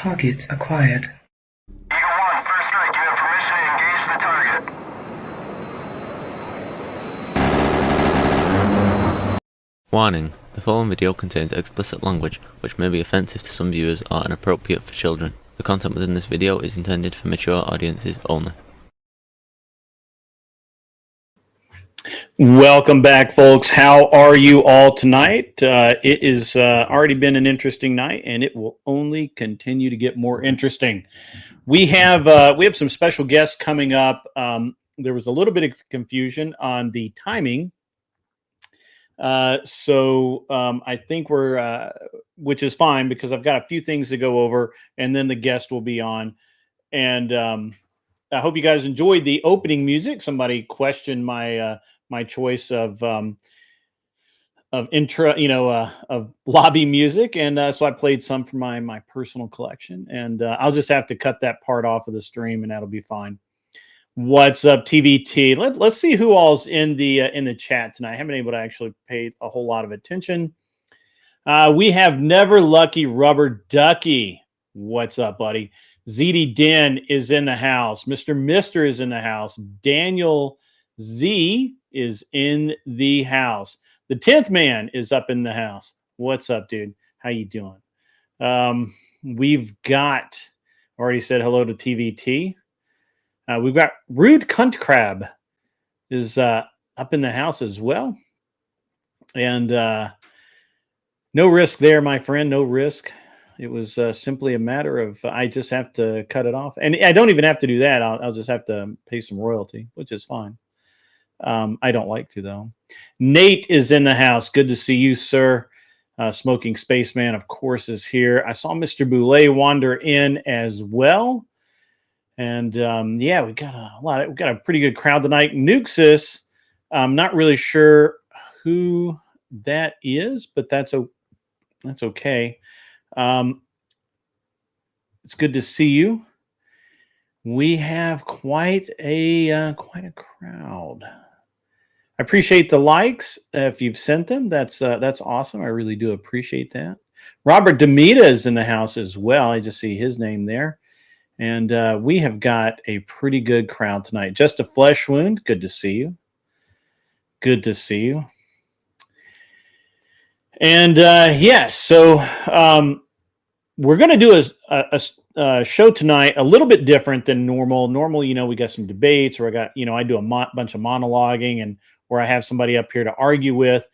Target acquired. Eagle 1, first strike. You have permission to engage the target. Warning: the following video contains explicit language which may be offensive to some viewers or inappropriate for children. The content within this video is intended for mature audiences only. Welcome back, folks. How are you all tonight? It has already been an interesting night, and it will only continue to get more interesting. We have some special guests coming up. There was a little bit of confusion on the timing, so I think we're, which is fine because I've got a few things to go over, and then the guest will be on. And I hope you guys enjoyed the opening music. Somebody questioned my my choice of intro, of lobby music, and so I played some from my personal collection, and I'll just have to cut that part off of the stream, and that'll be fine. What's up, TVT? Let's see who all's in the chat tonight. I haven't been able to actually pay a whole lot of attention. We have Never Lucky Rubber Ducky. What's up, buddy? ZD Den is in the house. Mr. Mister is in the house. Daniel Z is in the house. The 10th man is up in the house. What's up, dude? How you doing? We've got, already said hello to TVT. We've got Rude Cunt Crab is up in the house as well. And no risk there, my friend, no risk. It was simply a matter of I just have to cut it off. And I don't even have to do that. I'll just have to pay some royalty, which is fine. I don't like to, though. Nate is in the house. Good to see you, sir. Smoking Spaceman, of course, is here. I saw Mr. Boulay wander in as well. And yeah, we got we got a pretty good crowd tonight. Nuxus, I'm not really sure who that is, but that's okay. It's good to see you. We have quite a crowd. I appreciate the likes if you've sent them. That's awesome. I really do appreciate that. Robert Demita is in the house as well. I just see his name there. And we have got a pretty good crowd tonight. Just a Flesh Wound. Good to see you. Good to see you. And yes, so we're going to do a show tonight a little bit different than normal. Normal, we got some debates, or I got, I do a bunch of monologuing, and where I have somebody up here to argue with,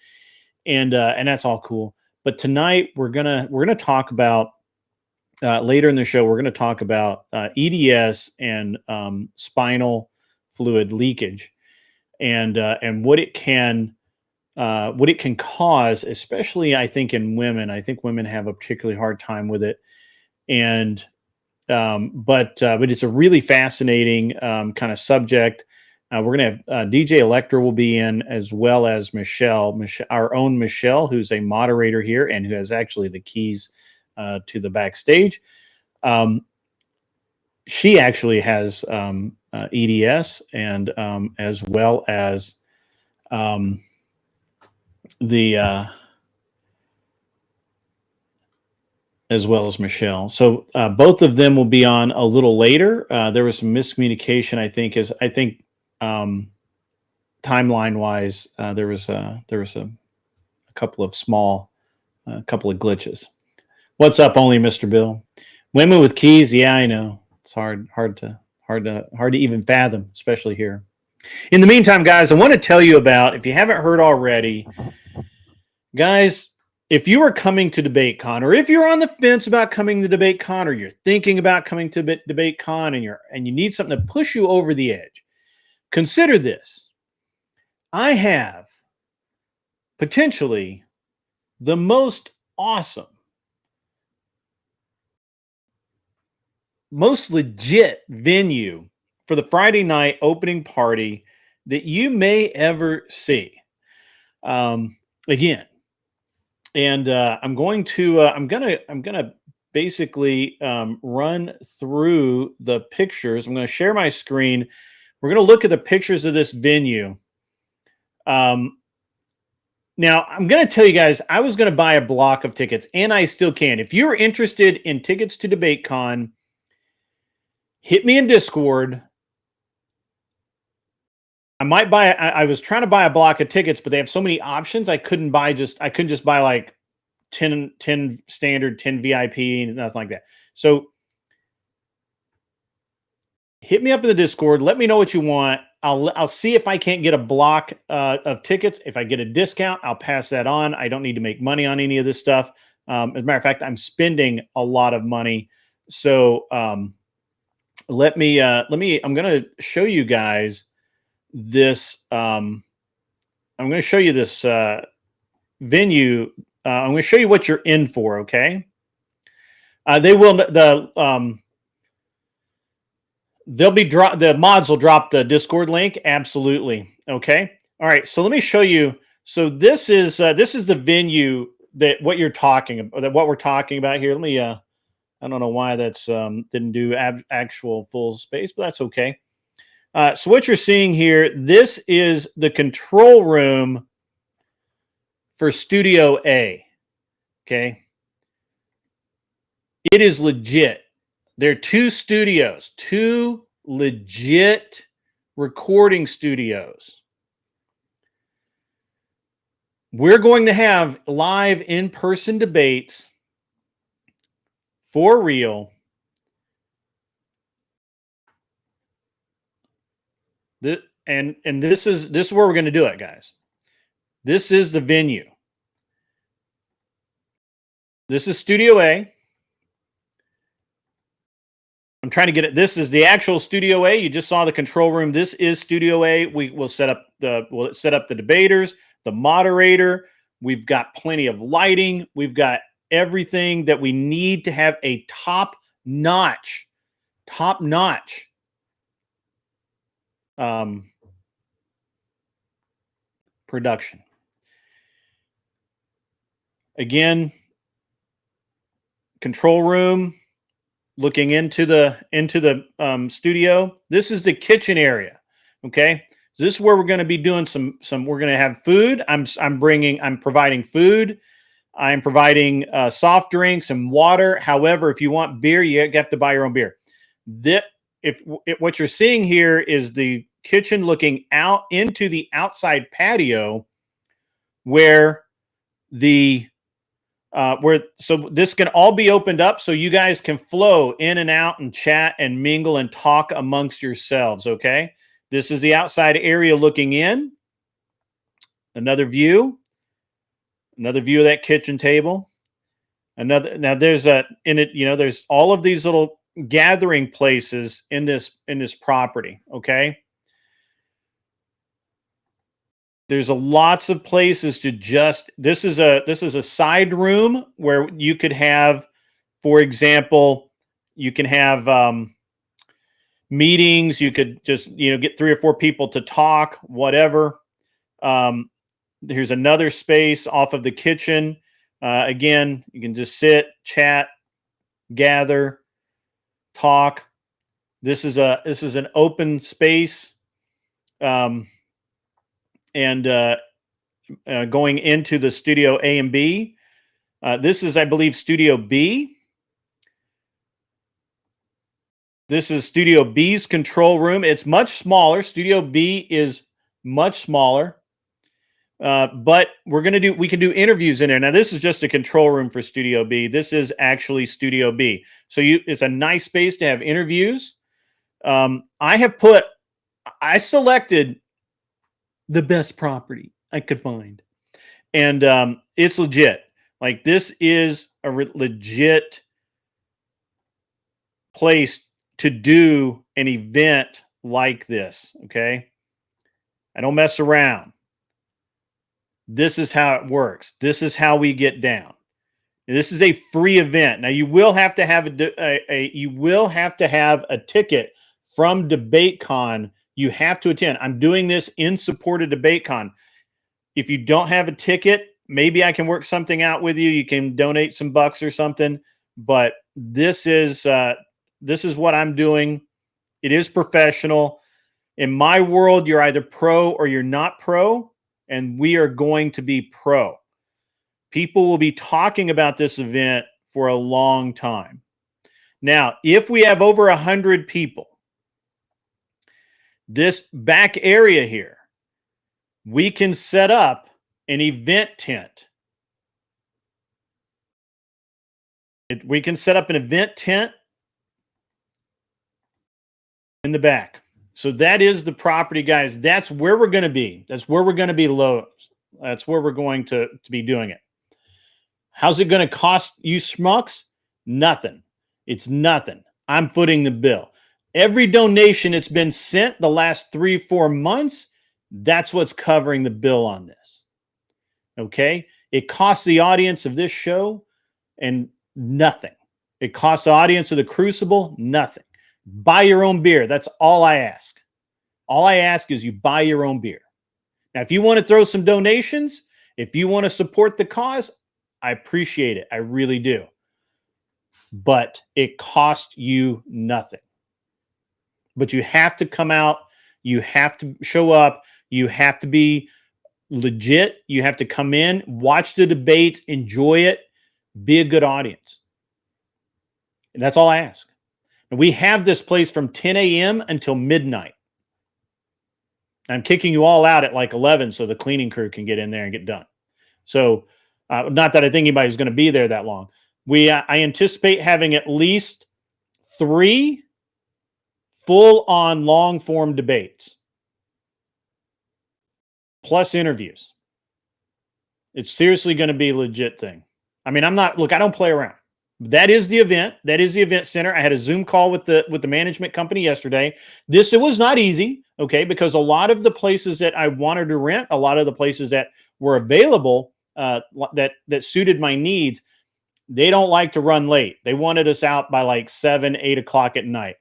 and that's all cool. But tonight we're gonna talk about later in the show. We're gonna talk about EDS and spinal fluid leakage, and what it can cause, especially I think in women. I think women have a particularly hard time with it, and but it's a really fascinating kind of subject. We're going to have DJ Electra will be in, as well as Michelle, our own Michelle, who's a moderator here and who has actually the keys to the backstage. She actually has EDS, and as well as Michelle. So both of them will be on a little later. There was some miscommunication, I think timeline wise, there was a couple of small, couple of glitches. What's up, only Mr. Bill? Women with keys, yeah, I know. It's hard to even fathom, especially here. In the meantime, guys, I want to tell you about, if you haven't heard already, guys, if you are coming to DebateCon, or if you're on the fence about coming to DebateCon, or you're thinking about coming to DebateCon, and you need something to push you over the edge, consider this. I have potentially the most awesome, most legit venue for the Friday night opening party that you may ever see. Again, and I'm gonna basically run through the pictures. I'm going to share my screen. We're going to look at the pictures of this venue. Now, I'm going to tell you guys, I was going to buy a block of tickets, and I still can. If you're interested in tickets to DebateCon, hit me in Discord. I might buy. I was trying to buy a block of tickets, but they have so many options. I couldn't just buy like 10 standard, 10 VIP, and nothing like that. So hit me up in the Discord. Let me know what you want. I'll see if I can't get a block of tickets. If I get a discount, I'll pass that on. I don't need to make money on any of this stuff. As a matter of fact, I'm spending a lot of money. So let me. I'm going to show you guys this. I'm going to show you this venue. I'm going to show you what you're in for. Okay. The mods will drop the Discord link. Absolutely. Okay. All right. So let me show you. So this is the venue that what we're talking about here. Let me, I don't know why that's, didn't do actual full space, but that's okay. So what you're seeing here, this is the control room for Studio A. Okay. It is legit. There are two studios, two legit recording studios. We're going to have live in-person debates for real. And this is where we're going to do it, guys. This is the venue. This is Studio A. I'm trying to get it. This is the actual Studio A. You just saw the control room. This is Studio A. We'll set up the debaters, the moderator. We've got plenty of lighting. We've got everything that we need to have a top-notch production. Again, control room. Looking into the studio. This is the kitchen area. Okay, so this is where we're going to be doing some. We're going to have food. I'm providing food. I'm providing soft drinks and water. However, if you want beer, you have to buy your own beer. What you're seeing here is the kitchen looking out into the outside patio, where so this can all be opened up so you guys can flow in and out and chat and mingle and talk amongst yourselves. Okay. This is the outside area looking in. Another view of that kitchen table. Now there's there's all of these little gathering places in this property. Okay. There's lots of places to this is a side room where you could have, for example, you can have meetings. You could just, get 3 or 4 people to talk, whatever. Here's another space off of the kitchen. Again, you can just sit, chat, gather, talk. This is an open space. And going into the Studio A and B. This is, I believe, Studio B. This is Studio B's control room. It's much smaller. Studio B is much smaller. But we can do interviews in there. Now, this is just a control room for Studio B. This is actually Studio B. So it's a nice space to have interviews. I selected the best property I could find. And it's legit. Like, this is a legit place to do an event like this. Okay. I don't mess around. This is how it works. This is how we get down. This is a free event. Now, you will have to have a ticket from DebateCon. You have to attend. I'm doing this in support of DebateCon. If you don't have a ticket, maybe I can work something out with you. You can donate some bucks or something. But this is what I'm doing. It is professional. In my world, you're either pro or you're not pro. and we are going to be pro. People will be talking about this event for a long time. Now, if we have over 100 people, this back area here, we can set up an event tent. We can set up an event tent in the back. So that is the property, guys. That's where we're going to be. That's where we're going to be low. That's where we're going to be doing it. How's it going to cost you schmucks? Nothing. It's nothing. I'm footing the bill. Every donation that's been sent the last 3-4 months, that's what's covering the bill on this. Okay? It costs the audience of this show and nothing. It costs the audience of the Crucible nothing. Buy your own beer. That's all I ask. All I ask is you buy your own beer. Now, if you want to throw some donations, if you want to support the cause, I appreciate it. I really do. But it costs you nothing. But you have to come out. You have to show up. You have to be legit. You have to come in, watch the debates, enjoy it, be a good audience. And that's all I ask. And we have this place from 10 a.m. until midnight. I'm kicking you all out at like 11 so the cleaning crew can get in there and get done. So not that I think anybody's going to be there that long. I anticipate having at least 3 full-on long-form debates plus interviews. It's seriously going to be a legit thing. I mean, I don't play around. That is the event. That is the event center. I had a Zoom call with the management company yesterday. It was not easy, okay, because a lot of the places that I wanted to rent, a lot of the places that were available that suited my needs, they don't like to run late. They wanted us out by like 7, 8 o'clock at night.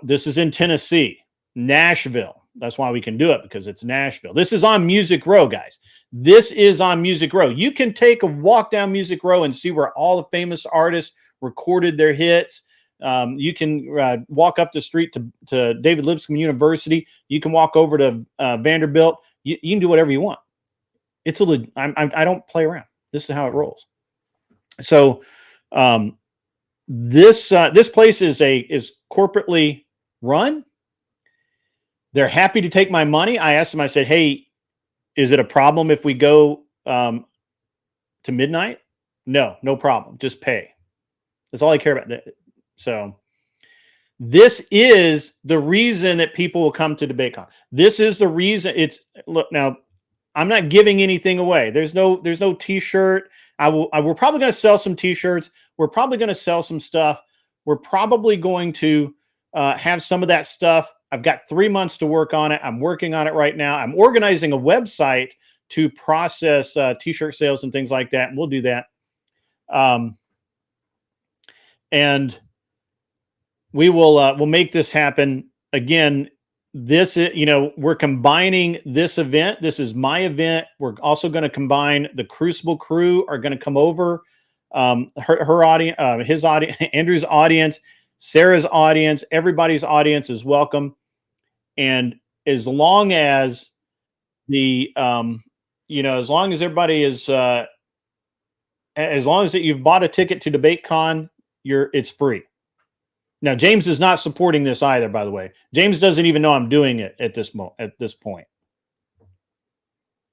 This is in Tennessee, Nashville. That's why we can do it, because it's Nashville. This is on Music Row, guys. This is on Music Row. You can take a walk down Music Row and see where all the famous artists recorded their hits. You can walk up the street to David Lipscomb University. You can walk over to Vanderbilt. You can do whatever you want. I don't play around. This is how it rolls. So this place is corporately run. They're happy to take my money. I asked them, I said, hey, is it a problem if we go to midnight? No problem. Just pay. That's all I care about. So this is the reason that people will come to DebateCon. This is the reason. Look, now I'm not giving anything away. There's no t-shirt. We're probably going to sell some t-shirts. We're probably going to sell some stuff. We're probably going to have some of that stuff. I've got 3 months to work on it. I'm working on it right now. I'm organizing a website to process t-shirt sales and things like that. And we'll do that. And we will we'll make this happen. Again, this is, we're combining this event. This is my event. We're also going to combine the Crucible crew are going to come over. Her audience, his audience, Andrew's audience, Sarah's audience, everybody's audience is welcome. And as long as as long as everybody is, as long as that you've bought a ticket to DebateCon, it's free. Now, James is not supporting this either, by the way. James doesn't even know I'm doing it at this point.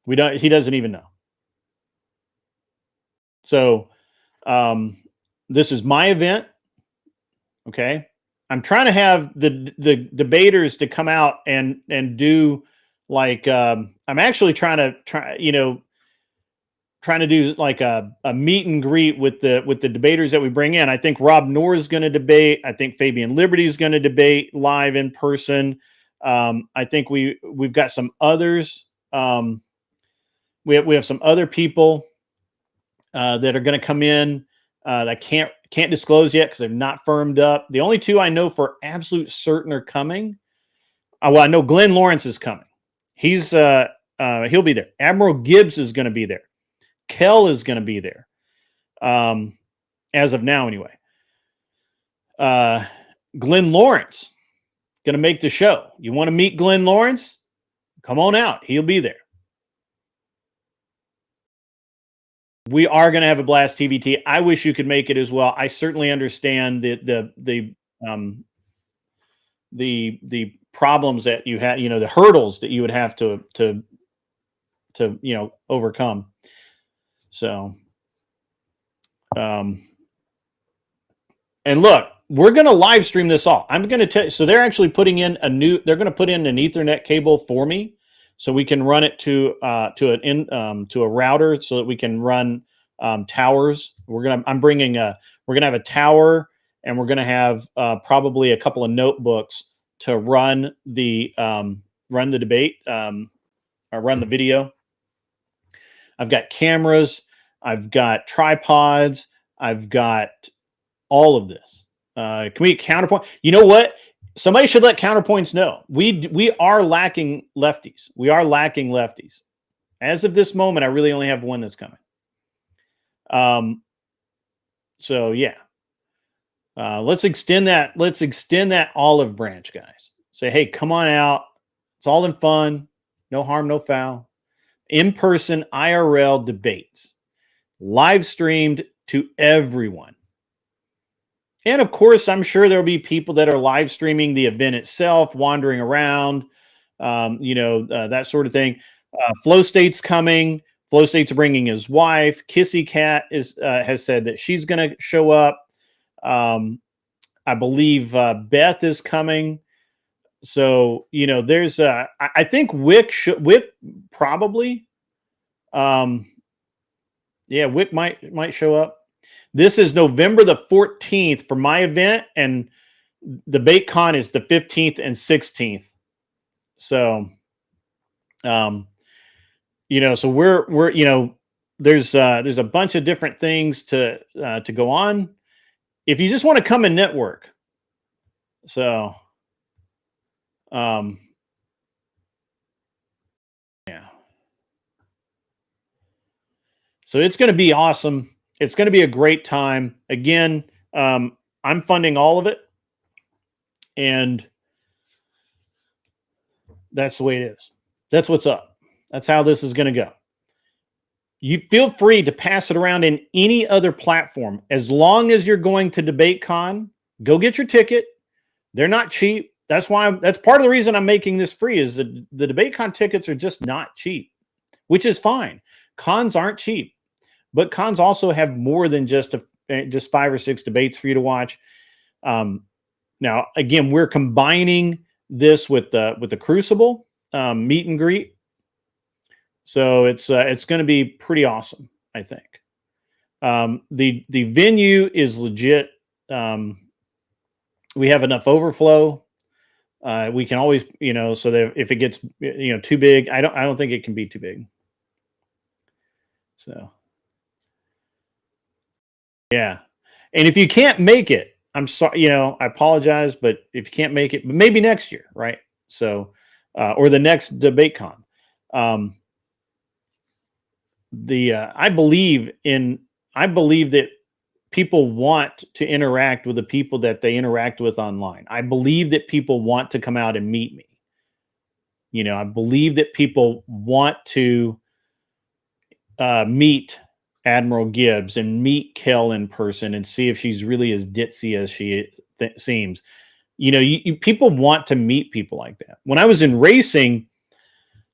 He doesn't even know. So, this is my event. Okay. I'm trying to have the debaters to come out and do like, I'm actually trying to do like a meet and greet with the debaters that we bring in. I think Rob Noor is going to debate. I think Fabian Liberty is going to debate live in person. I think we've got some others. We have some other people that are going to come in that can't disclose yet because they're not firmed up. The only 2 I know for absolute certain are coming. Well, I know Glenn Lawrence is coming. He'll be there. Admiral Gibbs is going to be there. Kell is going to be there. As of now, anyway. Glenn Lawrence going to make the show. You want to meet Glenn Lawrence? Come on out. He'll be there. We are going to have a blast, TVT. I wish you could make it as well. I certainly understand the problems that you had, the hurdles that you would have to overcome. So, and look, we're going to live stream this all. I'm going to tell you. So they're actually putting in they're going to put in an Ethernet cable for me, so we can run it to a router, so that we can run towers. We're going to have a tower, and we're going to have probably a couple of notebooks to run the debate, or run the video. I've got cameras, I've got tripods, I've got all of this. Can we counterpoint? You know what? Somebody should let counterpoints know. We are lacking lefties. We are lacking lefties. As of this moment, I really only have one that's coming. So yeah. Let's extend that olive branch, guys. Say, hey, come on out. It's all in fun. No harm, no foul. In-person IRL debates, live streamed to everyone. And of course, I'm sure there'll be people that are live streaming the event itself, wandering around, that sort of thing. Flow State's coming. Flow State's bringing his wife. Kissy Cat has said that she's going to show up. I believe Beth is coming. So, there's I think Wick probably, Wick might show up. This is November the 14th for my event, and the BaitCon is the 15th and 16th. So, so we're there's a bunch of different things to go on. If you just want to come and network. So, yeah. So it's going to be awesome. It's going to be a great time. Again, I'm funding all of it, and that's the way it is. That's what's up. That's how this is going to go. You feel free to pass it around in any other platform. As long as you're going to DebateCon, go get your ticket. They're not cheap. That's part of the reason I'm making this free, is the DebateCon tickets are just not cheap, which is fine. Cons aren't cheap, but cons also have more than just 5 or 6 debates for you to watch. Now, again, we're combining this with the Crucible meet and greet. So it's going to be pretty awesome, I think. The venue is legit. We have enough overflow. We can always, so that if it gets, too big, I don't think it can be too big. So, yeah. And if you can't make it, I'm sorry, I apologize, but if you can't make it, maybe next year, right? So, or the next DebateCon. I believe that people want to interact with the people that they interact with online. I believe that people want to come out and meet me. I believe that people want to meet Admiral Gibbs and meet Kel in person and see if she's really as ditzy as she seems. People want to meet people like that. When I was in racing,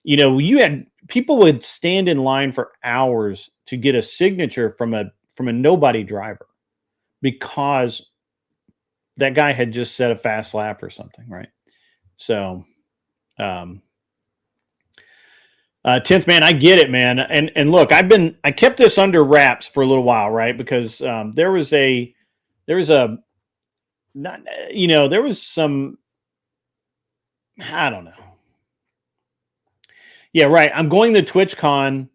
you had people would stand in line for hours to get a signature from a nobody driver, because that guy had just set a fast lap or something, right? So, 10th man, I get it, man. And look, I kept this under wraps for a little while, right? Because there was some, I don't know. Yeah, right. I'm going to TwitchCon,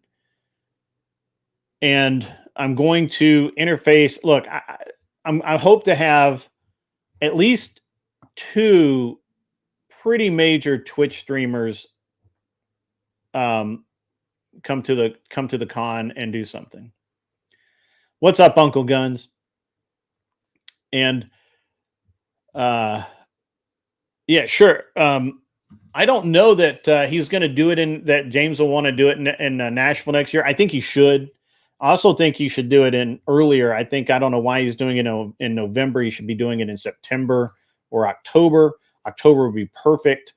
and I'm going to interface. Look, I hope to have at least 2 pretty major Twitch streamers come to the con and do something. What's up, Uncle Guns? And yeah, sure. I don't know that he's going to do it that James will want to do it in Nashville next year. I think he should. I also think you should do it in earlier. I think, I don't know why he's doing it in November. You should be doing it in September or October. October would be perfect,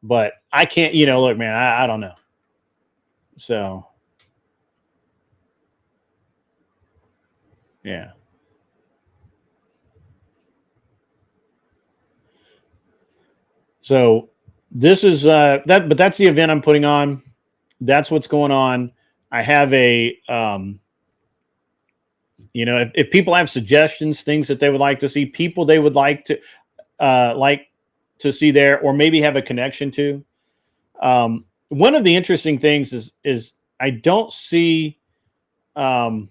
but I can't, look, man, I don't know. So, yeah. So this is but that's the event I'm putting on. That's what's going on. I have a, if people have suggestions, things that they would like to see, people they would like to see there, or maybe have a connection to. One of the interesting things is I don't see, I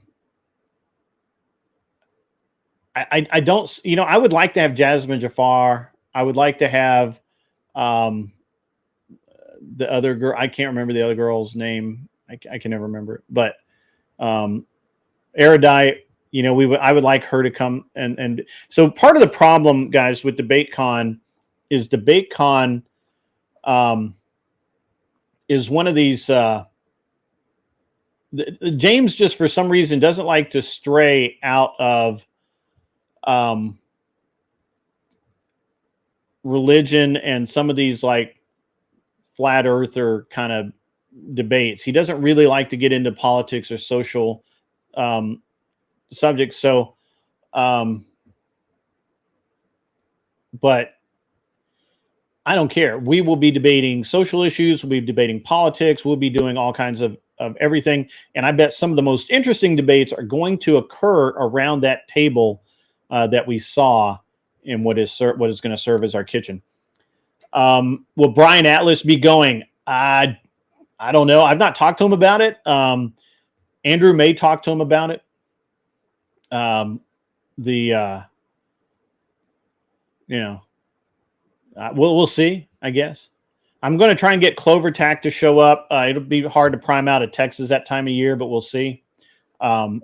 don't, I would like to have Jasmine Jafar. I would like to have, the other girl. I can't remember the other girl's name. I can never remember it, but, Erudite, I would like her to come. And so part of the problem, guys, with DebateCon is DebateCon, is one of these, James just for some reason doesn't like to stray out of, religion and some of these like flat earther kind of debates. He doesn't really like to get into politics or social, subjects. So, but I don't care. We will be debating social issues. We'll be debating politics. We'll be doing all kinds of everything. And I bet some of the most interesting debates are going to occur around that table that we saw in what is going to serve as our kitchen. Will Brian Atlas be going? I don't know. I've not talked to him about it. Andrew may talk to him about it. We'll see, I guess. I'm going to try and get Clover Tack to show up. It'll be hard to prime out of Texas that time of year, but we'll see.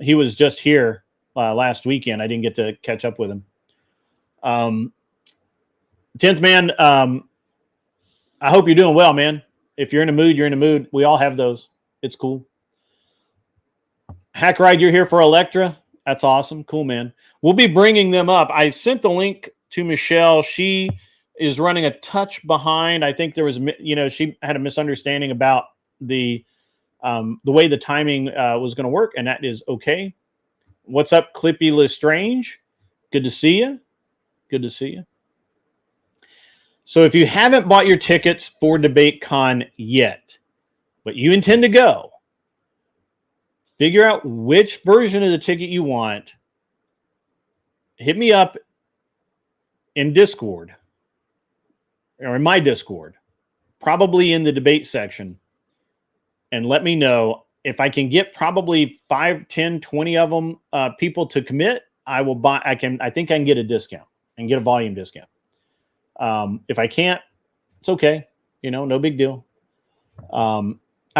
He was just here last weekend. I didn't get to catch up with him. 10th man, I hope you're doing well, man. If you're in a mood, you're in a mood. We all have those. It's cool. Hack Ride, you're here for Electra. That's awesome. Cool, man. We'll be bringing them up. I sent the link to Michelle. She is running a touch behind. I think there was, she had a misunderstanding about the way the timing was going to work, and that is okay. What's up, Clippy Lestrange? Good to see you. Good to see you. So if you haven't bought your tickets for DebateCon yet, but you intend to go, figure out which version of the ticket you want. Hit me up in Discord, or in my Discord, probably in the debate section, and let me know. If I can get probably 5, 10, 20 of them people to commit, I will buy. I think I can get a discount and get a volume discount. If I can't, it's okay. No big deal. I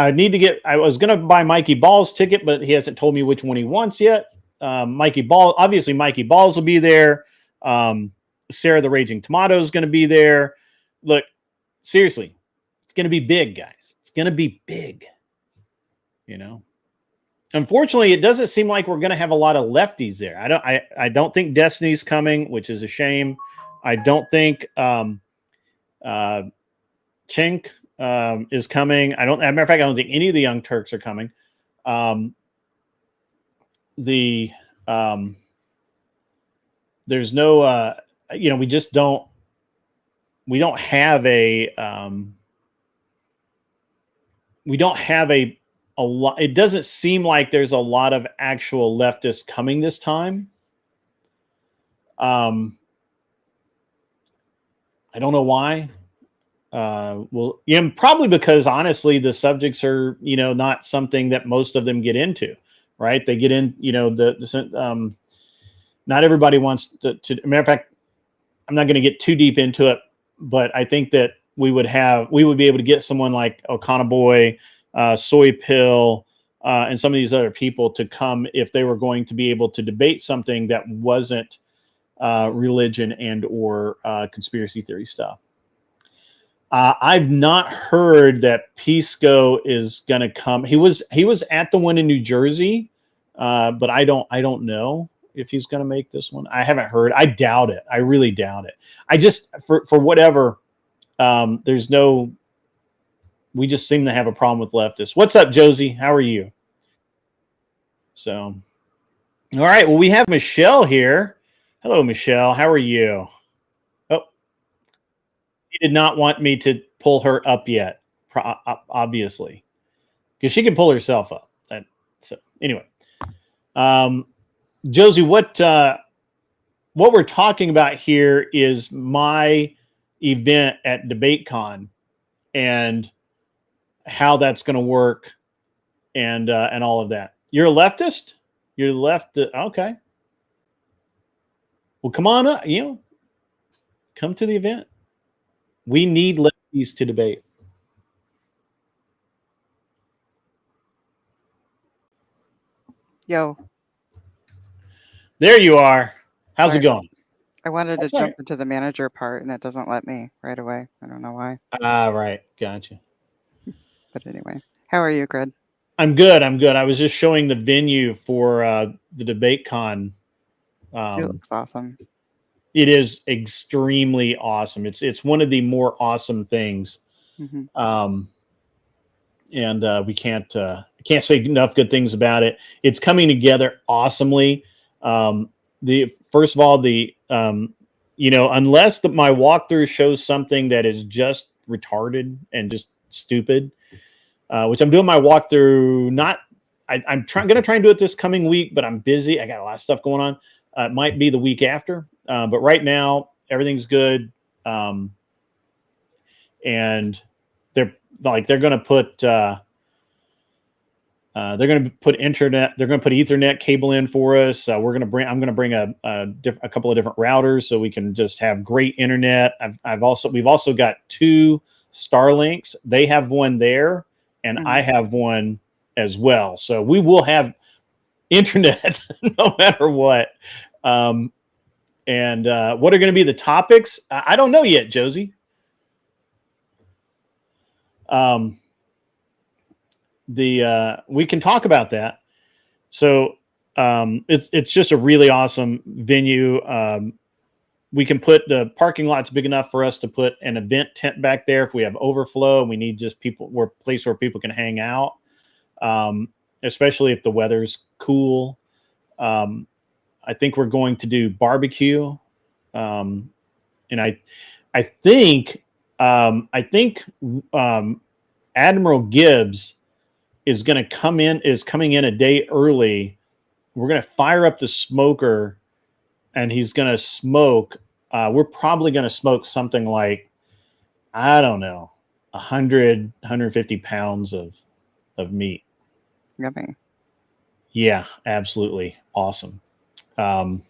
was going to buy Mikey Ball's ticket, but he hasn't told me which one he wants yet. Mikey Balls will be there. Sarah the Raging Tomato is going to be there. Look, seriously, it's going to be big, guys. It's going to be big. Unfortunately, it doesn't seem like we're going to have a lot of lefties there. I don't think Destiny's coming, which is a shame. I don't think Chink is coming. As a matter of fact, I don't think any of the Young Turks are coming. There's no, we just don't. We don't have a. We don't have a lot. It doesn't seem like there's a lot of actual leftists coming this time. I don't know why. Probably because honestly, the subjects are, not something that most of them get into, right? They get in, not everybody wants to, matter of fact, I'm not going to get too deep into it, but I think that we would be able to get someone like O'Connor Boy, Soy Pill, and some of these other people to come if they were going to be able to debate something that wasn't religion and or conspiracy theory stuff. I've not heard that Pisco is going to come. He was at the one in New Jersey but I don't know if he's going to make this one. I haven't heard. I doubt it. I really doubt it. I just for whatever. There's no. We just seem to have a problem with leftists. What's up, Josie? How are you? So, all right. Well, we have Michelle here. Hello, Michelle. How are you? Oh, she did not want me to pull her up yet, obviously, because she can pull herself up. So anyway, Josie, what we're talking about here is my event at DebateCon and how that's going to work and all of that. You're a leftist? You're left. Okay. Well, come on up. Come to the event. We need lefties to debate. Yo. There you are. How's it going? I wanted to jump into the manager part, and it doesn't let me right away. I don't know why. Right. Gotcha. But anyway, how are you, Greg? I'm good. I was just showing the venue for the DebateCon. It looks awesome. It is extremely awesome. It's one of the more awesome things. Mm-hmm. And we can't say enough good things about it. It's coming together awesomely. First of all, unless my walkthrough shows something that is just retarded and just stupid, which I'm doing my walkthrough. I'm going to try and do it this coming week, but I'm busy. I got a lot of stuff going on. It might be the week after, but right now everything's good. And they're going to put internet. They're going to put Ethernet cable in for us. I'm going to bring a couple of different routers so we can just have great internet. We've also got 2 Starlinks. They have one there, and I have one as well. So we will have internet no matter what. And what are going to be the topics? I don't know yet, Josie. We can talk about that. So it's just a really awesome venue. We can put the parking lot's big enough for us to put an event tent back there if we have overflow and we need just place where people can hang out, especially if the weather's cool. I think we're going to do barbecue, and I think Admiral Gibbs is coming in a day early. We're going to fire up the smoker, and he's going to smoke. We're probably going to smoke something like, I don't know, 150 pounds of meat. Yummy. Yeah, absolutely awesome. It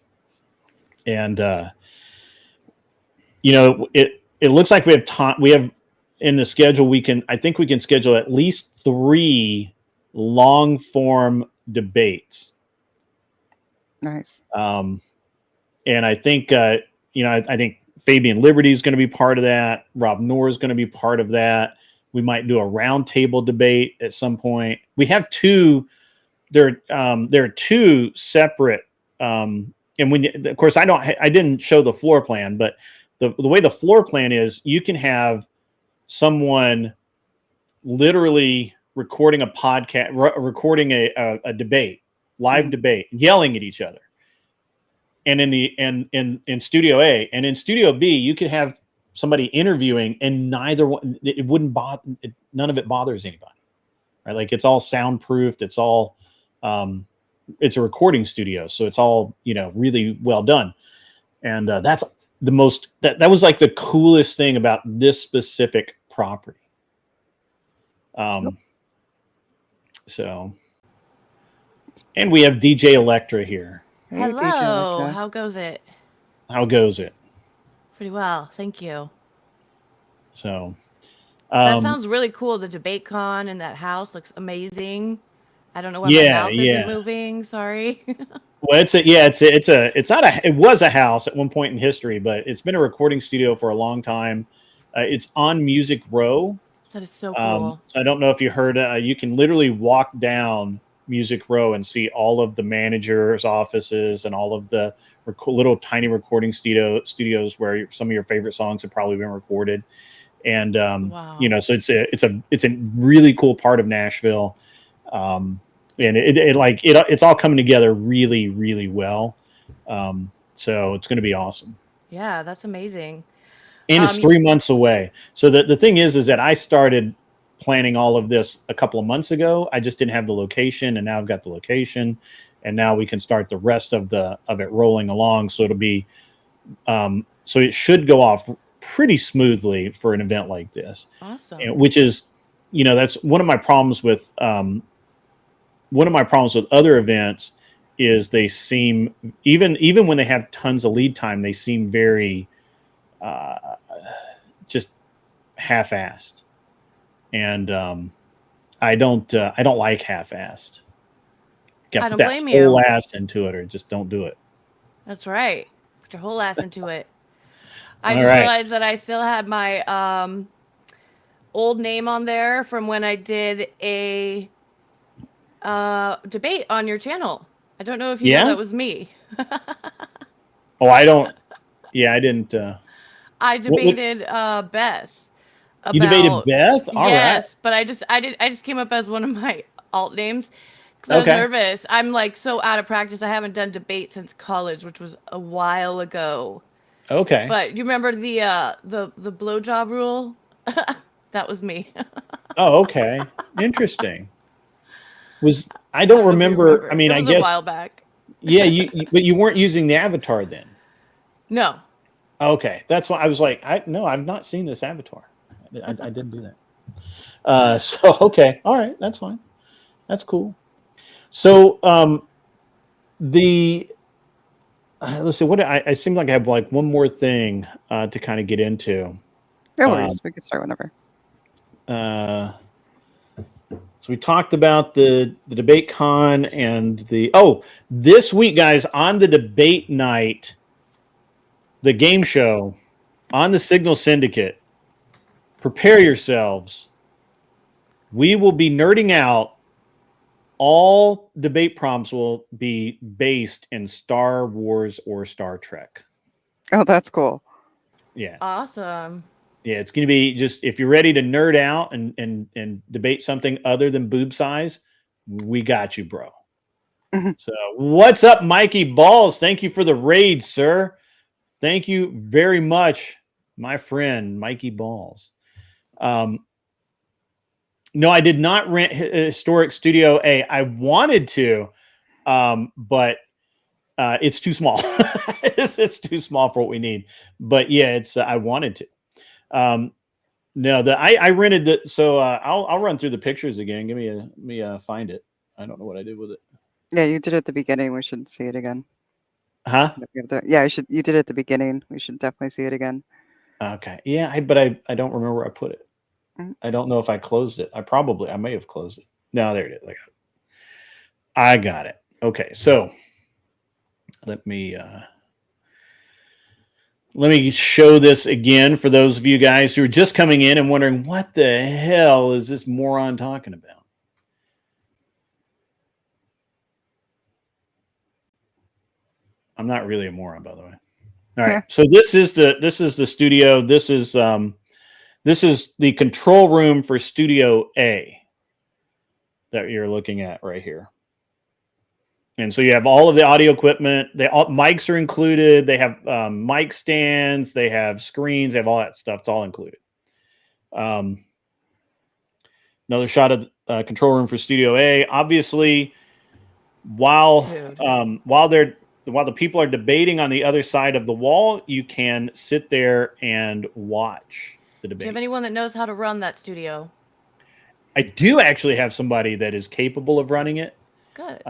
looks like we have time. We have in the schedule. I think we can schedule at least 3 long form debates. Nice. And I think, I think Fabian Liberty is going to be part of that. Rob Knorr is going to be part of that. We might do a roundtable debate at some point. We have 2. There are 2 separate. And of course, I didn't show the floor plan, but the way the floor plan is, you can have someone literally recording a podcast, recording a debate, live debate, yelling at each other. And in Studio A, and in Studio B, you could have somebody interviewing, and it wouldn't bother. None of it bothers anybody, right? Like, it's all soundproofed. It's all, it's a recording studio, so it's all really well done. And that's the most. That was like the coolest thing about this specific property. So, and we have DJ Electra here. Hey, Hello. DJ Electra. How goes it? How goes it? Pretty well, thank you. So, That sounds really cool. The debate con in that house looks amazing. I don't know why my mouth isn't moving. Sorry. Well, it was a house at one point in history, but it's been a recording studio for a long time. It's on Music Row. That is so cool. So I don't know if you heard. You can literally walk down music row and see all of the managers' offices and all of the little tiny recording studios where some of your favorite songs have probably been recorded. And Wow. you know, so it's a really cool part of Nashville. And it's all coming together really, really well. So it's going to be awesome. Yeah, that's amazing. And it's 3 months away. So the thing is that I started planning all of this a couple of months ago. I just didn't have the location, and now I've got the location, and now we can start the rest of it rolling along. So it'll be, so it should go off pretty smoothly for an event like this. Awesome. And, which is, you know, that's one of my problems with other events is they seem, even when they have tons of lead time, they seem very just half-assed. And I don't like half-assed. Got to put that whole ass into it, or just don't do it. That's right. Put your whole ass into it. I just realized that I still had my old name on there from when I did a debate on your channel. I don't know if you know that was me. Oh, I don't. Yeah, I didn't. I debated Beth. You debated Beth? All yes, right. but I just came up as one of my alt names because I was nervous. I'm like so out of practice. I haven't done debate since college, which was a while ago. Okay. But you remember the blowjob rule? That was me. Oh, okay. Interesting. I don't remember. I mean, I guess a while back. Yeah, but you weren't using the avatar then. No. Okay, that's why I was like, I've not seen this avatar. I didn't do that. So okay, all right, that's fine. That's cool. So let's see. I seem like I have like one more thing to kind of get into. No worries. We can start whenever. So we talked about the debate con and this week, guys, on the debate night, the game show on the Signal Syndicate. Prepare yourselves. We will be nerding out. All debate prompts will be based in Star Wars or Star Trek. Oh, that's cool. Yeah. Awesome. Yeah, it's going to be just, if you're ready to nerd out and debate something other than boob size, we got you, bro. So what's up, Mikey Balls? Thank you for the raid, sir. Thank you very much, my friend, Mikey Balls. No, I did not rent Historic Studio A. I wanted to, but it's too small. It's too small for what we need. But yeah, I wanted to. No, I rented the. So I'll run through the pictures again. Let me find it. I don't know what I did with it. Yeah, you did it at the beginning. We should see it again. Huh? Yeah, you did it at the beginning. We should definitely see it again. Okay. Yeah, but I don't remember where I put it. I don't know if I closed it. I may have closed it. No, there it is. I got it. Okay, so let me show this again for those of you guys who are just coming in and wondering what the hell is this moron talking about. I'm not really a moron, by the way. All right, so this is the studio. This is the control room for Studio A that you're looking at right here. And so you have all of the audio equipment. Mics are included. They have mic stands. They have screens. They have all that stuff. It's all included. Another shot of control room for Studio A. Obviously, while the people are debating on the other side of the wall, you can sit there and watch the debate. Do you have anyone that knows how to run that studio? I do actually have somebody that is capable of running it. Good.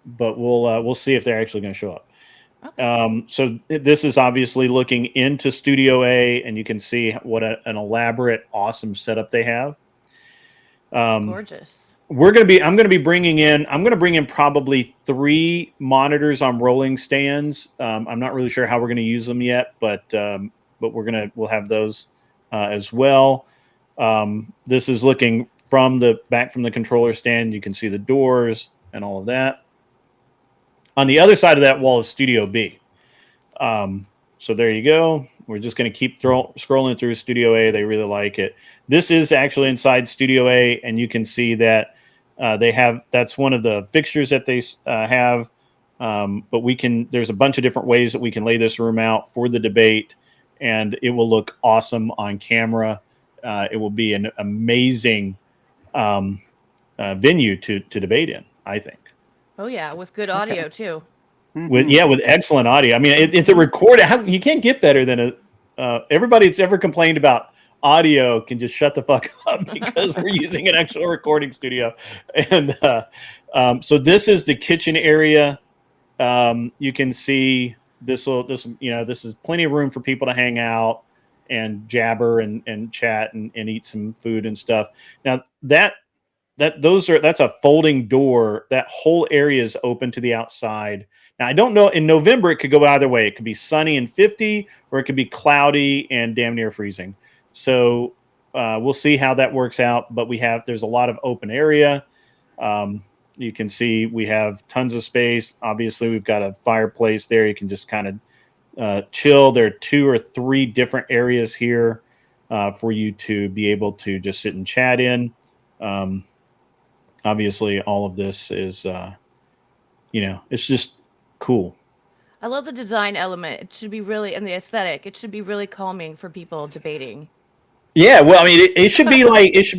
But we'll see if they're actually going to show up. Okay. So this is obviously looking into Studio A, and you can see what an elaborate, awesome setup they have. Gorgeous. I'm going to bring in probably 3 monitors on rolling stands. I'm not really sure how we're going to use them yet, but we'll have those as well. This is looking from the controller stand. You can see the doors and all of that. On the other side of that wall is Studio B. So there you go. We're just going to keep scrolling through Studio A. They really like it. This is actually inside Studio A, and you can see that that's one of the fixtures that they have. But there's a bunch of different ways that we can lay this room out for the debate, and it will look awesome on camera. It will be an amazing venue to debate in, I think. Oh yeah, with good audio too. With excellent audio. I mean, it's a recording. You can't get better than everybody that's ever complained about audio can just shut the fuck up because we're using an actual recording studio. And so this is the kitchen area. You can see this is plenty of room for people to hang out and jabber and chat and eat some food and stuff. Now that's a folding door. That whole area is open to the outside. Now, I don't know. In November, it could go either way. It could be sunny and 50, or it could be cloudy and damn near freezing. So we'll see how that works out. But there's a lot of open area. You can see we have tons of space. Obviously, we've got a fireplace there. You can just kind of chill. There are 2 or 3 different areas here for you to be able to just sit and chat in. Obviously, all of this is, it's just cool. I love the design element. It should be really, and the aesthetic. It should be really calming for people debating. Yeah, well, I mean, it should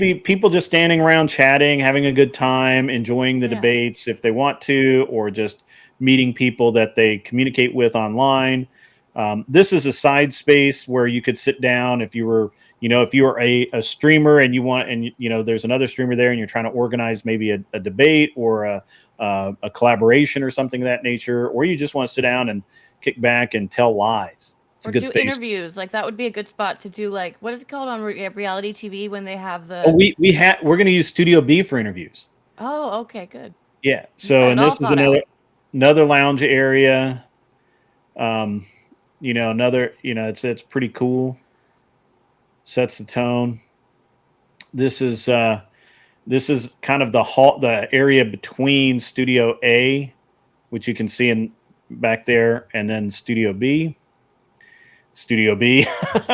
be people just standing around chatting, having a good time, enjoying the debates if they want to, or just meeting people that they communicate with online. This is a side space where you could sit down if you were a streamer and there's another streamer there and you're trying to organize maybe a debate or a collaboration or something of that nature, or you just want to sit down and kick back and tell lies. It's a good space. Interviews. Like that would be a good spot to do. Like, what is it called on reality TV when they have the? Oh, we're going to use Studio B for interviews. Oh, okay, good. Yeah. So, and this is another lounge area. It's pretty cool. Sets the tone. This is kind of the area between Studio A, which you can see back there, and then Studio B,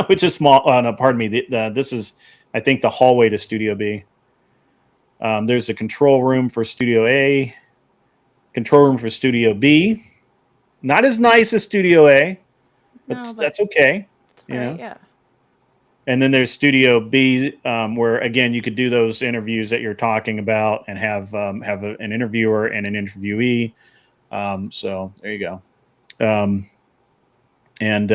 which is small. No, pardon me. This is, I think, the hallway to Studio B. There's a control room for Studio A, control room for Studio B. Not as nice as Studio A, but that's okay. Yeah. And then there's Studio B, where again you could do those interviews that you're talking about and have an interviewer and an interviewee. So there you go. And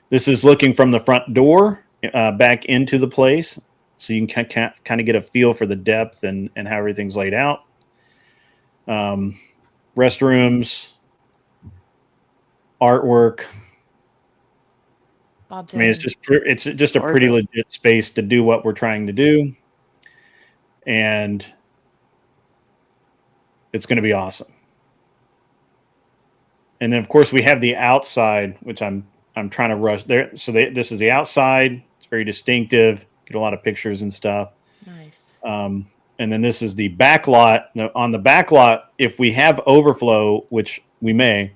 this is looking from the front door back into the place, so you can kind of get a feel for the depth and how everything's laid out. Restrooms, artwork. I mean, it's just a pretty legit space to do what we're trying to do, and it's going to be awesome. And then, of course, we have the outside, which I'm trying to rush there. So this is the outside. It's very distinctive. Get a lot of pictures and stuff. Nice. And then this is the back lot. Now, on the back lot, if we have overflow, which we may,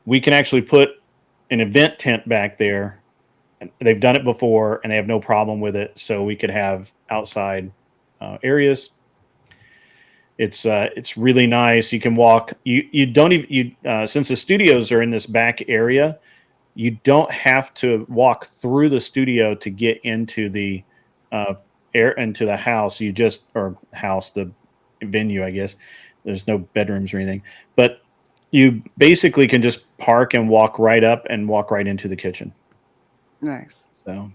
we can actually put an event tent back there. They've done it before and they have no problem with it. So we could have outside areas. It's really nice. You can walk. You don't even since the studios are in this back area, you don't have to walk through the studio to get into the into the house. The venue, I guess. There's no bedrooms or anything, but you basically can just park and walk right up and walk right into the kitchen. Nice. So,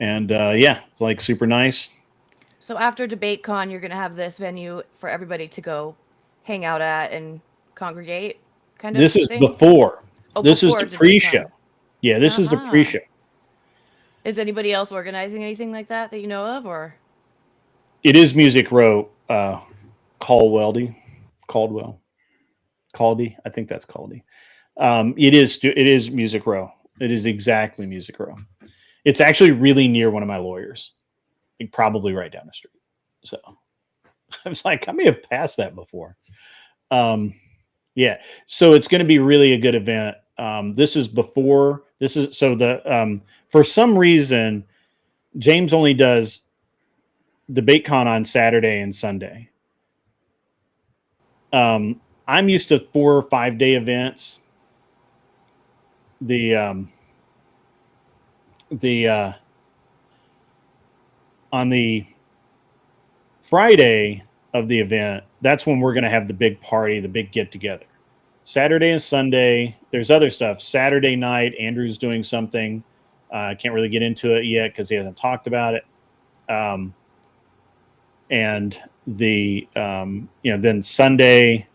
and like super nice. So after DebateCon, you're going to have this venue for everybody to go hang out at and congregate, kind of. This is before. This is the pre-show. Yeah, this is the pre-show. Is anybody else organizing anything like that you know of, or? It is Music Row, Caldwell. I think that's Caldy. It is Music Row. It is exactly Music Row. It's actually really near one of my lawyers. Probably right down the street. So I was like, I may have passed that before. Yeah. So it's going to be really a good event. For some reason, James only does DebateCon on Saturday and Sunday. I'm used to 4 or 5 day events. On the Friday of the event, that's when we're going to have the big party, the big get together. Saturday and Sunday, there's other stuff. Saturday night, Andrew's doing something. I can't really get into it yet because he hasn't talked about it. And then Sunday,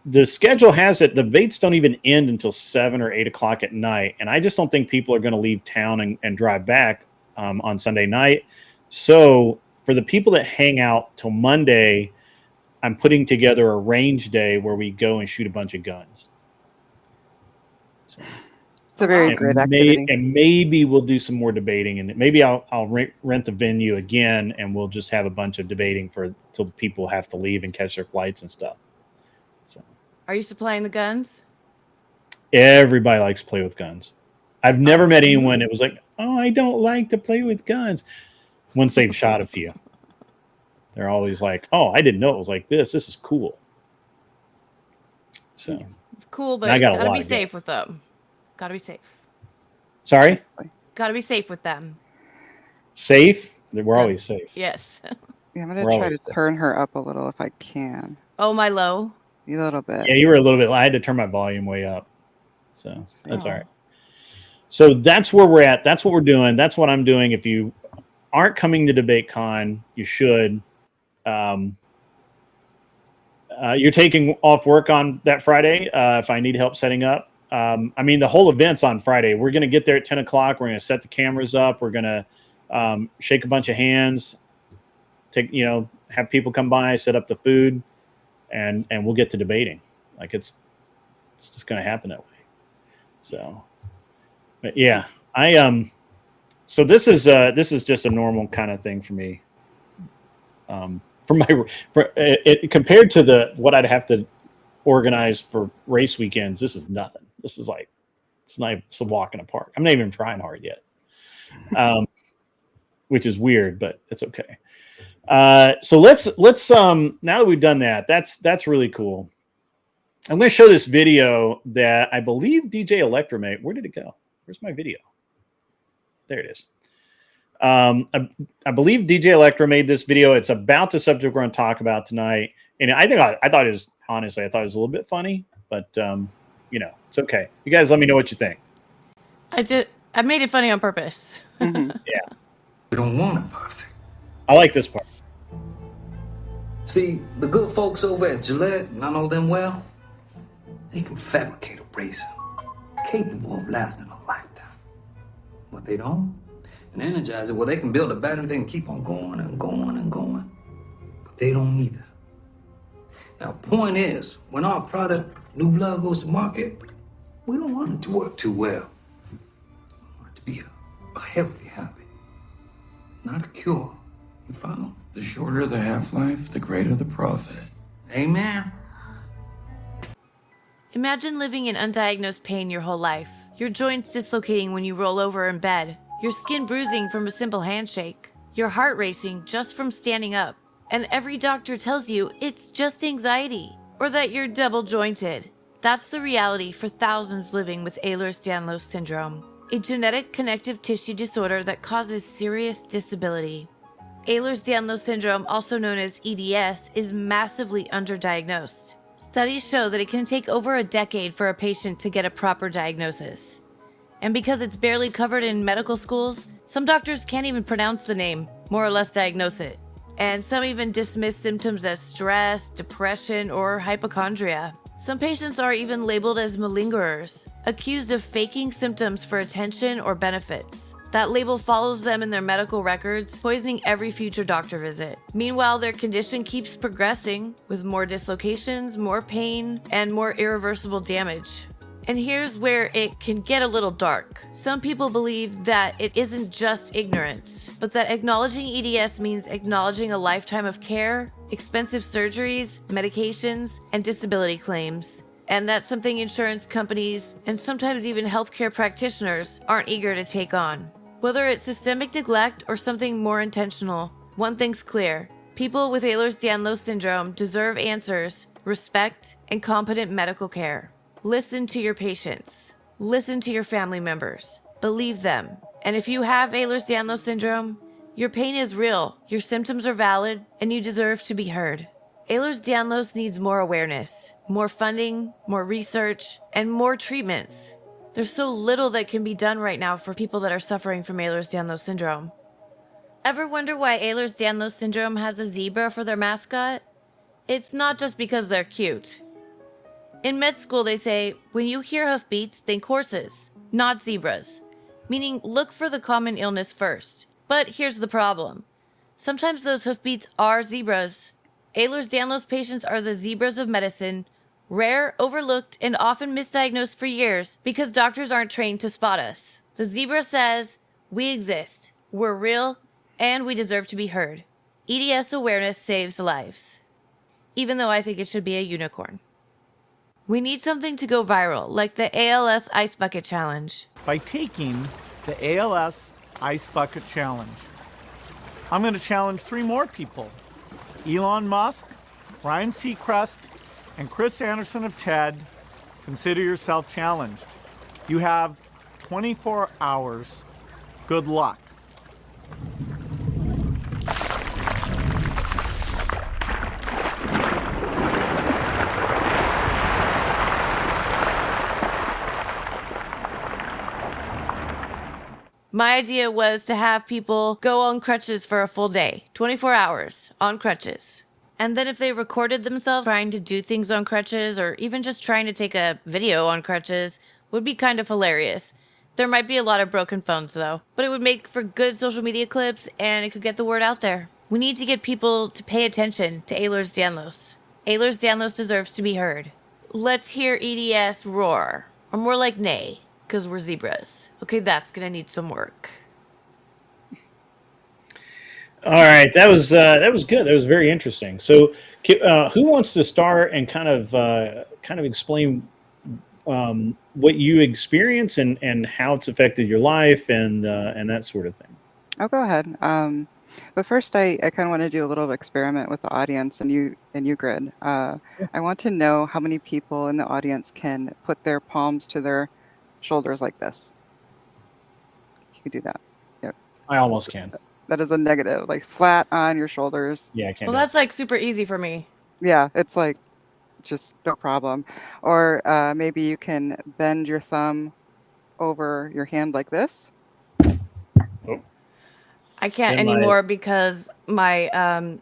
the schedule has it. The debates don't even end until 7 or 8 o'clock at night. And I just don't think people are going to leave town and drive back on Sunday night. So for the people that hang out till Monday, I'm putting together a range day where we go and shoot a bunch of guns. So, it's a very great activity. And maybe we'll do some more debating, and maybe I'll rent the venue again, and we'll just have a bunch of debating till people have to leave and catch their flights and stuff. So, are you supplying the guns? Everybody likes to play with guns. I've never met anyone that was like, "Oh, I don't like to play with guns." Once they've shot a few, they're always like, "Oh, I didn't know it was like this. This is cool." So cool, but gotta be safe with them. Gotta be safe. Sorry? Gotta be safe with them. Safe? We're always safe. Yes. Yeah, I'm going to try to turn her up a little if I can. Oh, my low? A little bit. Yeah, you were a little bit. I had to turn my volume way up. So that's all right. So that's where we're at. That's what we're doing. That's what I'm doing. If you aren't coming to DebateCon, you should. You're taking off work on that Friday if I need help setting up. The whole event's on Friday. We're going to get there at 10 o'clock. We're going to set the cameras up. We're going to shake a bunch of hands, have people come by, set up the food, and we'll get to debating. Like it's just going to happen that way. So, but yeah, so this is just a normal kind of thing for me. Compared to what I'd have to organize for race weekends, this is nothing. This is like, it's a walk in the park. I'm not even trying hard yet, which is weird, but it's okay. So let's now that we've done that, that's really cool. I'm going to show this video that I believe DJ Electra made. Where did it go? Where's my video? There it is. I believe DJ Electra made this video. It's about the subject we're going to talk about tonight. And I thought it was, honestly, a little bit funny, but it's okay. You guys let me know what you think. I made it funny on purpose. Yeah. We don't want it perfect. I like this part. See, the good folks over at Gillette, and I know them well, they can fabricate a razor capable of lasting a lifetime. But they don't. And energize it, well, they can build a battery, they can keep on going and going and going. But they don't either. Now, point is, when our product, New Blood, goes to market, we don't want it to work too well. We want it to be a healthy habit, not a cure. You follow? The shorter the half-life, the greater the profit. Amen. Imagine living in undiagnosed pain your whole life. Your joints dislocating when you roll over in bed. Your skin bruising from a simple handshake. Your heart racing just from standing up. And every doctor tells you it's just anxiety. Or that you're double jointed. That's the reality for thousands living with Ehlers-Danlos syndrome. A genetic connective tissue disorder that causes serious disability. Ehlers-Danlos syndrome, also known as EDS, is massively underdiagnosed. Studies show that it can take over a decade for a patient to get a proper diagnosis. And because it's barely covered in medical schools, some doctors can't even pronounce the name, more or less diagnose it. And some even dismiss symptoms as stress, depression, or hypochondria. Some patients are even labeled as malingerers, accused of faking symptoms for attention or benefits. That label follows them in their medical records, poisoning every future doctor visit. Meanwhile, their condition keeps progressing, with more dislocations, more pain, and more irreversible damage. And here's where it can get a little dark. Some people believe that it isn't just ignorance, but that acknowledging EDS means acknowledging a lifetime of care, expensive surgeries, medications, and disability claims. And that's something insurance companies and sometimes even healthcare practitioners aren't eager to take on. Whether it's systemic neglect or something more intentional, one thing's clear. People with Ehlers-Danlos syndrome deserve answers, respect, and competent medical care. Listen to your patients. Listen to your family members. Believe them. And if you have Ehlers-Danlos syndrome, your pain is real, your symptoms are valid, and you deserve to be heard. Ehlers-Danlos needs more awareness, more funding, more research, and more treatments. There's so little that can be done right now for people that are suffering from Ehlers-Danlos syndrome. Ever wonder why Ehlers-Danlos syndrome has a zebra for their mascot? It's not just because they're cute. In med school, they say, when you hear hoofbeats, think horses, not zebras, meaning look for the common illness first. But here's the problem. Sometimes those hoofbeats are zebras. Ehlers-Danlos patients are the zebras of medicine, rare, overlooked, and often misdiagnosed for years because doctors aren't trained to spot us. The zebra says, we exist, we're real, and we deserve to be heard. EDS awareness saves lives. Even though I think it should be a unicorn. We need something to go viral, like the ALS Ice Bucket Challenge. By taking the ALS Ice Bucket Challenge. I'm going to challenge 3 more people. Elon Musk, Ryan Seacrest, and Chris Anderson of TED. Consider yourself challenged. You have 24 hours. Good luck. My idea was to have people go on crutches for a full day, 24 hours on crutches. And then if they recorded themselves trying to do things on crutches or even just trying to take a video on crutches would be kind of hilarious. There might be a lot of broken phones though, but it would make for good social media clips and it could get the word out there. We need to get people to pay attention to Ehlers-Danlos. Ehlers-Danlos deserves to be heard. Let's hear EDS roar, or more like neigh, because we're zebras. Okay, that's gonna need some work. All right, that was good. That was very interesting. So, who wants to start and kind of explain what you experience and how it's affected your life and that sort of thing? I'll go ahead. But first, I kind of want to do a little experiment with the audience and you grid. I want to know how many people in the audience can put their palms to their shoulders like this. You can do that. Yep. I almost can. That is a negative, like flat on your shoulders. Yeah, I can. Well, that's like super easy for me. Yeah, it's like just no problem. Or maybe you can bend your thumb over your hand like this. I can't And anymore because my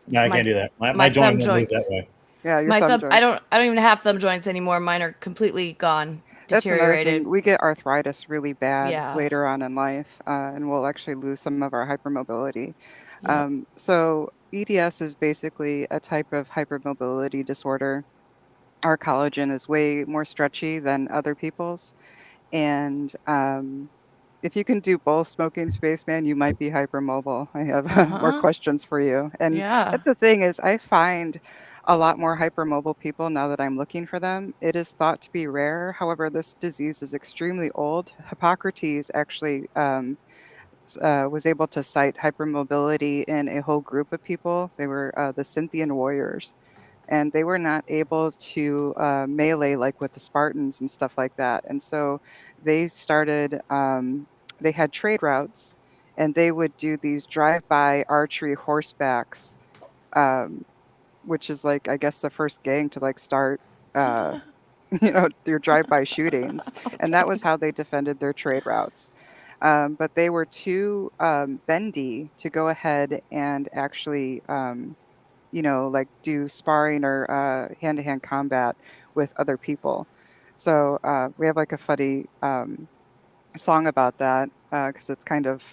No, I can't do that. My thumb joint won't move that way. Yeah, your my thumb thumb. joints. I don't even have thumb joints anymore. Mine are completely gone, That's another deteriorated. thing. We get arthritis really bad Yeah. later on in life, and we'll actually lose some of our hypermobility. Yeah. So EDS is basically a type of hypermobility disorder. Our collagen is way more stretchy than other people's. And if you can do both, Smoking Spaceman, you might be hypermobile. I have more Uh-huh. questions for you. And Yeah. that's the thing is I find a lot more hypermobile people now that I'm looking for them. It is thought to be rare. However, this disease is extremely old. Hippocrates actually was able to cite hypermobility in a whole group of people. They were the Scythian warriors. And they were not able to melee like with the Spartans and stuff like that. And so they started, they had trade routes and they would do these drive-by archery horsebacks, which is like, I guess, the first gang to like start, your drive-by shootings. And that was how they defended their trade routes. But they were too bendy to go ahead and actually like do sparring or hand-to-hand combat with other people. So we have like a funny song about that because it's kind of,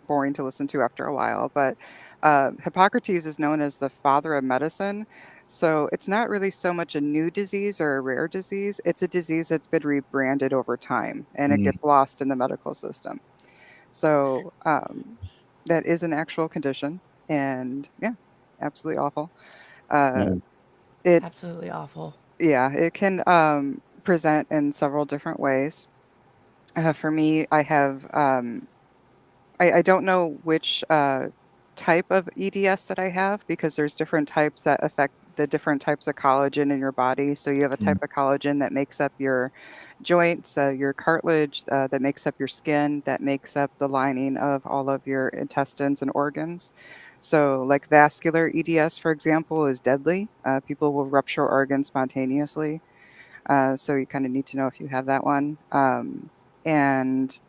boring to listen to after a while, but Hippocrates is known as the father of medicine. So it's not really so much a new disease or a rare disease. It's a disease that's been rebranded over time and it Mm. gets lost in the medical system. So that is an actual condition. And yeah, absolutely awful. Uh, No. it, Absolutely awful. yeah, it can present in several different ways. For me, I have I don't know which type of EDS that I have because there's different types that affect the different types of collagen in your body. So you have a Mm. type of collagen that makes up your joints, your cartilage, that makes up your skin, that makes up the lining of all of your intestines and organs. So, like vascular EDS, for example, is deadly. People will rupture organs spontaneously. So you kind of need to know if you have that one. And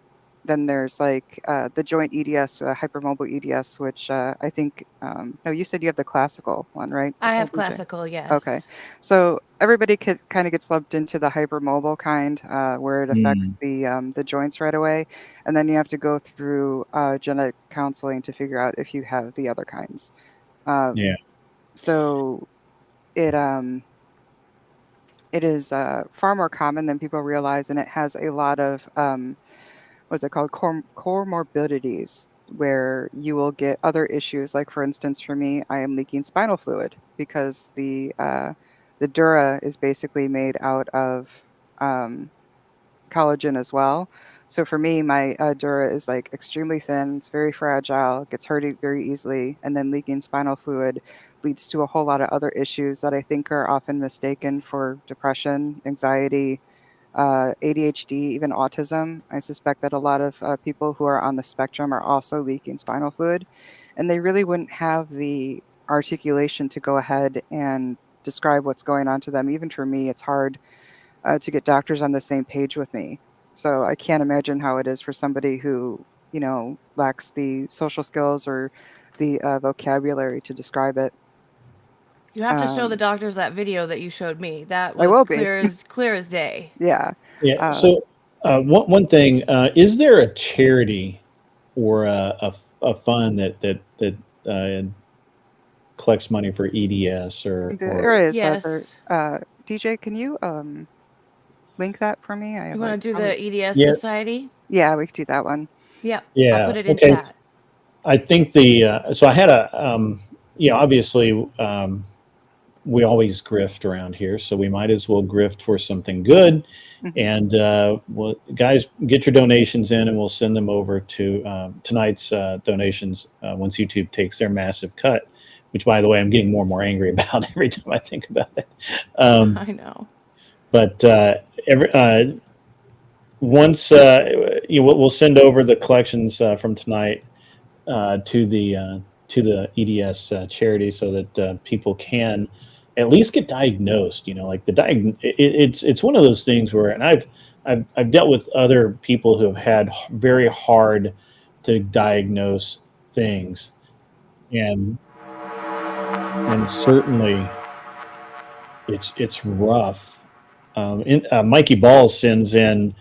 then there's like the joint EDS, hypermobile EDS, which I think, no, you said you have the classical one, right? I have DJ? classical, Okay. yes. So everybody kind of gets lumped into the hypermobile kind, where it affects Mm. the joints right away. And then you have to go through genetic counseling to figure out if you have the other kinds. Yeah. So it, it is far more common than people realize, and it has a lot of what's it called, comorbidities, where you will get other issues. Like for instance, for me, I am leaking spinal fluid because the dura is basically made out of um, collagen as well. So for me, my dura is like extremely thin. It's very fragile. Gets hurt very easily, and then leaking spinal fluid leads to a whole lot of other issues that I think are often mistaken for depression, anxiety, ADHD, even autism. I suspect that a lot of people who are on the spectrum are also leaking spinal fluid, and they really wouldn't have the articulation to go ahead and describe what's going on to them. Even for me, it's hard to get doctors on the same page with me. So I can't imagine how it is for somebody who, lacks the social skills or the vocabulary to describe it. You have to show the Um, doctors that video that you showed me. That I was will be. clear as day. Yeah. Yeah. Uh, So, one thing is there a charity or a fund that uh, collects money for EDS or there is Yes. DJ, can you link that for me? I You have want like to do probably, the EDS yeah, Society? yeah, we could do that one. Yep. I'll yeah, put it in okay. chat. I think so I had obviously we always grift around here, so we might as well grift for something good. Hmm. And well, guys, get your donations in, and we'll send them over to tonight's donations once YouTube takes their massive cut. Which, by the way, I'm getting more and more angry about every time I think about it. Um, I know. but once we'll send over the collections from tonight to the EDS charity, so that people can at least get diagnosed. Like it's one of those things where, and I've dealt with other people who have had very hard to diagnose things, and certainly it's rough. Mikey Balls sends in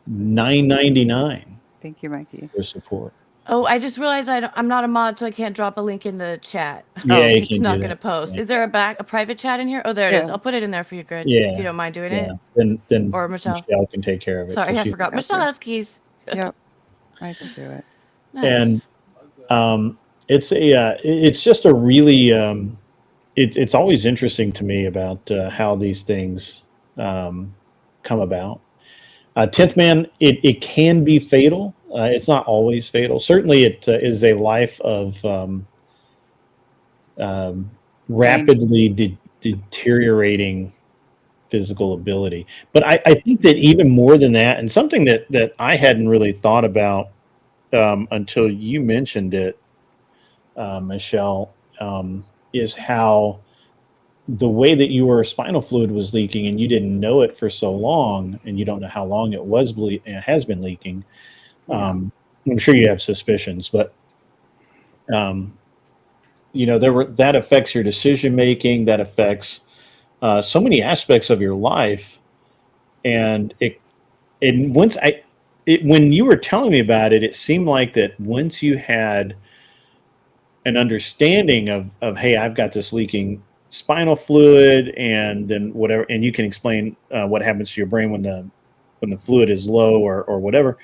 $9.99 Thank you, Mikey. for support. Oh, I just realized I'm not a mod, so I can't drop a link in the chat. Yeah, Oh, you It's can not do going to that. post. Yeah. Is there a private chat in here? Oh, there it is. yeah, I'll put it in there for you, good, if you Yeah, don't mind doing yeah. it. Then Or Michelle. Michelle can take care of it Sorry, because I she's forgot. Michelle gotcha. has keys. Yep, I can do it. and Nice. it's just a really it's always interesting to me about how these things come about. 10th man, it can be fatal. It's not always fatal. Certainly, it is a life of Pain. rapidly deteriorating physical ability. But I think that even more than that, and something that I hadn't really thought about until you mentioned it, Michelle, is how the way that your spinal fluid was leaking and you didn't know it for so long, and you don't know how long it has been leaking. Yeah. I'm sure you have suspicions, but um, that affects your decision making, that affects so many aspects of your life, and it once when you were telling me about it, it seemed like that once you had an understanding of hey, I've got this leaking spinal fluid, and then whatever, and you can explain what happens to your brain when the fluid is low or whatever.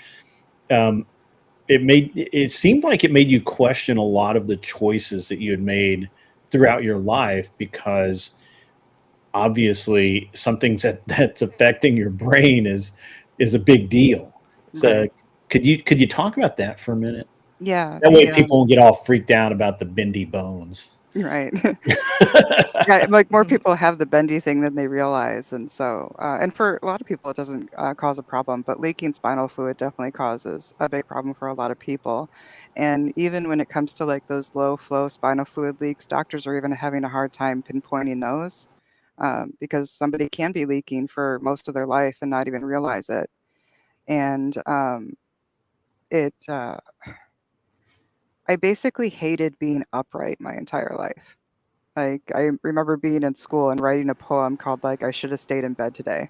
It seemed like it made you question a lot of the choices that you had made throughout your life, because obviously something that's affecting your brain is a big deal. So Right. could you talk about that for a minute? Yeah, That way people won't get all freaked out about the bendy bones. right. Yeah, like, more people have the bendy thing than they realize, and so, and for a lot of people, it doesn't, cause a problem, but leaking spinal fluid definitely causes a big problem for a lot of people, and even when it comes to, like, those low flow spinal fluid leaks, doctors are even having a hard time pinpointing those, because somebody can be leaking for most of their life and not even realize it, and, it, I basically hated being upright my entire life. Like, I remember being in school and writing a poem called, like, "I should have stayed in bed today."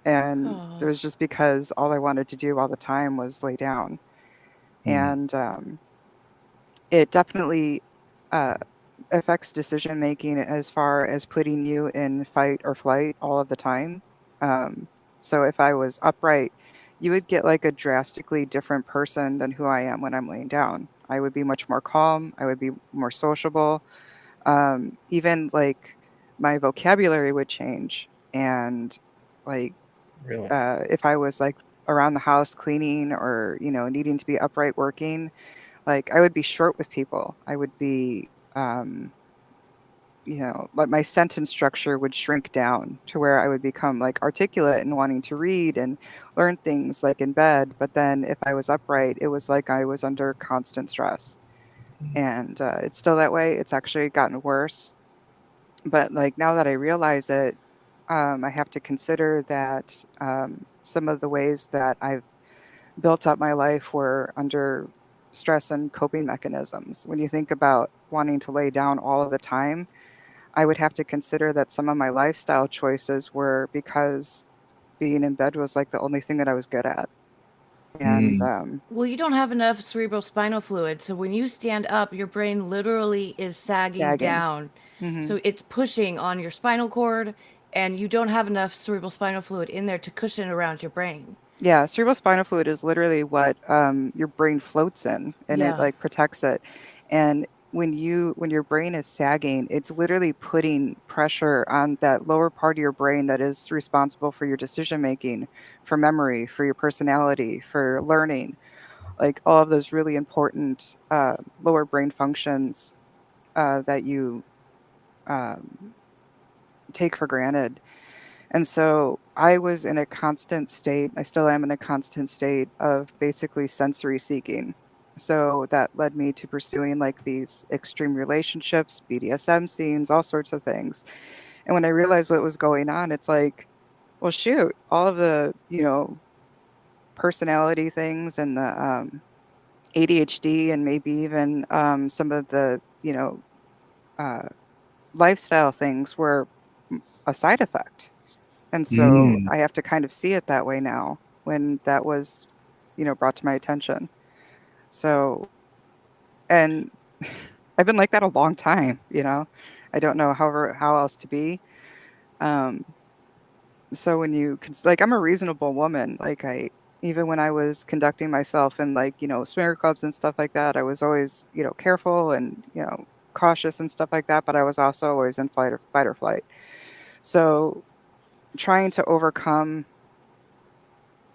And it Oh. was just because all I wanted to do all the time was lay down. And, it definitely, uh, affects decision making as far as putting you in fight or flight all of the time. So if I was upright, you would get, like, a drastically different person than who I am when I'm laying down. I would be much more calm, I would be more sociable. Even, like, my vocabulary would change, and, like, Really? if I was, like, around the house cleaning or, needing to be upright working, like, I would be short with people. I would be, like, my sentence structure would shrink down to where I would become, like, articulate and wanting to read and learn things, like, in bed, but then if I was upright, it was like I was under constant stress, and, it's still that way. It's actually gotten worse. But, like, now that I realize it, I have to consider that, some of the ways that I've built up my life were under stress and coping mechanisms. When you think about wanting to lay down all of the time, I would have to consider that some of my lifestyle choices were because being in bed was, like, the only thing that I was good at. And, Well, you don't have enough cerebral spinal fluid. So when you stand up, your brain literally is sagging sagging. down. Mhm. So it's pushing on your spinal cord, and you don't have enough cerebral spinal fluid in there to cushion around your brain. Yeah, cerebrospinal fluid is literally what, your brain floats in, and it, Yeah. like, protects it, and when your brain is sagging, it's literally putting pressure on that lower part of your brain that is responsible for your decision making, for memory, for your personality, for learning, like, all of those really important, lower brain functions, that you, um, take for granted. And so I was in a constant state, I still am in a constant state of basically sensory seeking. So that led me to pursuing, like, these extreme relationships, BDSM scenes, all sorts of things. And when I realized what was going on, it's like, well, shoot, all of the, personality things and the ADHD and maybe even some of the, uh, lifestyle things were a side effect. And so Mm. I have to kind of see it that way now when that was, brought to my attention. So, and I've been like that a long time. I don't know how else to be. Um, so when like, I'm a reasonable woman. Like, even when I was conducting myself in, like, swinger clubs and stuff like that, I was always, careful and, cautious and stuff like that. But I was also always in fight or flight. So trying to overcome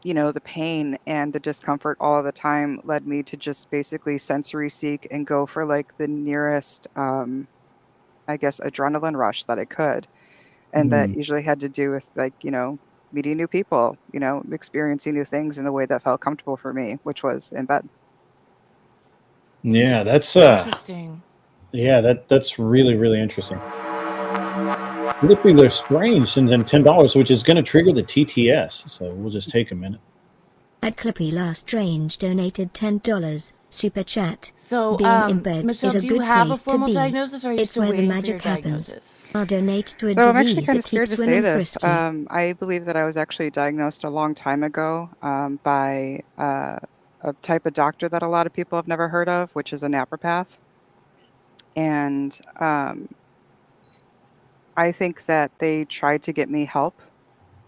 the pain and the discomfort all of the time led me to just basically sensory seek and go for, like, the nearest, I guess, adrenaline rush that I could. And that Mm. usually had to do with, like, meeting new people, experiencing new things in a way that felt comfortable for me, which was in bed. Yeah, that's Interesting. that's really, really interesting. Literally, they're strange sends in $10, which is going to trigger the TTS. So we'll just take a minute. At Clippy Last Strange donated $10. Super chat. So, Being in bed Michelle, is a do you good have a place to formal be. diagnosis, or are you It's still where the waiting for your magic happens. diagnosis? I'll donate to a So I'm actually disease kind that of scared keeps to say women this. frisky. I believe that I was actually diagnosed a long time ago by a type of doctor that a lot of people have never heard of, which is a naturopath. And I think that they tried to get me help,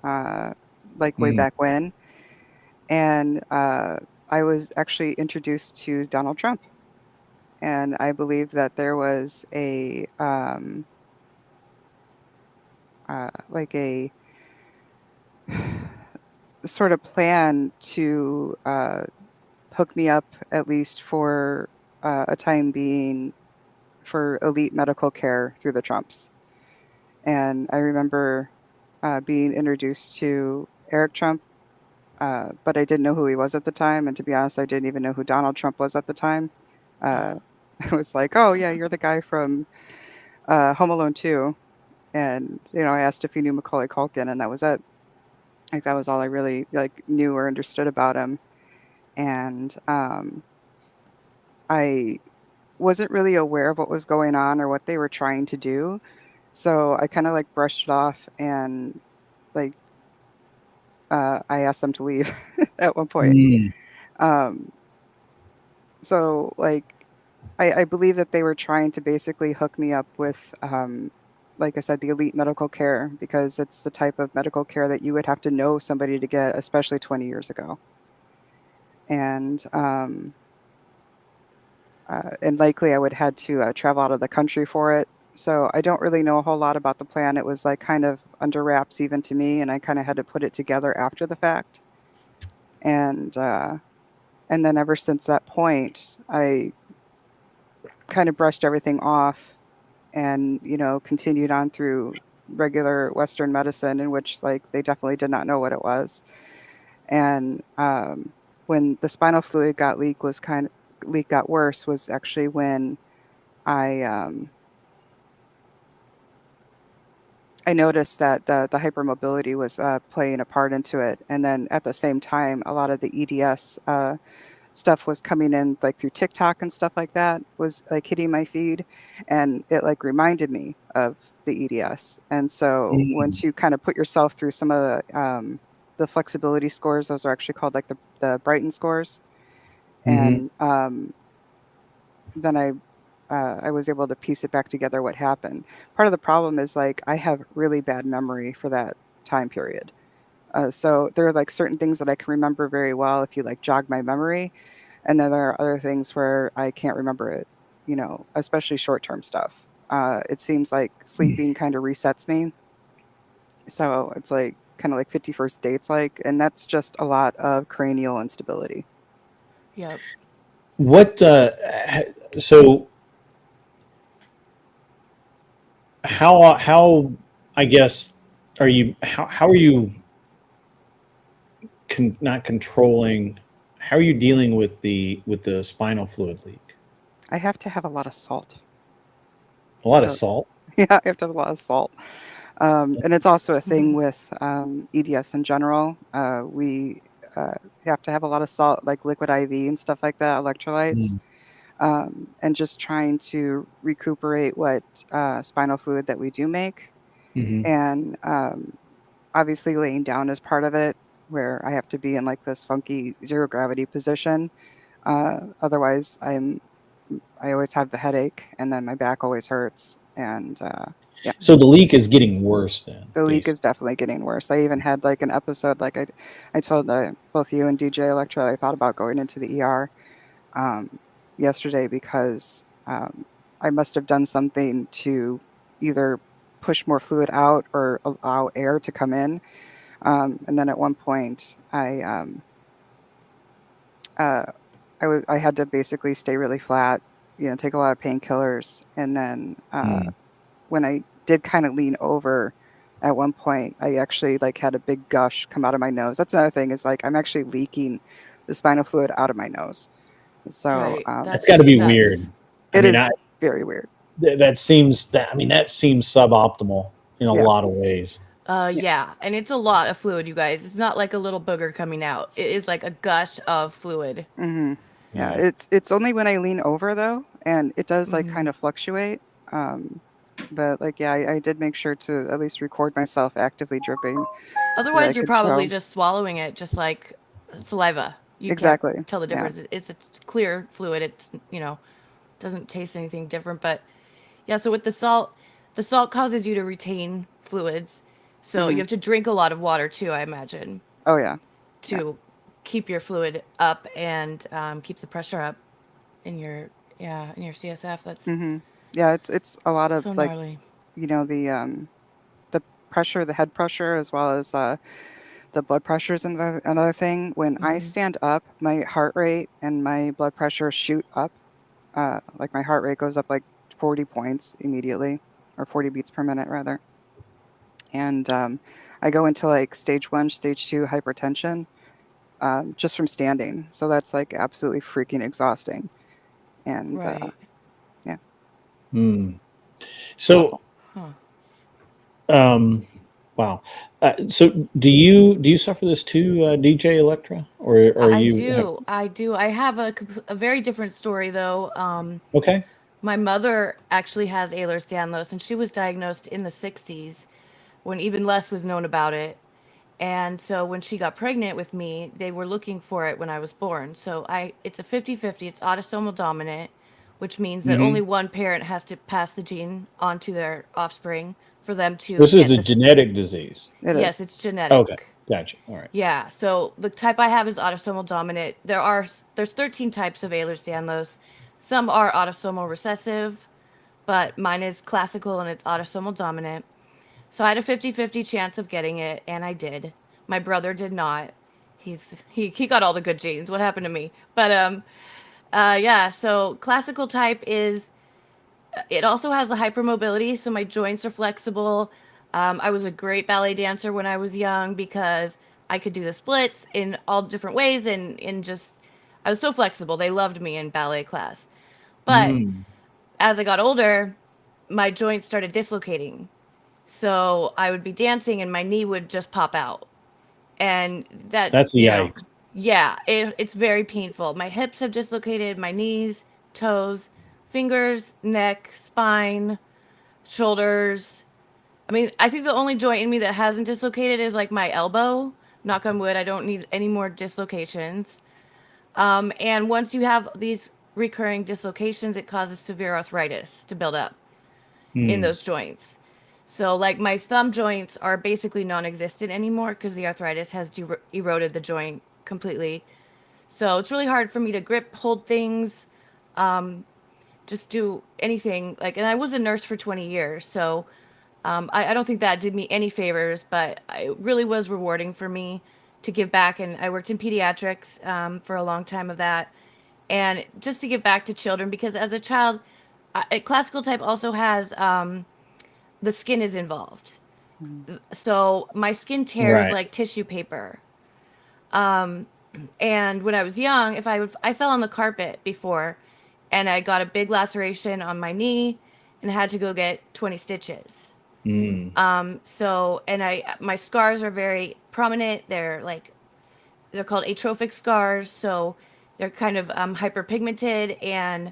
uh, like way Mm. back when. And I was actually introduced to Donald Trump. And I believe that there was like a sort of plan to hook me up, at least for a time being, for elite medical care through the Trumps. And I remember being introduced to Eric Trump, but I didn't know who he was at the time. And to be honest, I didn't even know who Donald Trump was at the time. Uh, I was like, oh, yeah, you're the guy from Home Alone 2. And, I asked if he knew Macaulay Culkin, and that was it. Like, that was all I really, like, knew or understood about him. And I wasn't really aware of what was going on or what they were trying to do. So I kind of like brushed it off and like I asked them to leave at one point. Mm. Um, so like I believe that they were trying to basically hook me up with like I said, the elite medical care because it's the type of medical care that you would have to know somebody to get, especially 20 years ago. And and likely I would had to travel out of the country for it. So I don't really know a whole lot about the plan. It was like kind of under wraps even to me, and I kind of had to put it together after the fact. And and then ever since that point, I kind of brushed everything off, and continued on through regular Western medicine, in which like they definitely did not know what it was. And when the spinal fluid leak got worse was actually when I I noticed that the hypermobility was playing a part into it, and then at the same time, a lot of the EDS stuff was coming in like through TikTok and stuff like that was like hitting my feed, and it like reminded me of the EDS. And so Mm. once you kind of put yourself through some of the flexibility scores, those are actually called like the Brighton scores, Mm-hmm. and then I was able to piece it back together what happened. Part of the problem is like I have really bad memory for that time period. So there are like certain things that I can remember very well if you like jog my memory, and then there are other things where I can't remember it. Especially short-term stuff. It seems like sleeping kind of resets me, so it's like kind of like 51st dates, like, and that's just a lot of cranial instability. Yep. What? So how I guess are you? How are you? Not controlling. How are you dealing with the spinal fluid leak? I have to have a lot of salt. A lot of So salt. yeah, I have to have a lot of salt. And it's also a thing with EDS in general. We have to have a lot of salt, like liquid IV and stuff like that, electrolytes, Mm. and just trying to recuperate what spinal fluid that we do make. Mm-hmm. And obviously, laying down is part of it, where I have to be in like this funky zero gravity position. Otherwise, I always have the headache, and then my back always hurts, and yeah. So the leak is getting worse then, The leak basically. is definitely getting worse. I even had like an episode, like I told both you and DJ Electra, I thought about going into the ER um, yesterday because I must have done something to either push more fluid out or allow air to come in. And then at one point, uh, I had to basically stay really flat, take a lot of painkillers, and then Mm. when I did kind of lean over at one point, I actually like had a big gush come out of my nose. That's another thing is like I'm actually leaking the spinal fluid out of my nose. So Right. That's That's got to just be nuts. weird. I it mean, is very weird. that seems that. I mean, that seems suboptimal in a Yeah. lot of ways. Yeah. Yeah, and it's a lot of fluid, you guys. It's not like a little booger coming out. It is like a gush of fluid. Hmm. Yeah, Yeah. it's only when I lean over though, and it does like Mhm. kind of fluctuate. But like, yeah, I did make sure to at least record myself actively dripping so that I Otherwise, you're could probably show. just swallowing it, just like saliva. You can't Exactly. tell the Yeah. difference. It's a clear fluid. It's, doesn't taste anything different. But yeah, so with the salt causes you to retain fluids. So you Hmm. have to drink a lot of water too, I imagine, Oh yeah. Yeah. to keep your fluid up and keep the pressure up in your CSF. That's Hmm. Yeah, it's a lot of so like, gnarly. the pressure, the head pressure, as well as the blood pressure is another thing. When I Hmm. stand up, my heart rate and my blood pressure shoot up. Like my heart rate goes up like 40 points immediately, or 40 beats per minute rather. And I go into like stage 1, stage 2 hypertension just from standing. So that's like absolutely freaking exhausting. And Right. yeah. Hmm. So, Huh. wow. So do you suffer this too, DJ Electra, or are I you have, do. I do. I have a very different story though. okay? My mother actually has Ehlers-Danlos, and she was diagnosed in the 60s when even less was known about it. And so when she got pregnant with me, they were looking for it when I was born. So it's a 50-50. It's autosomal dominant, which means that Hmm. only one parent has to pass the gene onto their offspring for them to This is get a this. genetic disease. It Yes, is. it's Okay, genetic. gotcha. All right. Yeah, so the type I have is autosomal dominant. There's 13 types of Ehlers-Danlos. Some are autosomal recessive, but mine is classical and it's autosomal dominant. So I had a 50-50 chance of getting it, and I did. My brother did not. He got all the good genes. What happened to me? But yeah, so classical type is, it also has the hypermobility, so my joints are flexible. I was a great ballet dancer when I was young because I could do the splits in all different ways, and in just, I was so flexible. They loved me in ballet class. But Mm, as I got older, my joints started dislocating. So I would be dancing and my knee would just pop out. And that, that's a yikes. yeah, it's very painful. My hips have dislocated, my knees, toes, fingers, neck, spine, shoulders. I mean, I think the only joint in me that hasn't dislocated is like my elbow. Knock on wood, I don't need any more dislocations. And once you have these recurring dislocations, it causes severe arthritis to build up in Hmm. those joints. So, like, my thumb joints are basically non existent anymore because the arthritis has eroded the joint completely. So, it's really hard for me to grip, hold things, just do anything. Like, and I was a nurse for 20 years. So, I don't think that did me any favors, but it really was rewarding for me to give back. And I worked in pediatrics for a long time of that. And just to give back to children, because as a child, classical type also has the skin is involved. Mm. So my skin tears Right. like tissue paper. And when I was young, I fell on the carpet before, and I got a big laceration on my knee, and had to go get 20 stitches. Mm. So and my scars are very prominent. They're called atrophic scars. So they're kind of hyperpigmented and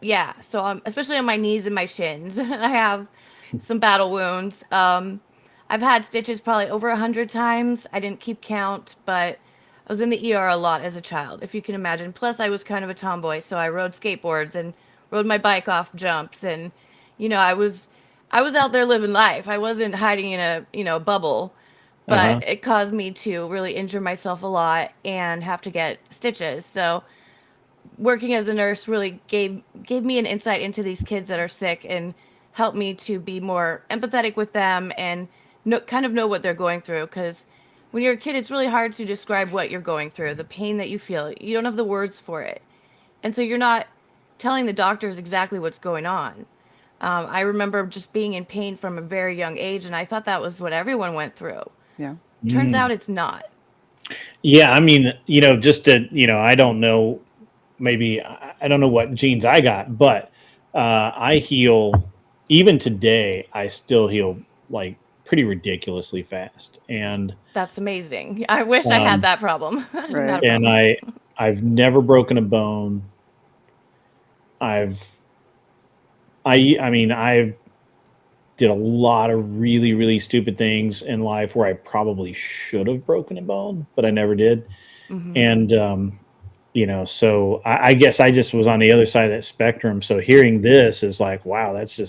yeah. So especially on my knees and my shins, I have some battle wounds. I've had stitches probably over 100 times. I didn't keep count, but I was in the ER a lot as a child, if you can imagine. Plus, I was kind of a tomboy, so I rode skateboards and rode my bike off jumps, and I was out there living life. I wasn't hiding in a bubble, but Uh-huh. it caused me to really injure myself a lot and have to get stitches. So working as a nurse really gave me an insight into these kids that are sick and helped me to be more empathetic with them and kind of know what they're going through, because when you're a kid it's really hard to describe what you're going through, the pain that you feel. You don't have the words for it, and so you're not telling the doctors exactly what's going on. I remember just being in pain from a very young age, and I thought that was what everyone went through. Yeah. Turns Mm. out it's not. Yeah, I mean, just to, I don't know, maybe I don't know what genes I got, but I heal, even today, I still heal like pretty ridiculously fast. And That's amazing. I wish I had um that problem. Not Right. a and problem. I've never broken a bone. I mean, I did a lot of really, really stupid things in life where I probably should have broken a bone, but I never did. Hmm. And, so I guess I just was on the other side of that spectrum. So hearing this is like, wow, that's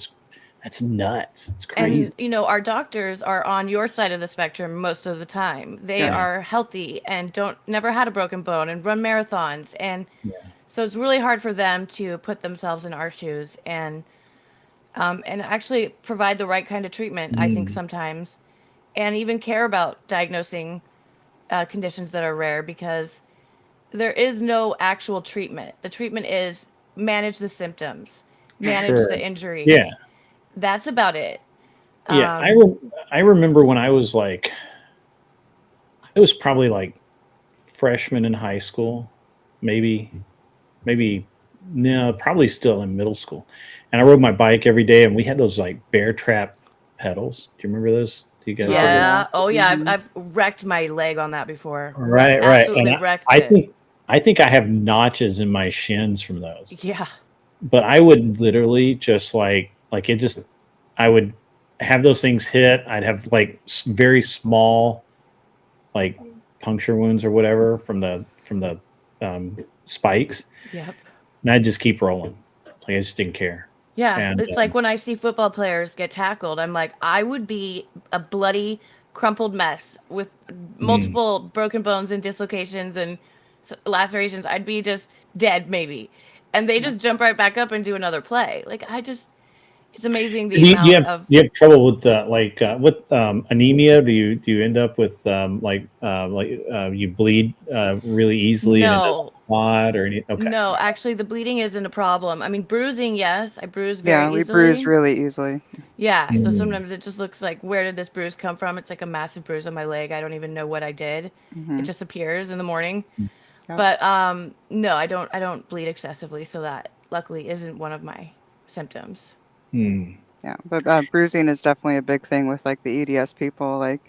nuts. It's And, crazy. our doctors are on your side of the spectrum most of the time. They Yeah. are healthy and never had a broken bone and run marathons. And Yeah. so it's really hard for them to put themselves in our shoes and actually provide the right kind of treatment, I think, Mm, sometimes, and even care about diagnosing conditions that are rare because there is no actual treatment. The treatment is manage the symptoms, manage sure. the Yeah. injuries. That's about it. Yeah. Um, I remember when I was probably like freshman in high school, maybe, maybe, no, probably still in middle school. And I rode my bike every day, and we had those like bear trap pedals. Do you remember those? Do you guys Oh, have those? yeah. yeah. Oh, yeah. I've, Mhm. I've wrecked my leg on that before. Right, right. And Absolutely wrecked I it. think I think I have notches in my shins from those. Yeah. But I would literally just like it just I would have those things hit. I'd have like very small like puncture wounds or whatever from the spikes, Yep. and I'd just keep rolling. Like I just didn't care. Yeah. And It's like when I see football players get tackled, I'm like, I would be a bloody, crumpled mess with mm, multiple broken bones and dislocations and lacerations. I'd be just dead, maybe. And they Yeah. just jump right back up and do another play. Like, it's amazing the do you, do you amount have of. do you have trouble with what anemia? Do you end up with you bleed really easily and it doesn't No, clot or anything? Okay. no, actually, the bleeding isn't a problem. I mean, bruising, yes, I bruise very Yeah, we bruise easily. really easily. Yeah, so Mm, sometimes it just looks like, where did this bruise come from? It's like a massive bruise on my leg. I don't even know what I did. It Mhm. just appears in the morning. Yep. But no, I don't bleed excessively, so that luckily isn't one of my symptoms. mm. Yeah, but, bruising is definitely a big thing with, like, the EDS people, like,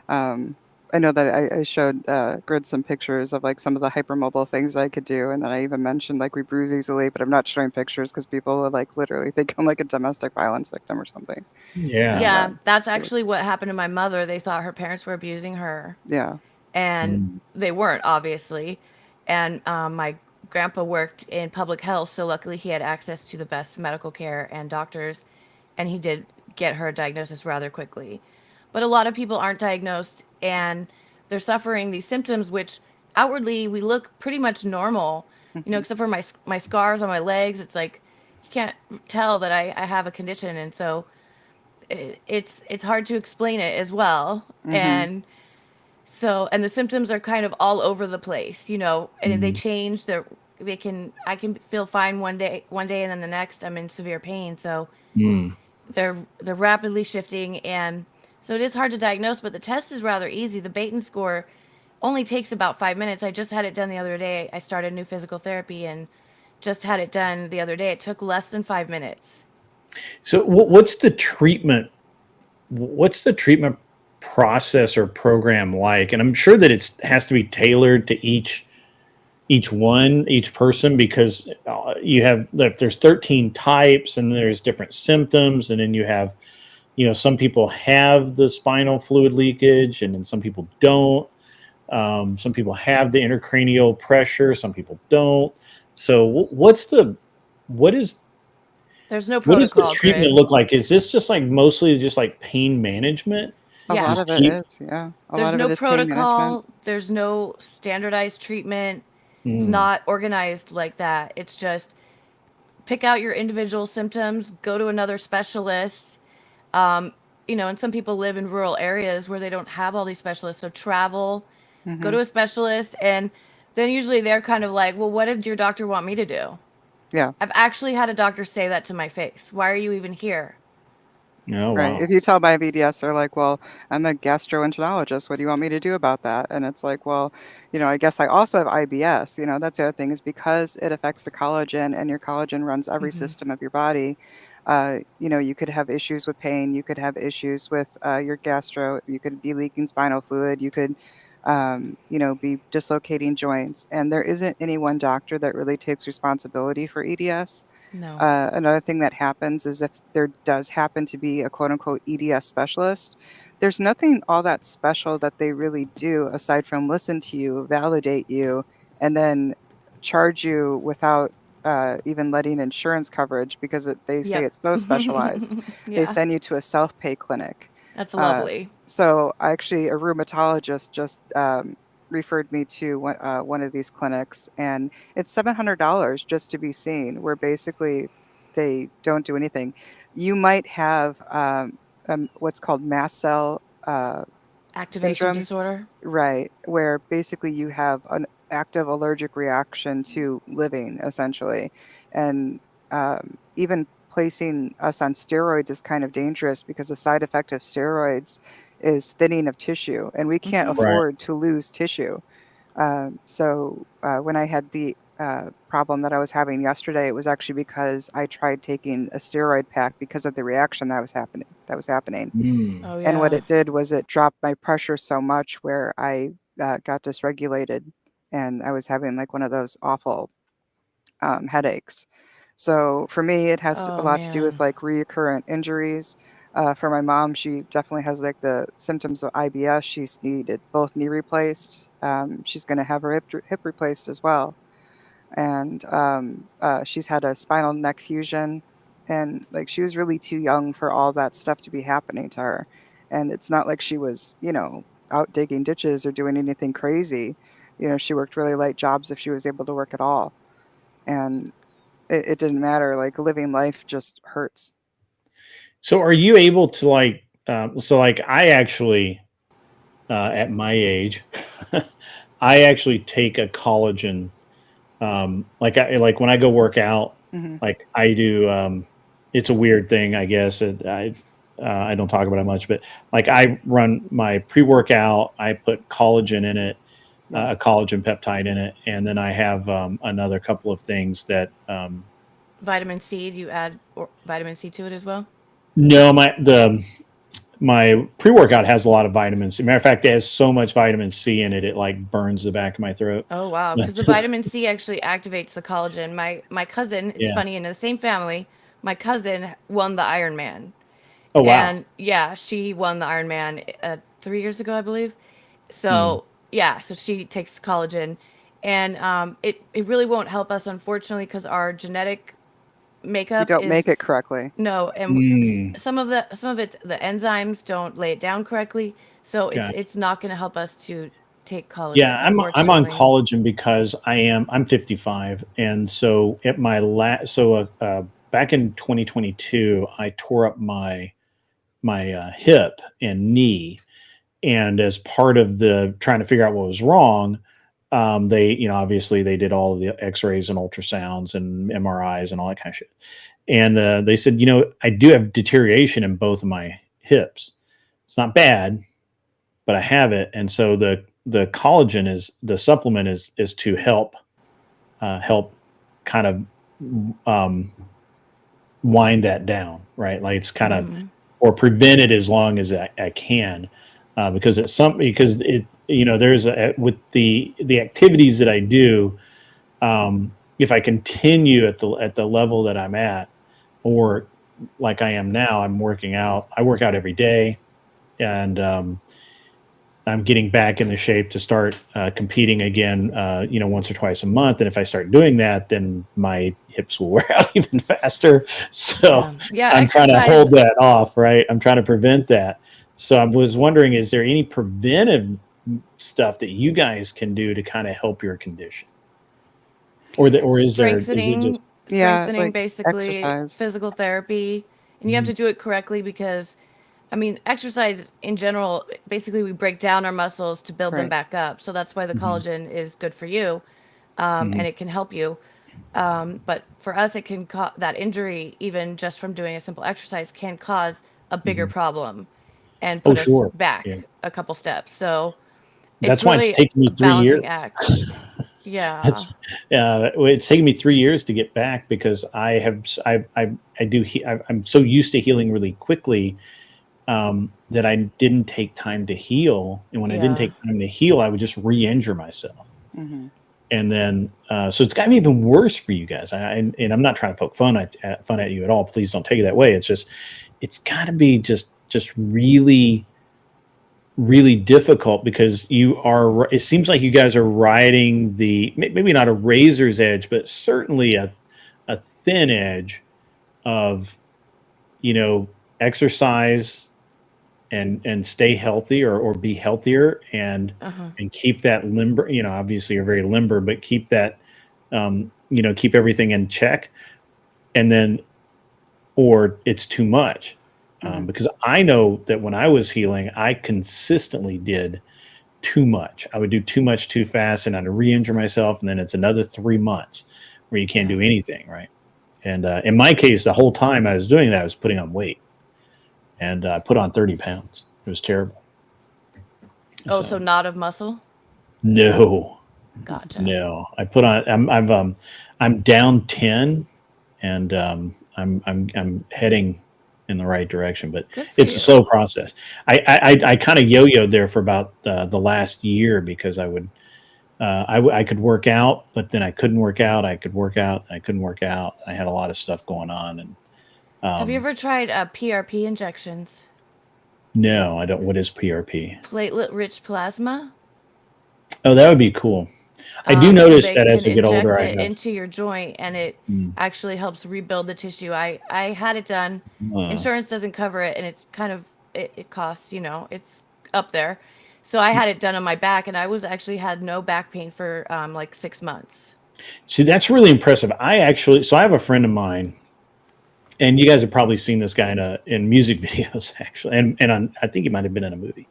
um, I know that I showed, Grid some pictures of, like, some of the hypermobile things I could do, and then I even mentioned, like, we bruise easily, but I'm not showing pictures because people would, like, literally think I'm, like, a domestic violence victim or something. Yeah. And, Yeah, that's actually it's what happened to my mother. They thought her parents were abusing her, yeah. and Mm, they weren't, obviously. And my grandpa worked in public health, so luckily he had access to the best medical care and doctors, and he did get her a diagnosis rather quickly. But a lot of people aren't diagnosed, and they're suffering these symptoms, which outwardly we look pretty much normal, Mhm. except for my scars on my legs. It's like you can't tell that I have a condition, and so it's hard to explain it as well. Mhm. And the symptoms are kind of all over the place, and they mm, change. I can feel fine one day, and then the next I'm in severe pain. So mm. they're rapidly shifting, and so it is hard to diagnose. But the test is rather easy. The Baton score only takes about 5 minutes. I just had it done the other day. I started new physical therapy and just had it done the other day. It took less than 5 minutes. So what's the treatment? What's the treatment process or program like? And I'm sure that it has to be tailored to each person, because you have, if there's 13 types and there's different symptoms, and then you have, some people have the spinal fluid leakage and then some people don't. Some people have the intracranial pressure, some people don't. So what is There's no what does the protocol treatment grid. look like? Is this just like mostly just like pain management? A lot Yeah. of Just it keep. is, yeah. A There's lot of it no is pain management. protocol. There's no standardized treatment. It's Mm, not organized like that. It's just pick out your individual symptoms, go to another specialist. And some people live in rural areas where they don't have all these specialists. So travel, go to Mhm. a specialist, and then usually they're kind of like, well, what did your doctor want me to do? Yeah. I've actually had a doctor say that to my face. Why are you even here? oh Right. wow. If you tell my VDS, they're like, "Well, I'm a gastroenterologist. What do you want me to do about that?" And it's like, "Well, I guess I also have IBS." That's the other thing is because it affects the collagen and your collagen runs every Hmm. system of your body. You could have issues with pain. You could have issues with your gastro. You could be leaking spinal fluid. You could be dislocating joints. And there isn't any one doctor that really takes responsibility for EDS. No. Another thing that happens is if there does happen to be a quote unquote EDS specialist, there's nothing all that special that they really do aside from listen to you, validate you, and then charge you without even letting insurance coverage because they say Yep. it's so specialized. They Yeah. send you to a self-pay clinic. That's lovely. So actually, a rheumatologist just referred me to one of these clinics, and it's $700 just to be seen. Where basically they don't do anything. You might have what's called mast cell Activation syndrome, disorder. right? Where basically you have an active allergic reaction to living, essentially, and even placing us on steroids is kind of dangerous because the side effect of steroids is thinning of tissue, and we can't Mhm. Right. afford to lose tissue. So when I had the problem that I was having yesterday, it was actually because I tried taking a steroid pack because of the reaction that was happening. Mm. Oh And what yeah. it did was it dropped my pressure so much where I got dysregulated, and I was having like one of those awful headaches. So for me, it has a Oh lot to do with man. like recurrent injuries. For my mom, she definitely has like the symptoms of IBS. She's needed both knee replaced. She's going to have her hip replaced as well. And she's had a spinal neck fusion. And like she was really too young for all that stuff to be happening to her. And it's not like she was, out digging ditches or doing anything crazy. She worked really light jobs if she was able to work at all. And it didn't matter, like, living life just hurts. So are you able to like I actually at my age I actually take a collagen like when I go work out, Mhm. like I do it's a weird thing, I guess. I don't talk about it much, but like I run my pre-workout, I put collagen in it, Yeah. a collagen peptide in it, and then I have another couple of things that Vitamin C. Do you add vitamin C to it as well? no, my pre-workout has a lot of vitamin C. Matter of fact, it has so much vitamin C in it, it like burns the back of my throat. Oh wow, because the vitamin C actually activates the collagen. My cousin, it's Yeah. funny, in the same family, my cousin won the Ironman. Oh wow. And yeah, she won the Ironman 3 years ago, I believe. Mm. So yeah, so she takes collagen, and it really won't help us, unfortunately, because our genetic We makeup don't make is it correctly. no, and Mm. some of it, the enzymes don't lay it down correctly, so it's Gotcha. it's not going to help us to take Yeah, collagen, I'm on unfortunately. collagen because I'm 55, and so at my back in 2022, I tore up my hip and knee, and as part of the trying to figure out what was wrong, they obviously they did all of the X-rays and ultrasounds and MRIs and all that kind of shit, and they said I do have deterioration in both of my hips. It's not bad, but I have it, and so the collagen is the supplement is to help kind of um, wind that down, right? Like it's kind of Hmm. or prevent it as long as I can, because it's something because it there's with the activities that I do, if I continue at the level that I'm at, or like I am now, I'm working out. I work out every day, and I'm getting back in the shape to start competing again, once or twice a month. And if I start doing that, then my hips will wear out even faster. So Yeah, yeah, I'm trying to exercise. hold that off, right? I'm trying to prevent that. So I was wondering, is there any preventive stuff that you guys can do to kind of help your condition, or is it just Yeah, Strengthening, like basically exercise. physical therapy, and you have Mhm. to do it correctly because I mean, exercise in general, basically we break down our muscles to build them Right. back up, so that's why the Mhm. collagen is good for you, Mhm. and it can help you. But for us, it can that injury, even just from doing a simple exercise, can cause a bigger Mhm. problem and Oh, put us sure. Yeah. back a couple steps. So it's That's why it's really taken me a 3 years. balancing act. Yeah. That's well, it's taken me 3 years to get back because I have I do I'm so used to healing really quickly that I didn't take time to heal. And when I didn't take time to heal, I would just re-injure myself. Mhm. And then, so it's gotten even worse for you guys. And I'm not trying to poke fun at you at all. Please don't take it that way. It's just, it's got to be just really, really difficult because it seems like you guys are riding maybe not a razor's edge, but certainly a thin edge of, exercise and stay healthy or be healthier and keep that limber, obviously you're very limber, but keep that, keep everything in check. And then, or it's too much. Because I know that when I was healing, I consistently did too much. I would do too much too fast and I'd re-injure myself. And then it's another 3 months where you can't do anything. Right. And in my case, the whole time I was doing that, I was putting on weight. And I put on 30 pounds. It was terrible. Oh, so not of muscle? No. Gotcha. No. I put on. I'm down 10, and I'm heading in the right direction. But it's a slow process. I kind of yo-yoed there for about the last year because I would. I could work out, but then I couldn't work out. I could work out, and I couldn't work out. I had a lot of stuff going on, and. Have you ever tried PRP injections? No, I don't. What is PRP? Platelet-rich plasma. Oh, that would be cool. I do notice that as I get older, I inject it into your joint, and it actually helps rebuild the tissue. I had it done. Insurance doesn't cover it, and it's kind of it costs. It's up there. So I had it done on my back, and I had no back pain for like 6 months. See, that's really impressive. I have a friend of mine. And you guys have probably seen this guy in music videos, actually, and I think he might have been in a movie.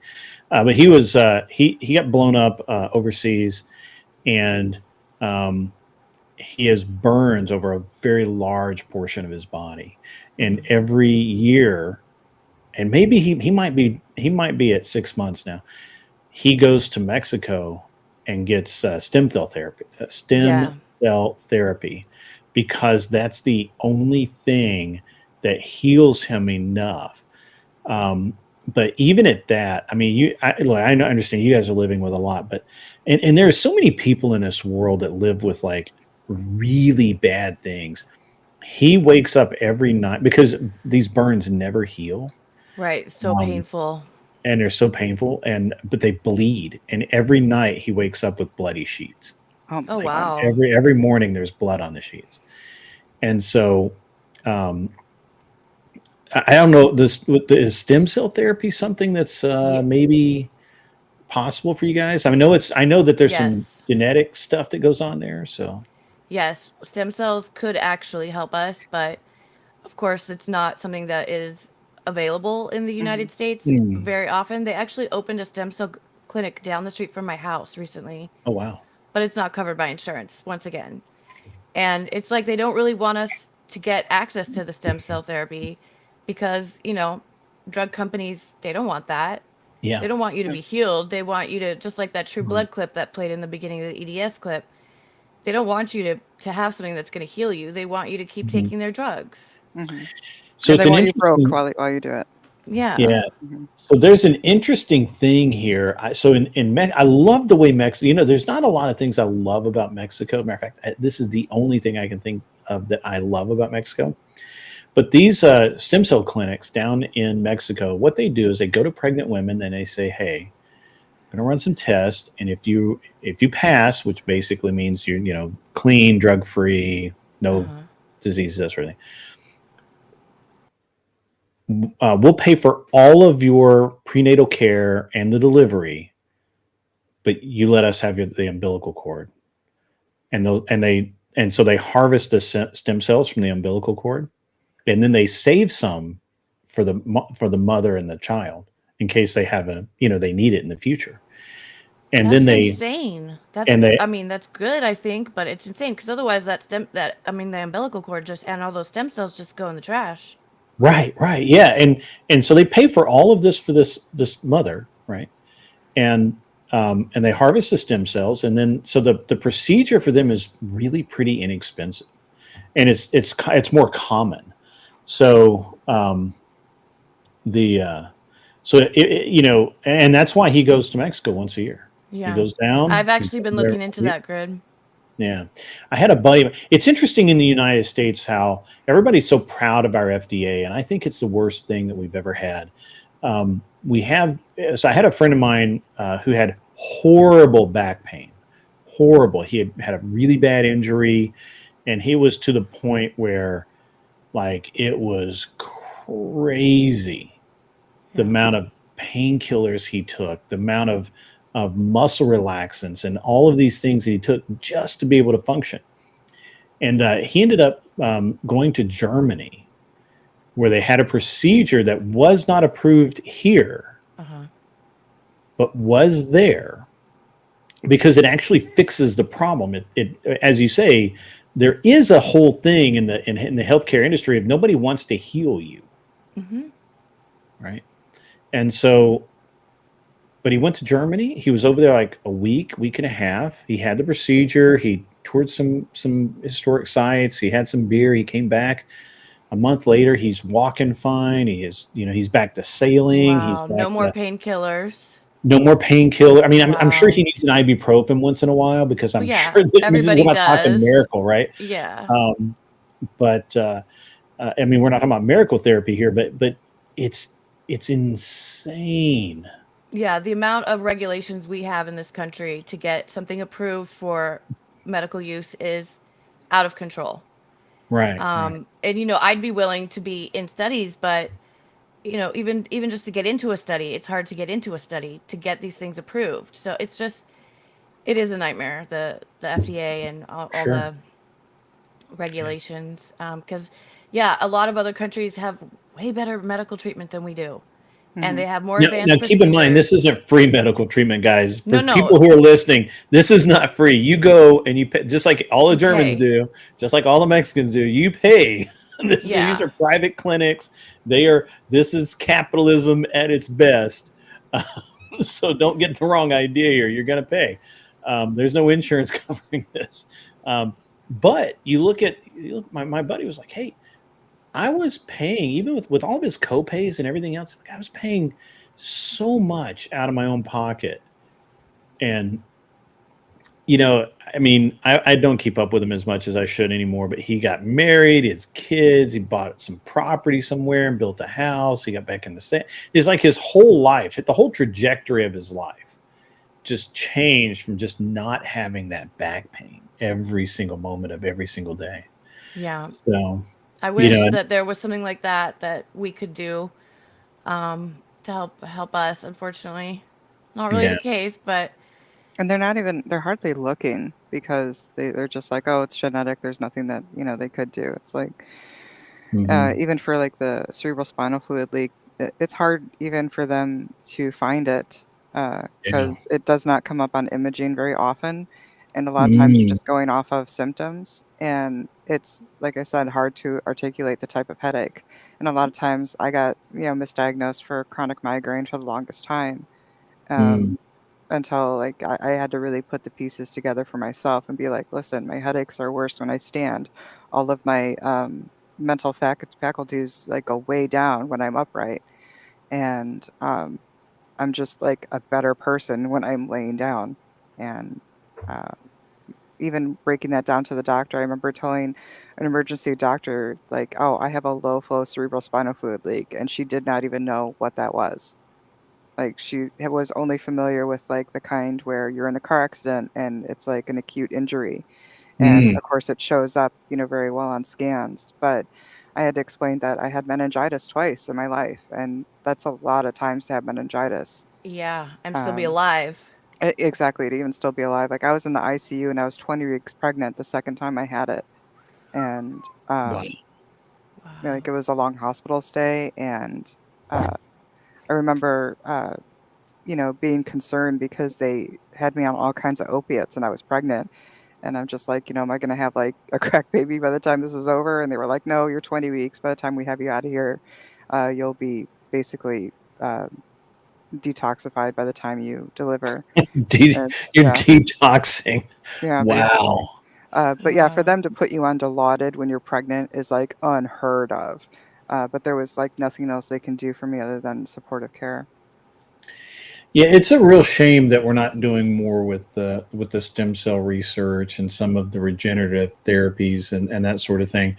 But he was he got blown up overseas, and he has burns over a very large portion of his body. And every year, and maybe he might be at 6 months now. He goes to Mexico and gets stem cell therapy. Because that's the only thing that heals him enough. But even at that, I mean, I understand you guys are living with a lot, but and there are so many people in this world that live with like really bad things. He wakes up every night because these burns never heal. Right, so painful. And they're so painful, but they bleed. And every night he wakes up with bloody sheets. Oh wow! Every morning there's blood on the sheets, and so I don't know. Is stem cell therapy something that's maybe possible for you guys? I know that there's some genetic stuff that goes on there. So yes, stem cells could actually help us, but of course it's not something that is available in the United States very often. They actually opened a stem cell clinic down the street from my house recently. Oh wow! But it's not covered by insurance once again. And it's like they don't really want us to get access to the stem cell therapy because, drug companies, they don't want that. Yeah. They don't want you to be healed. They want you to, just like that True Blood clip that played in the beginning of the EDS clip, they don't want you to have something that's going to heal you. They want you to keep taking their drugs. So they want you broke while you do it. Yeah. Yeah. So there's an interesting thing here. I love the way Mexico, there's not a lot of things I love about Mexico. Matter of fact, this is the only thing I can think of that I love about Mexico. But these stem cell clinics down in Mexico, what they do is they go to pregnant women and they say, hey, I'm going to run some tests. And if you pass, which basically means you're, clean, drug-free, no diseases, that sort of thing. We'll pay for all of your prenatal care and the delivery, but you let us have the umbilical cord. And so they harvest the stem cells from the umbilical cord, and then they save some for the mother and the child in case they have they need it in the future. And that's then insane. That's good, I think, but it's insane because otherwise the umbilical cord and all those stem cells just go in the trash. Right, yeah, and so they pay for all of this for this mother, right? And they harvest the stem cells, and then so the procedure for them is really pretty inexpensive, and it's more common. So So and that's why he goes to Mexico once a year. Yeah. He goes down. I've actually been looking into that grid. Yeah. I had a buddy. It's interesting in the United States how everybody's so proud of our FDA, and I think it's the worst thing that we've ever had. So I had a friend of mine who had horrible back pain. Horrible. He had a really bad injury, and he was to the point where, like, it was crazy the amount of painkillers he took, the amount of muscle relaxants, and all of these things that he took just to be able to function. And he ended up going to Germany, where they had a procedure that was not approved here, but was there, because it actually fixes the problem. It as you say, there is a whole thing in the healthcare industry of nobody wants to heal you, right? And so, but he went to Germany. He was over there like a week and a half. He had the procedure. He toured some historic sites. He had some beer. He came back. A month later, he's walking fine. He's back to sailing. Wow. He's back No more painkillers. No more painkiller. I mean, I'm sure he needs an ibuprofen once in a while, because I'm sure that everybody we're not talking miracle, right? Yeah. But I mean, we're not talking about miracle therapy here, but it's insane. Yeah, the amount of regulations we have in this country to get something approved for medical use is out of control. Right. And I'd be willing to be in studies, but even just to get into a study, it's hard to get into a study to get these things approved. So it is a nightmare, the FDA and all the regulations. Because a lot of other countries have way better medical treatment than we do. And they have more advanced Now keep in mind, this isn't free medical treatment, guys. For people who are listening, this is not free. You go and you pay, just like all the Germans do, just like all the Mexicans do. You pay. These are private clinics. This is capitalism at its best. So don't get the wrong idea here. You're going to pay. There's no insurance covering this. But my buddy was like, hey, I was paying, even with all of his copays and everything else, I was paying so much out of my own pocket. And, I mean, I don't keep up with him as much as I should anymore, but he got married, his kids, he bought some property somewhere and built a house. He got back in the state. It's like his whole life, the whole trajectory of his life just changed from just not having that back pain every single moment of every single day. Yeah. So I wish that there was something like that we could do to help us. Unfortunately, not really the case, but. And they're hardly looking, because they're just like, oh, it's genetic. There's nothing that, they could do. It's like, even for like the cerebral spinal fluid leak, it's hard even for them to find it, because it does not come up on imaging very often. And a lot of times you're just going off of symptoms, and it's, like I said, hard to articulate the type of headache. And a lot of times I got, misdiagnosed for chronic migraine for the longest time, until like I had to really put the pieces together for myself and be like, listen, my headaches are worse when I stand. All of my mental faculties like go way down when I'm upright, and I'm just like a better person when I'm laying down. And even breaking that down to the doctor, I remember telling an emergency doctor, like, oh, I have a low flow cerebral spinal fluid leak, and she did not even know what that was. Like, she was only familiar with like the kind where you're in a car accident and it's like an acute injury, and of course it shows up, very well on scans. But I had to explain that I had meningitis twice in my life, and that's a lot of times to have meningitis. Yeah, and still be alive. Exactly, to even still be alive. Like, I was in the ICU and I was 20 weeks pregnant the second time I had it. And like, it was a long hospital stay, and I remember being concerned because they had me on all kinds of opiates and I was pregnant. And I'm just like, am I going to have like a crack baby by the time this is over? And they were like, no, you're 20 weeks. By the time we have you out of here, you'll be basically detoxified by the time you deliver. You're detoxing. Yeah. Wow. But yeah, for them to put you on Dilaudid when you're pregnant is like unheard of. but there was like nothing else they can do for me other than supportive care. Yeah, it's a real shame that we're not doing more with the stem cell research and some of the regenerative therapies and that sort of thing,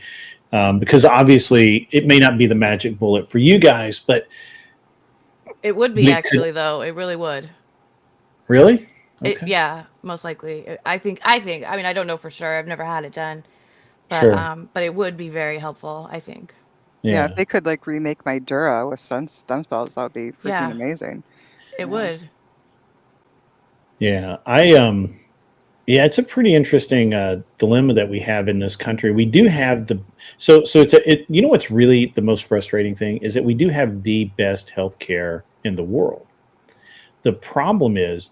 because obviously it may not be the magic bullet for you guys, but It would be actually, though. It really would. Really? Okay. Yeah, most likely. I think. I mean, I don't know for sure. I've never had it done, Sure. but it would be very helpful, I think. Yeah, if Yeah. they could like remake my dura with stem cells, that would be freaking Yeah, amazing. it would. Yeah. Yeah, it's a pretty interesting dilemma that we have in this country. We do have so you know what's really the most frustrating thing is that we do have the best healthcare in the world. The problem is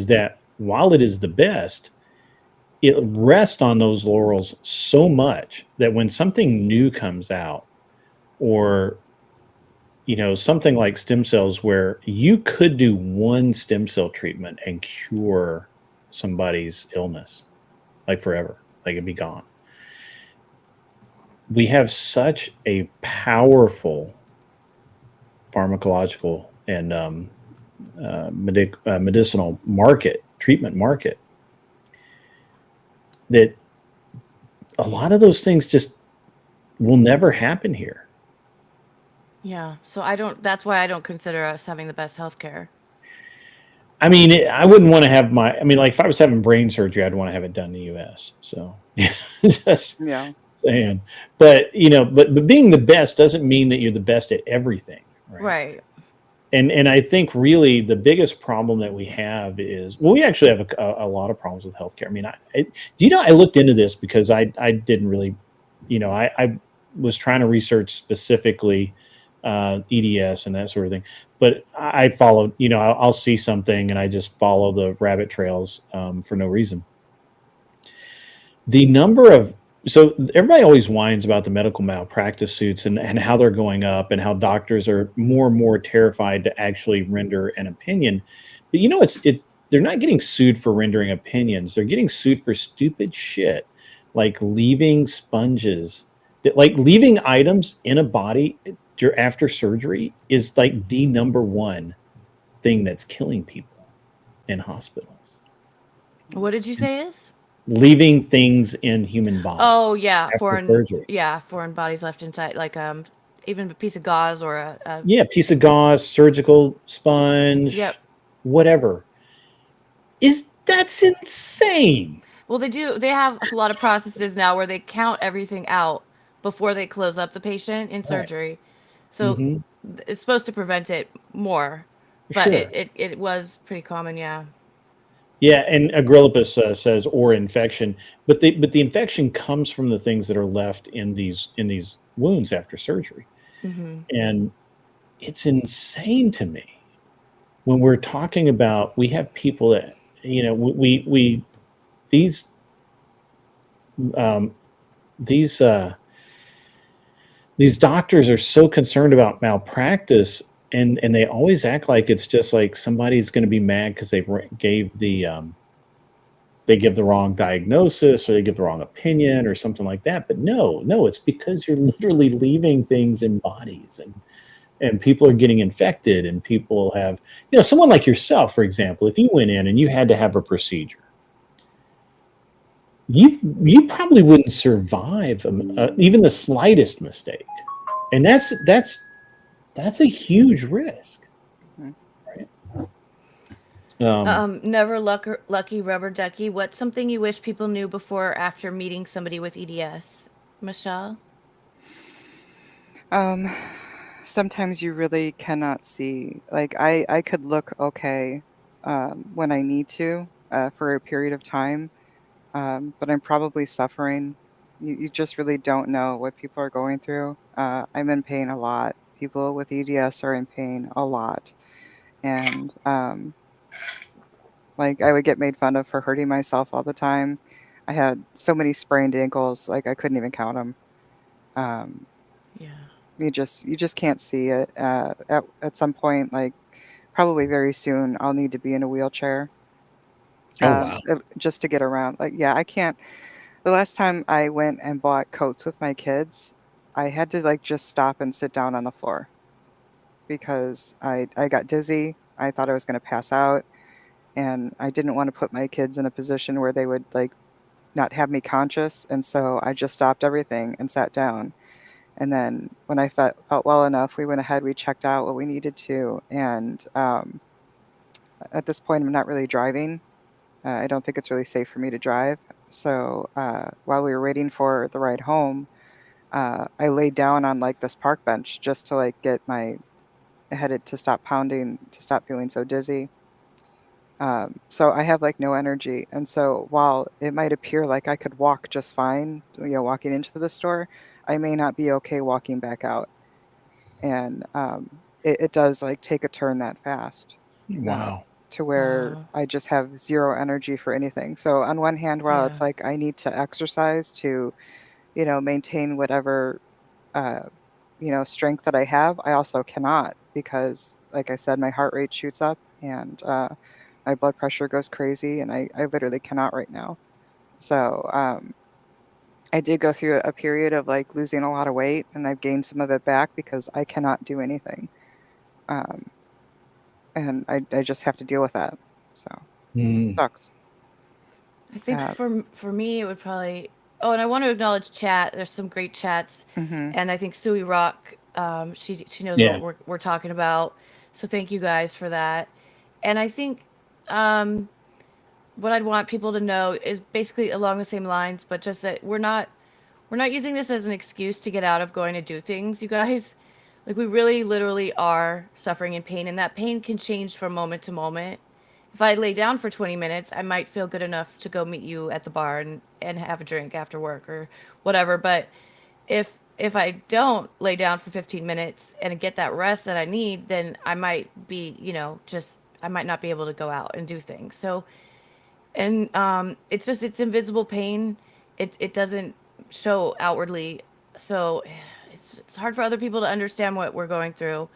that while it is the best, it rests on those laurels so much that when something new comes out, or something like stem cells, where you could do one stem cell treatment and cure somebody's illness, like forever, like it'd be gone. We have such a powerful pharmacological and medicinal treatment market, that a lot of those things just will never happen here. Yeah. So that's why I don't consider us having the best healthcare. I mean, I wouldn't want to have like if I was having brain surgery, I'd want to have it done in the U.S. So just Yeah. saying, but but being the best doesn't mean that you're the best at everything, right? Right. And I think really the biggest problem that we have is, well, we actually have a lot of problems with healthcare. I mean, I looked into this because I didn't really, I was trying to research specifically EDS and that sort of thing, but I followed, I'll see something and I just follow the rabbit trails for no reason. So everybody always whines about the medical malpractice suits and how they're going up and how doctors are more and more terrified to actually render an opinion. But they're not getting sued for rendering opinions. They're getting sued for stupid shit, like leaving sponges, like leaving items in a body after surgery is like the number one thing that's killing people in hospitals. What did you say is? Leaving things in human bodies. Oh yeah, surgery. foreign bodies left inside, like even a piece of gauze or a piece of gauze, surgical sponge, Yep. whatever. That's insane. Well, they have a lot of processes now where they count everything out before they close up the patient in surgery. So it's supposed to prevent it more, but Sure. it was pretty common, yeah. Yeah, and Agrippas says or infection, but the infection comes from the things that are left in these wounds after surgery, and it's insane to me when we're talking about, we have people that these doctors are so concerned about malpractice, and they always act like it's just like somebody's going to be mad because they give the wrong diagnosis or they give the wrong opinion or something like that. But no, it's because you're literally leaving things in bodies, and people are getting infected, and people have, someone like yourself, for example, if you went in and you had to have a procedure, you probably wouldn't survive even the slightest mistake, and that's a huge risk. Right? Never lucky rubber ducky. What's something you wish people knew before or after meeting somebody with EDS, Michelle? Sometimes you really cannot see. Like I could look okay when I need to for a period of time, but I'm probably suffering. You just really don't know what people are going through. I'm in pain a lot. People with EDS are in pain a lot. And like I would get made fun of for hurting myself all the time. I had so many sprained ankles, like I couldn't even count them. Yeah. You just can't see it. At some point, like probably very soon, I'll need to be in a wheelchair. Wow. Just to get around. Like, yeah, I can't. The last time I went and bought coats with my kids, I had to like just stop and sit down on the floor because I got dizzy. I thought I was going to pass out, and I didn't want to put my kids in a position where they would like not have me conscious. And so I just stopped everything and sat down. And then when I felt well enough, we went ahead, we checked out what we needed to. And at this point, I'm not really driving. I don't think it's really safe for me to drive. So while we were waiting for the ride home, I laid down on like this park bench just to like get my head to stop pounding, to stop feeling so dizzy. So I have like no energy. And so while it might appear like I could walk just fine, walking into the store, I may not be okay walking back out. And it does like take a turn that fast. Wow. To where Wow. I just have zero energy for anything. So on one hand, while it's Yeah. like I need to exercise to, maintain whatever, uh, strength that I have, I also cannot because, like I said, my heart rate shoots up and my blood pressure goes crazy, and I literally cannot right now. So I did go through a period of like losing a lot of weight, and I've gained some of it back because I cannot do anything. Um, and I just have to deal with that. So Mm. sucks. I think for me it would probably. Oh, and I want to acknowledge chat. There's some great chats, Mhm. and I think Suey Rock, she knows Yeah. what we're talking about. So thank you guys for that. And I think um, what I'd want people to know is basically along the same lines, but just that we're not using this as an excuse to get out of going to do things, you guys. Like we really literally are suffering in pain, and that pain can change from moment to moment. If I lay down for 20 minutes, I might feel good enough to go meet you at the bar and have a drink after work or whatever. But if I don't lay down for 15 minutes and get that rest that I need, then I might be, just I might not be able to go out and do things. So and it's just it's invisible pain. It doesn't show outwardly, so it's hard for other people to understand what we're going through.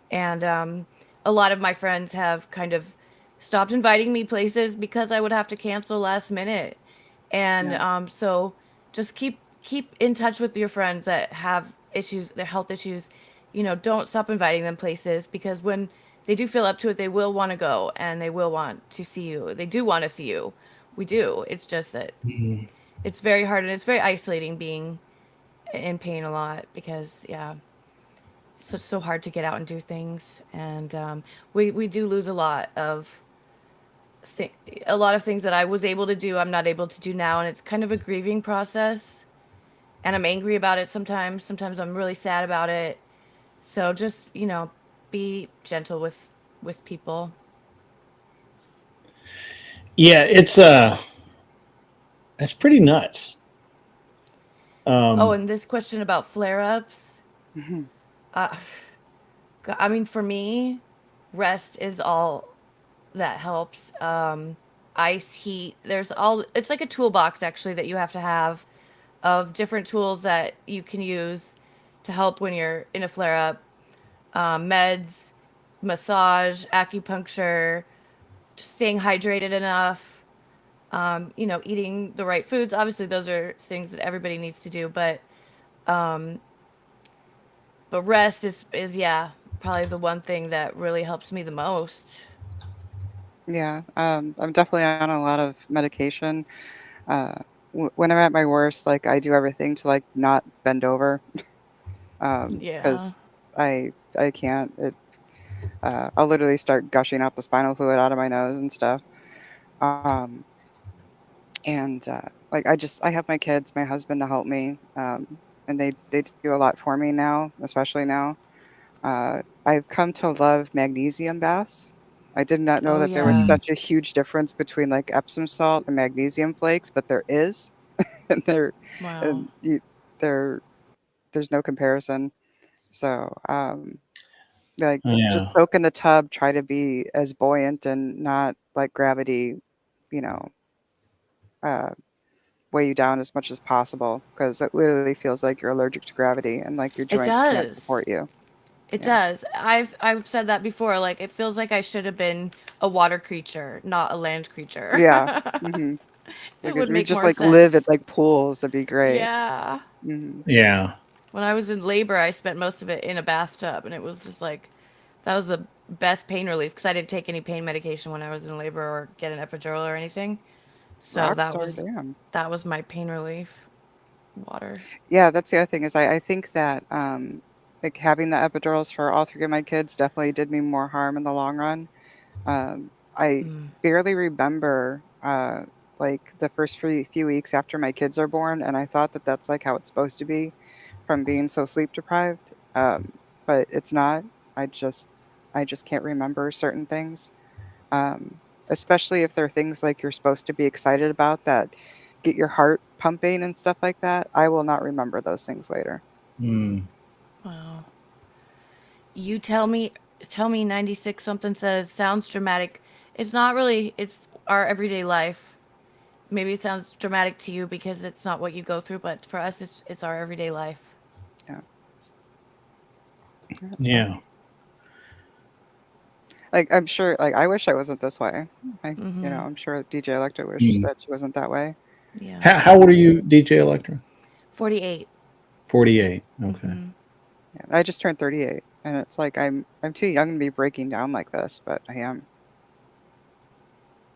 And a lot of my friends have kind of stopped inviting me places because I would have to cancel last minute. And Yeah. so just keep in touch with your friends that have issues, their health issues. Don't stop inviting them places because when they do feel up to it, they will want to go and they will want to see you. They do want to see you. We do. It's just that Mm. it's very hard and it's very isolating being in pain a lot because yeah, it's so hard to get out and do things, and we do lose a lot of things that I was able to do. I'm not able to do now, and it's kind of a grieving process. And I'm angry about it sometimes. Sometimes I'm really sad about it. So just be gentle with people. Yeah, it's pretty nuts. Oh, Um, and this question about flare-ups. Mhm. Uh, I mean, for me, rest is all that helps. Ice, heat. It's like a toolbox actually that you have to have of different tools that you can use to help when you're in a flare up. Meds, massage, acupuncture, just staying hydrated enough. Eating the right foods. Obviously, those are things that everybody needs to do, but rest is yeah probably the one thing that really helps me the most. Yeah. I'm definitely on a lot of medication. Uh, when I'm at my worst, like I do everything to like not bend over, Yeah. because I can't. I'll literally start gushing out the spinal fluid out of my nose and stuff. Um, and like I have my kids, my husband to help me, and they do a lot for me now, especially now. I've come to love magnesium baths. I did not know Oh that there was yeah. mm, such a huge difference between like Epsom salt and magnesium flakes, but there is, and Wow. and there there's no comparison. So like yeah. just soak in the tub, try to be as buoyant and not like gravity, you know, uh, weigh you down as much as possible because it literally feels like you're allergic to gravity and like your It joints can't does. support you. It Yeah. does. I've said that before. Like it feels like I should have been a water creature, not a land creature. Yeah. Mhm. It Like, would if we make just, more like, live at, sense. like, pools, that'd be great. Yeah. Mhm. Yeah. When I was in labor, I spent most of it in a bathtub, and it was just like, that was the best pain relief because I didn't take any pain medication when I was in labor or get an epidural or anything. So Rockstar, damn. that was my pain relief water. Yeah, that's the other thing is I think that like having the epidurals for all three of my kids definitely did me more harm in the long run. I barely remember like the first few weeks after my kids are born, and I thought that that's like how it's supposed to be from being so sleep deprived. But it's not. I just I just can't remember certain things. Especially if they're things like you're supposed to be excited about that get your heart pumping and stuff like that. I will not remember those things later. Mm. Wow. You tell me 96 something says sounds dramatic. It's not really, it's our everyday life. Maybe it sounds dramatic to you because it's not what you go through, but for us it's our everyday life. Yeah. Yeah. Like I'm sure like I wish I wasn't this way. I'm sure DJ Electra wishes Mm. that she wasn't that way. Yeah. How old are you, DJ Electra? 48. 48. Okay. Yeah, I just turned 38 and it's like I'm too young to be breaking down like this, but I am.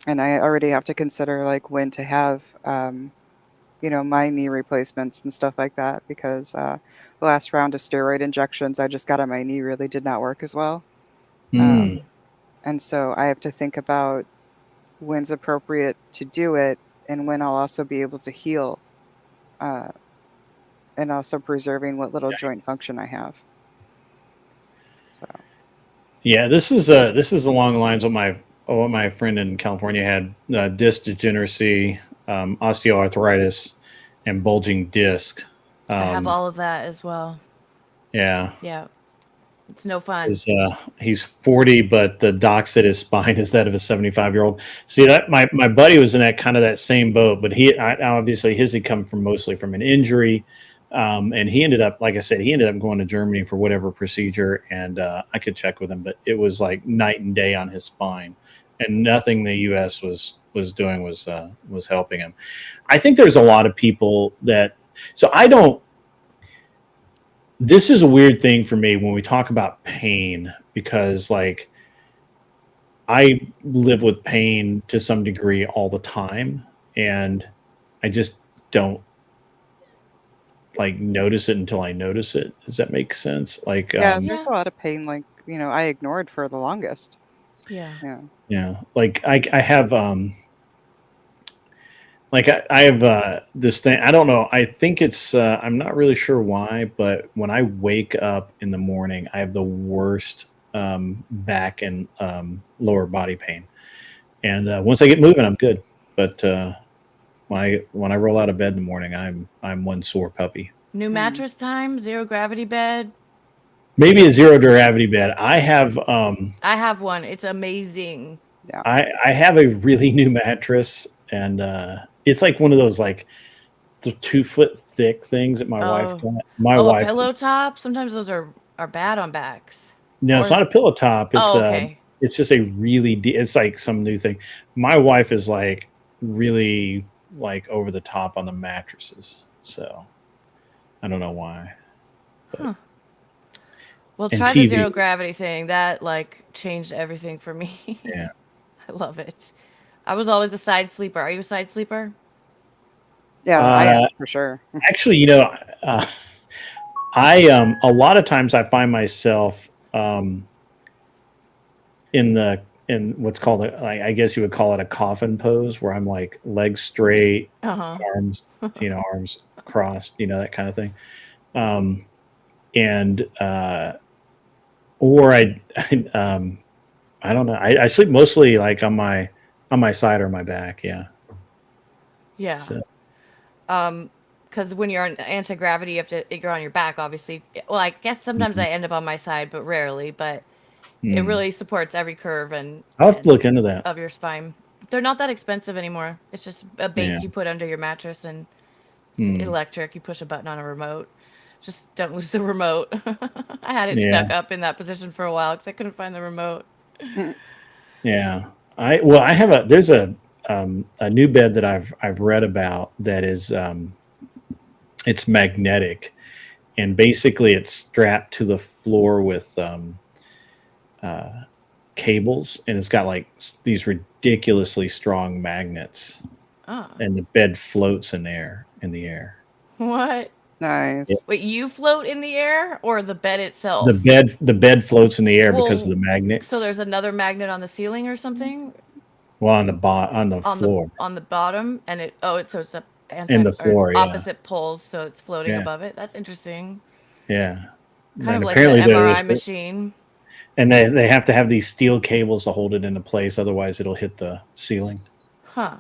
And I already have to consider like when to have my knee replacements and stuff like that because the last round of steroid injections I just got on my knee really did not work as well. Mm. And so I have to think about when's appropriate to do it and when I'll also be able to heal uh, and also preserving what little joint function I have. So Yeah, this is along the lines of what my friend in California had: disc degeneracy, osteoarthritis, and bulging disc. I have all of that as well. Yeah, Yeah. It's no fun. he's 40, but the doc said his spine is that of a 75-year-old. See, that my buddy was in that same boat, but obviously his had come from mostly from an injury. And he ended up, like I said, going to Germany for whatever procedure, and I could check with him, but it was like night and day on his spine, and nothing the U.S. was doing was helping him. I think there's a lot of people that, so I don't. This is a weird thing for me when we talk about pain because, like, I live with pain to some degree all the time, and I just don't like notice it until I notice it. Does that make sense? Like, yeah, there's a lot of pain like I ignored for the longest. Yeah. Yeah. Like I have like I have this thing. I don't know. I think it's I'm not really sure why, but when I wake up in the morning, I have the worst back and lower body pain. And once I get moving, I'm good. But when I roll out of bed in the morning, I'm one sore puppy. New mattress time, zero gravity bed. Maybe a zero gravity bed. I have one. It's amazing. Yeah. I have a really new mattress, and it's like one of those like the 2-foot thick things that my wife got. My wife a pillow top. Sometimes those are bad on backs. No, it's not a pillow top. It's okay. It's just a really it's like some new thing. My wife is like really like over the top on the mattresses, so I don't know why. But. Well, try the zero gravity thing. That like changed everything for me. Yeah. I love it. I was always a side sleeper. Are you a side sleeper? Yeah, I am for sure. Actually, I a lot of times I find myself in what's called I guess you would call it a coffin pose, where I'm like legs straight, arms arms crossed, that kind of thing. And or I don't know. I sleep mostly like on my side or my back. Yeah. Yeah. So. Because when you're on anti-gravity, you're on your back, obviously. Well, I guess sometimes I end up on my side, but rarely. But it really supports every curve I'll have to look into that of your spine. They're not that expensive anymore. It's just a base you put under your mattress, and it's electric. You push a button on a remote. Just don't lose the remote. I had it stuck up in that position for a while because I couldn't find the remote. Yeah, I have there's a new bed that I've read about that is it's magnetic, and basically it's strapped to the floor with cables, and it's got like these ridiculously strong magnets, and the bed floats in the air. What? Nice. Yeah. Wait, you float in the air or the bed itself? The bed floats in the air because of the magnets. So there's another magnet on the ceiling or something? Well, on the floor. On the bottom, and so it's In the floor, yeah. opposite poles, so it's floating Yeah. above it. That's interesting. Yeah. Kind And of like apparently the there MRI is- machine. And they have to have these steel cables to hold it into place, otherwise it'll hit the ceiling. Huh.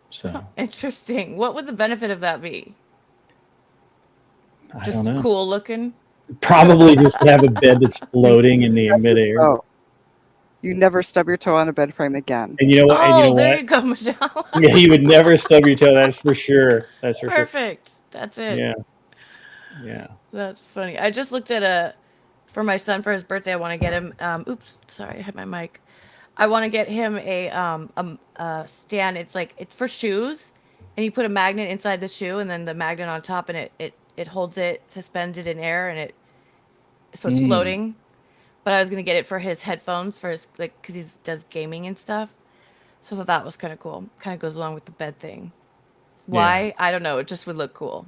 So Interesting. What would the benefit of that be? I don't know. Cool looking? Probably just to have a bed that's floating in the midair. Oh, you never stub your toe on a bed frame again. And you know what? There you go, Michelle. Yeah, you would never stub your toe. That's for sure. That's for Perfect. That's it. sure. Yeah. That's funny. I just looked at for my son for his birthday. I want to get him. Oops, sorry, I hit my mic. I want to get him a stand. It's for shoes, and you put a magnet inside the shoe, and then the magnet on top, and it holds it suspended in air, and so it's floating. But I was gonna get it for his headphones because he does gaming and stuff. So I thought that was kind of cool. Kind of goes along with the bed thing. Why? Yeah. I don't know. It just would look cool.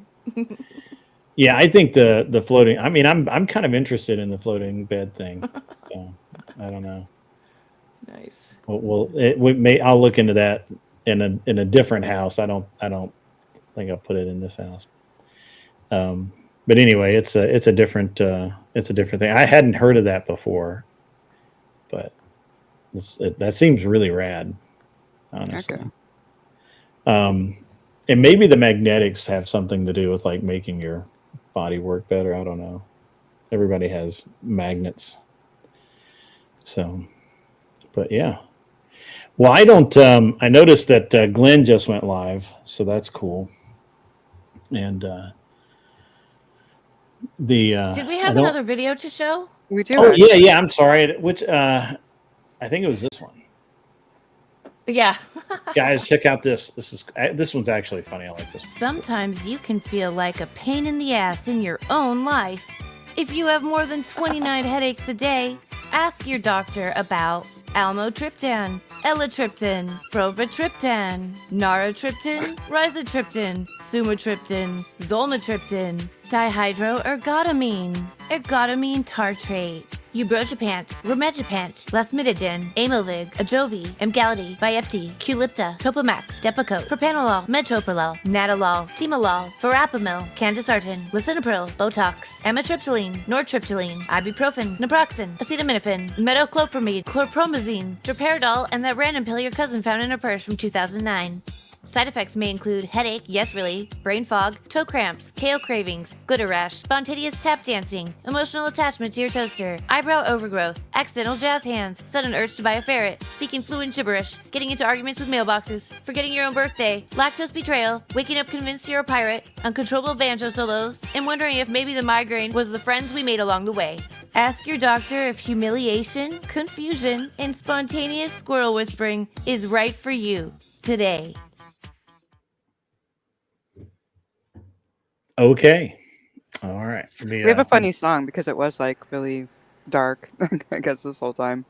Yeah, I think the floating. I mean, I'm kind of interested in the floating bed thing. So I don't know. Nice. I'll look into that in a different house. I don't think I'll put it in this house. But anyway, it's a different thing. I hadn't heard of that before, but that seems really rad, honestly. Okay. And maybe the magnetics have something to do with like making your body work better. I don't know. Everybody has magnets. So, but yeah. Well, I don't. I noticed that Glenn just went live, so that's cool. And did we have another video to show? We do. Oh yeah. I'm sorry. Which I think it was this one. Yeah. Guys, check out this. This one's actually funny. I like this one. Sometimes you can feel like a pain in the ass in your own life. If you have more than 29 headaches a day, ask your doctor about almotriptan, elatriptan, provatriptan, naratriptan, rizatriptan, sumatriptan, zolmitriptan, dihydroergotamine, ergotamine tartrate, ubrogepant, romegepant, lasmidogen, Aimovig, Ajovi, Emgality, Vyepti, Qulipta, Topamax, Depakote, propranolol, metoprolol, nadolol, timolol, verapamil, candesartan, lisinopril, Botox, amitriptyline, nortriptyline, ibuprofen, naproxen, acetaminophen, metoclopramide, chlorpromazine, droperidol, and that random pill your cousin found in her purse from 2009. Side effects may include headache, yes really, brain fog, toe cramps, kale cravings, glitter rash, spontaneous tap dancing, emotional attachment to your toaster, eyebrow overgrowth, accidental jazz hands, sudden urge to buy a ferret, speaking fluent gibberish, getting into arguments with mailboxes, forgetting your own birthday, lactose betrayal, waking up convinced you're a pirate, uncontrollable banjo solos, and wondering if maybe the migraine was the friends we made along the way. Ask your doctor if humiliation, confusion, and spontaneous squirrel whispering is right for you today. Okay. All right. We have a funny song because it was like really dark, I guess, this whole time.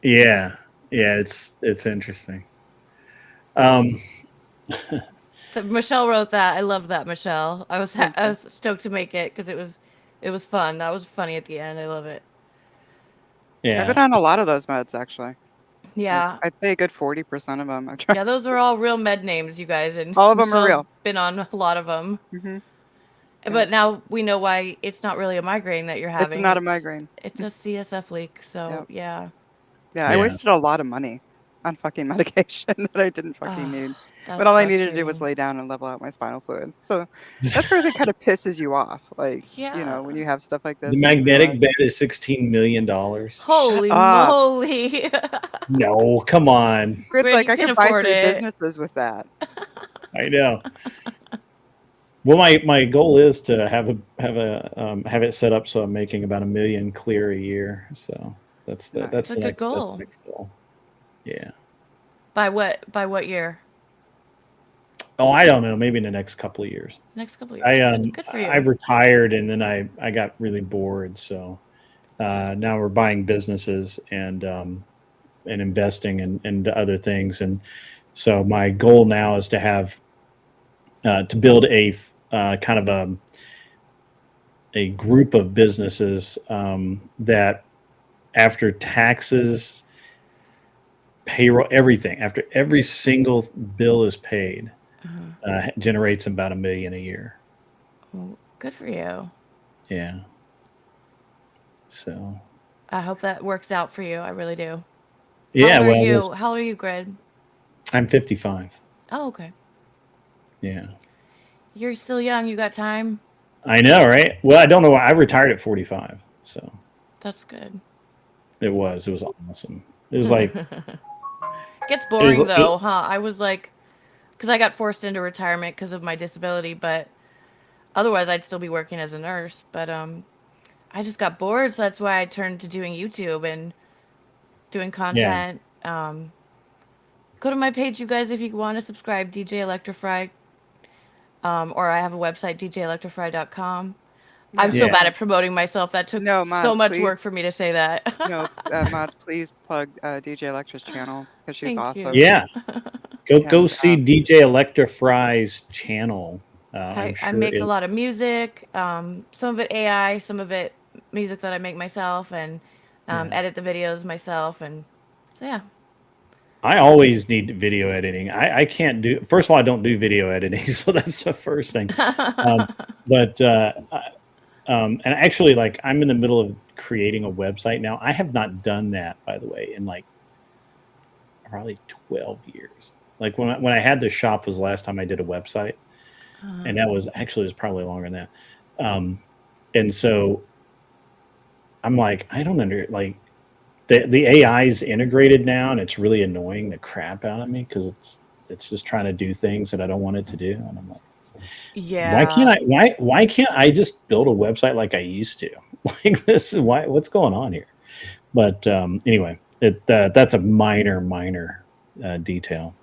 Yeah. It's interesting. Michelle wrote that. I love that, Michelle. I was stoked to make it because it was fun. That was funny at the end. I love it. Yeah. I've been on a lot of those meds actually. Yeah. I'd say a good 40% of them. Yeah, those are all real med names, you guys, and all of them Michelle's are real. Been on a lot of them. Mm-hmm. But now we know why it's not really a migraine that you're having. It's not a migraine. It's a CSF leak. So yeah. Yeah, I wasted a lot of money on fucking medication that I didn't fucking need. But all I needed to do was lay down and level out my spinal fluid. So that's where it kind of pisses you off. Like, you know, when you have stuff like this. The magnetic bed is $16 million. Holy moly. No, come on. Grid's like, I can buy 3 businesses with that. I know. Well, my goal is to have it set up so I'm making about $1 million clear a year. So that's the next goal. That's the next goal. Yeah. By what year? Oh, I don't know. Maybe in the next couple of years. Next couple of years. Good for you. I retired and then I got really bored. So now we're buying businesses and investing in other things. And so my goal now is to have to build a kind of a group of businesses that after taxes, payroll, everything, after every single bill is paid, generates about $1 million a year. Well, good for you. Yeah. So I hope that works out for you. I really do. yeah, How old are you, Grid? I'm 55. Oh, okay. Yeah. You're still young. You got time. I know, right? Well, I don't know why I retired at 45. So That's good. it was awesome. It was like, Gets boring though, huh? I was like, because I got forced into retirement because of my disability, but otherwise I'd still be working as a nurse. But I just got bored, so that's why I turned to doing YouTube and doing content. Go to my page, you guys, if you want to subscribe, DJ Electrify. Or I have a website, djelectrify.com. I'm so bad at promoting myself. That took so much work for me to say that. No, Mods, please plug DJ Electra's channel because she's Thank awesome. you. Yeah. Go see DJ Electrify's channel. I make a lot of music, some of it AI, some of it music that I make myself, and edit the videos myself. And so, yeah. I always need video editing. I can't do, first of all, I don't do video editing. So that's the first thing. And actually, like, I'm in the middle of creating a website now. I have not done that, by the way, in like probably 12 years. Like when I had the shop was the last time I did a website. And that was actually, it was probably longer than that. And so I'm like, I don't like the AI is integrated now, and it's really annoying the crap out of me because it's just trying to do things that I don't want it to do. And I'm like, yeah, why can't I just build a website like I used to? Like, this is what's going on here? But anyway, that's a minor detail.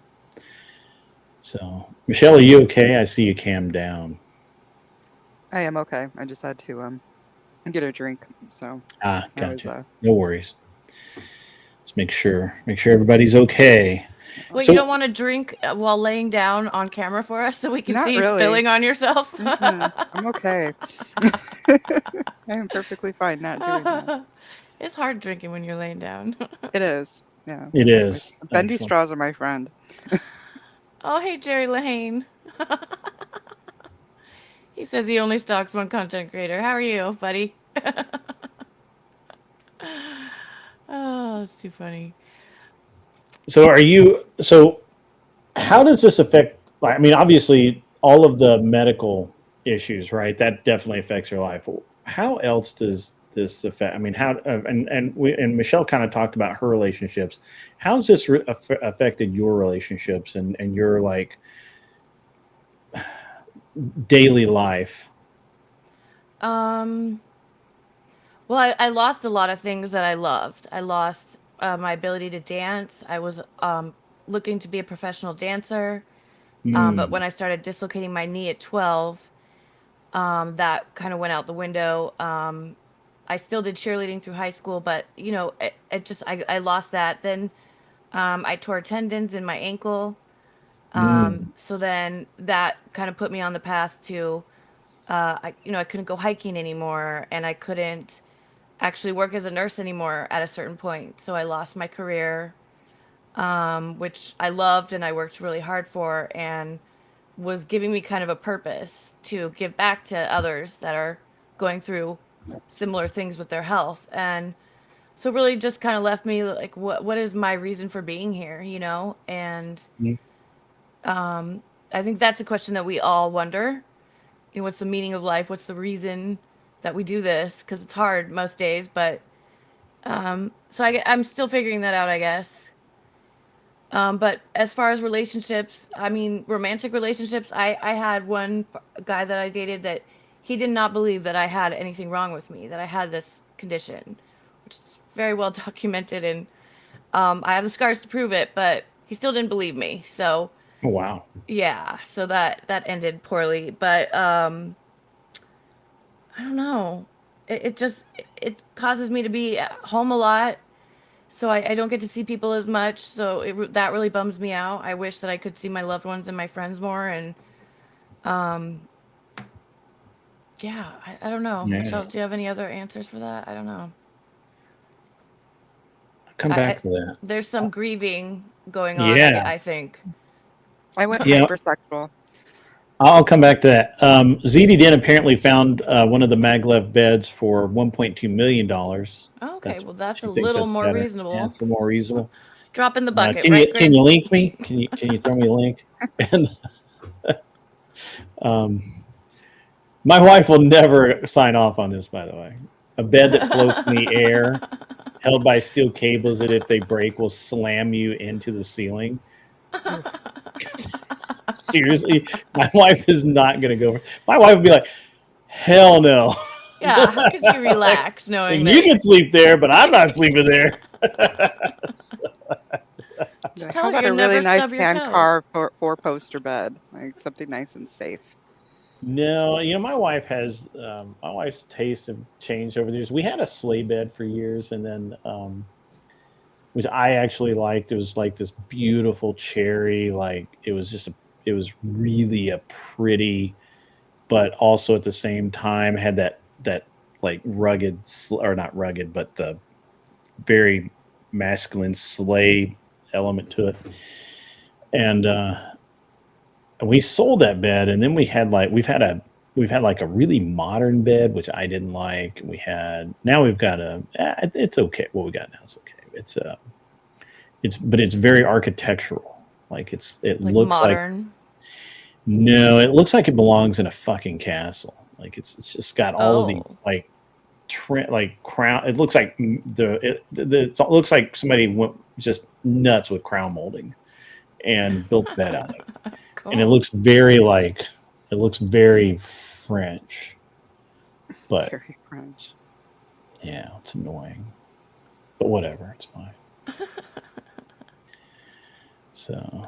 So, Michelle, are you okay? I see you cam down. I am okay. I just had to get a drink. So gotcha. No worries. Let's make sure everybody's okay. Wait, you don't want to drink while laying down on camera for us so we can see you spilling on yourself? I'm okay. I am perfectly fine not doing that. It's hard drinking when you're laying down. It is. Yeah. It is. Bendy straws are my friend. Oh, hey, Jerry Lane. He says he only stalks one content creator. How are you, buddy? Oh, it's too funny. So how does this affect, I mean, obviously all of the medical issues, right? That definitely affects your life. How else does this affect, I mean, how, and Michelle kind of talked about her relationships. How's this affected your relationships and your like daily life? Well, I lost a lot of things that I loved. I lost my ability to dance. I was looking to be a professional dancer. But when I started dislocating my knee at 12, that kind of went out the window. I still did cheerleading through high school, but, you know, I lost that. Then I tore tendons in my ankle. So then that kind of put me on the path to, I couldn't go hiking anymore, and I couldn't actually work as a nurse anymore at a certain point. So I lost my career, which I loved and I worked really hard for, and was giving me kind of a purpose to give back to others that are going through similar things with their health. And so really just kind of left me like, what is my reason for being here, you know? And I think that's a question that we all wonder. You know, what's the meaning of life? What's the reason that we do this? Because it's hard most days, but so I'm still figuring that out, I guess. But as far as relationships, I mean, romantic relationships, I had one guy that I dated that he did not believe that I had anything wrong with me, that I had this condition, which is very well documented, and I have the scars to prove it, but he still didn't believe me. So Oh, wow. Yeah, so that ended poorly, but I don't know. It causes me to be at home a lot, so I don't get to see people as much. So that really bums me out. I wish that I could see my loved ones and my friends more. And yeah, I don't know. Yeah. Michelle, do you have any other answers for that? I don't know. I'll come back to that. There's some grieving going on. Yeah. I think. I went Yeah. hypersexual. I'll come back to that. ZDDN apparently found one of the maglev beds for $1.2 million. Okay, well that's she a thinks little that's more better. reasonable. Yeah, it's a little more reasonable. Drop in the bucket, Can right, you Greg? link me? Can you throw me a link? And my wife will never sign off on this, by the way. A bed that floats in the air, held by steel cables that if they break will slam you into the ceiling. Seriously, my wife is not going to go. My wife would be like, hell no. Yeah, how could you relax knowing And that you can sleep there, but I'm not sleeping there. Just Like, tell how her about you'll a really never nice stub your hand toe. carved four-poster bed, like something nice and safe? No, my wife has my wife's tastes have changed over the years. We had a sleigh bed for years, and then which I actually liked. It was like this beautiful cherry, like it was really a pretty, but also at the same time had that like rugged or not rugged, but the very masculine sleigh element to it. And we sold that bed, and then we've had like a really modern bed, which I didn't like. Now we've got it's okay. What we got now is okay. But it's very architectural. Like it Like looks modern. no, it looks like it belongs in a fucking castle. Like it's just got all of these like crown. It looks like it looks like somebody went just nuts with crown molding and built the bed out of it. Cool. And it looks very French. But Very French. yeah, it's annoying. But whatever, it's fine. So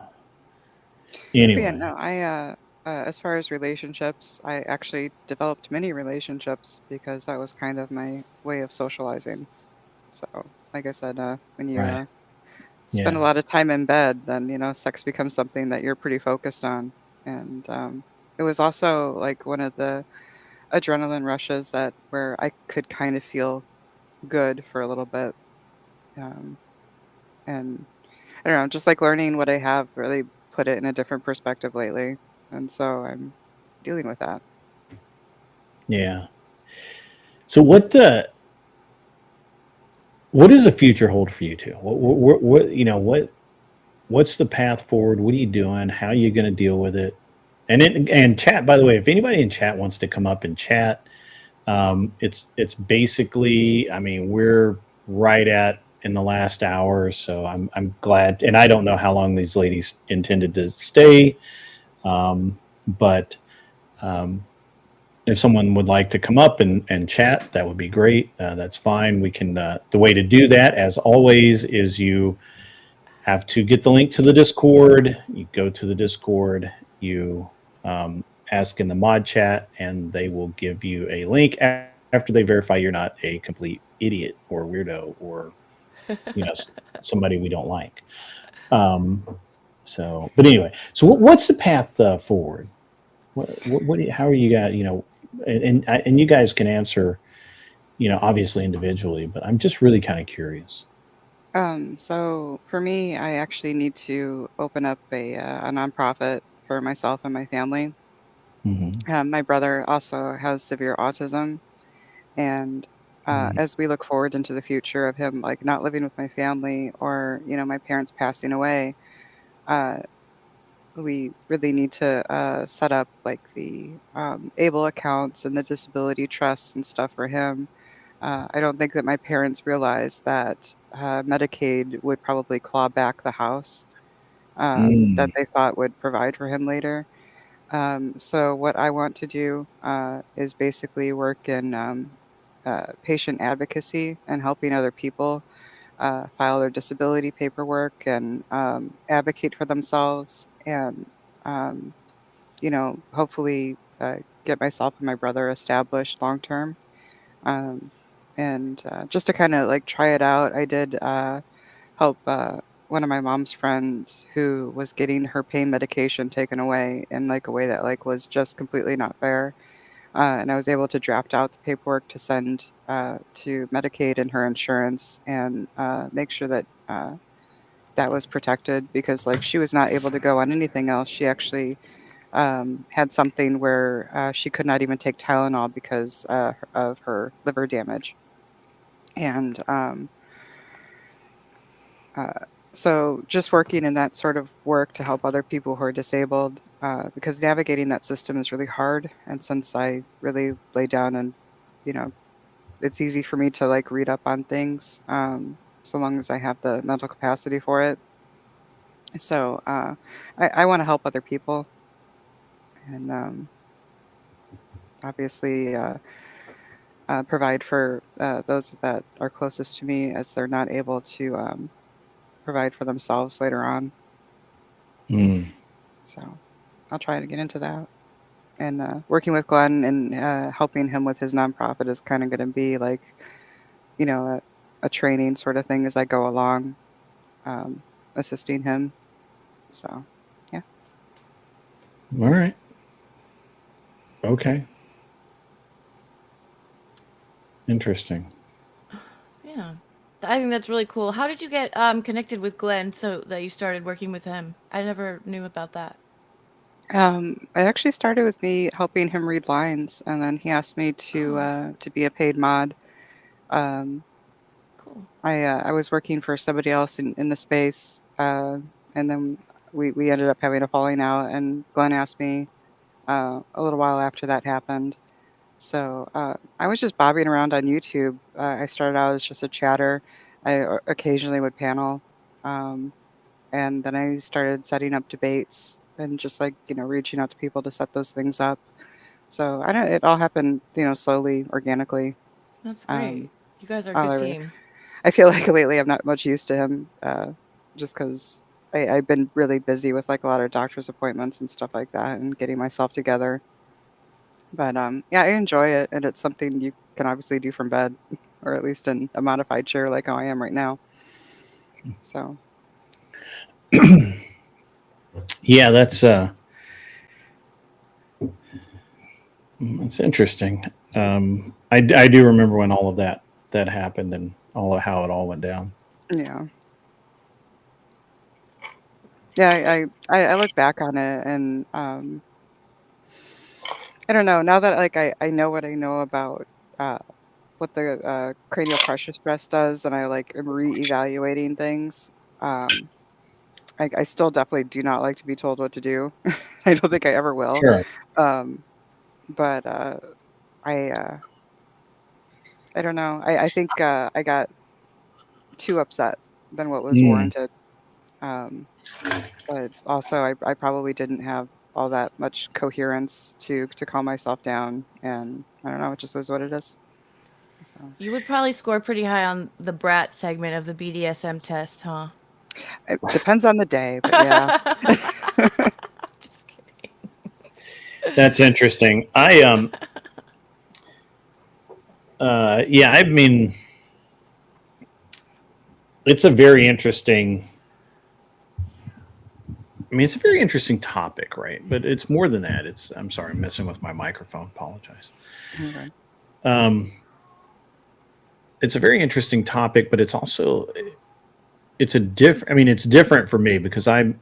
anyway. Yeah, no, I as far as relationships, I actually developed many relationships because that was kind of my way of socializing. So, like I said, when you Right. spend a Yeah. lot of time in bed, then sex becomes something that you're pretty focused on. And it was also like one of the adrenaline rushes where I could kind of feel good for a little bit. And I don't know, just like learning what I have really put it in a different perspective lately. And so I'm dealing with that. Yeah. So what does the future hold for you two? What's the path forward? What are you doing? How are you going to deal with it? And chat, by the way, if anybody in chat wants to come up and chat, it's basically, I mean, we're right at in the last hour, so I'm glad, and I don't know how long these ladies intended to stay, but if someone would like to come up and chat, that would be great. That's fine. We can. The way to do that, as always, is you have to get the link to the Discord. You go to the Discord. You ask in the mod chat, and they will give you a link after they verify you're not a complete idiot or weirdo or somebody we don't like. So, but anyway, so what's the path forward? How are you guys? And you guys can answer, obviously individually, but I'm just really kind of curious. So for me, I actually need to open up a nonprofit for myself and my family. Mm-hmm. My brother also has severe autism, and as we look forward into the future of him, like not living with my family or my parents passing away, uh, we really need to set up like the ABLE accounts and the disability trusts and stuff for him. I don't think that my parents realized that Medicaid would probably claw back the house that they thought would provide for him later. So what I want to do is basically work in patient advocacy and helping other people file their disability paperwork and advocate for themselves and, um, hopefully get myself and my brother established long term. Um, and just to kind of like try it out, I did help one of my mom's friends who was getting her pain medication taken away in like a way that like was just completely not fair. And I was able to draft out the paperwork to send to Medicaid and her insurance and make sure that that was protected because like she was not able to go on anything else. She actually had something where she could not even take Tylenol because of her liver damage. And uh, so just working in that sort of work to help other people who are disabled, because navigating that system is really hard. And since I really lay down and, you know, it's easy for me to like read up on things, so long as I have the mental capacity for it. So I want to help other people and obviously provide for those that are closest to me as they're not able to provide for themselves later on. Mm. So I'll try to get into that. And working with Glenn and helping him with his nonprofit is kind of going to be like, a training sort of thing as I go along, um, assisting him. So, yeah. All right. Okay. Interesting. Yeah. I think that's really cool. How did you get connected with Glenn so that you started working with him? I never knew about that. I actually started with me helping him read lines, and then he asked me to be a paid mod. Um, Cool. I was working for somebody else in the space, and then we ended up having a falling out, and Glenn asked me a little while after that happened. So I was just bobbing around on YouTube. I started out as just a chatter. Occasionally would panel, um, and then I started setting up debates and just like reaching out to people to set those things up. So I don't. It all happened, slowly, organically. That's great. Um, You guys are a all good over. team. I feel like lately I'm not much used to him, just because I've been really busy with like a lot of doctor's appointments and stuff like that, and getting myself together. But yeah, I enjoy it, and it's something you can obviously do from bed, or at least in a modified chair like how I am right now. So Yeah, that's interesting. I do remember when all of that happened and all of how it all went down. yeah, yeah. I look back on it, and I don't know. Now that like I know what I know about uh, what the cranial pressure stress does, and I like am reevaluating things. Um, I still definitely do not like to be told what to do. I don't think I ever will. Sure. Um, but I uh, I don't know. I think I got too upset than what was Mm. warranted. Um, but also, I probably didn't have all that much coherence to calm myself down, and I don't know. It just is what it is. So You would probably score pretty high on the brat segment of the BDSM test, huh? it depends on the day, but yeah. Just kidding. That's interesting. Yeah, I mean, it's a very interesting. I mean, it's a very interesting topic, right? But it's more than that. I'm sorry, I'm messing with my microphone. Apologize. Okay. It's a very interesting topic, but it's also it's a different. I mean, it's different for me because I'm.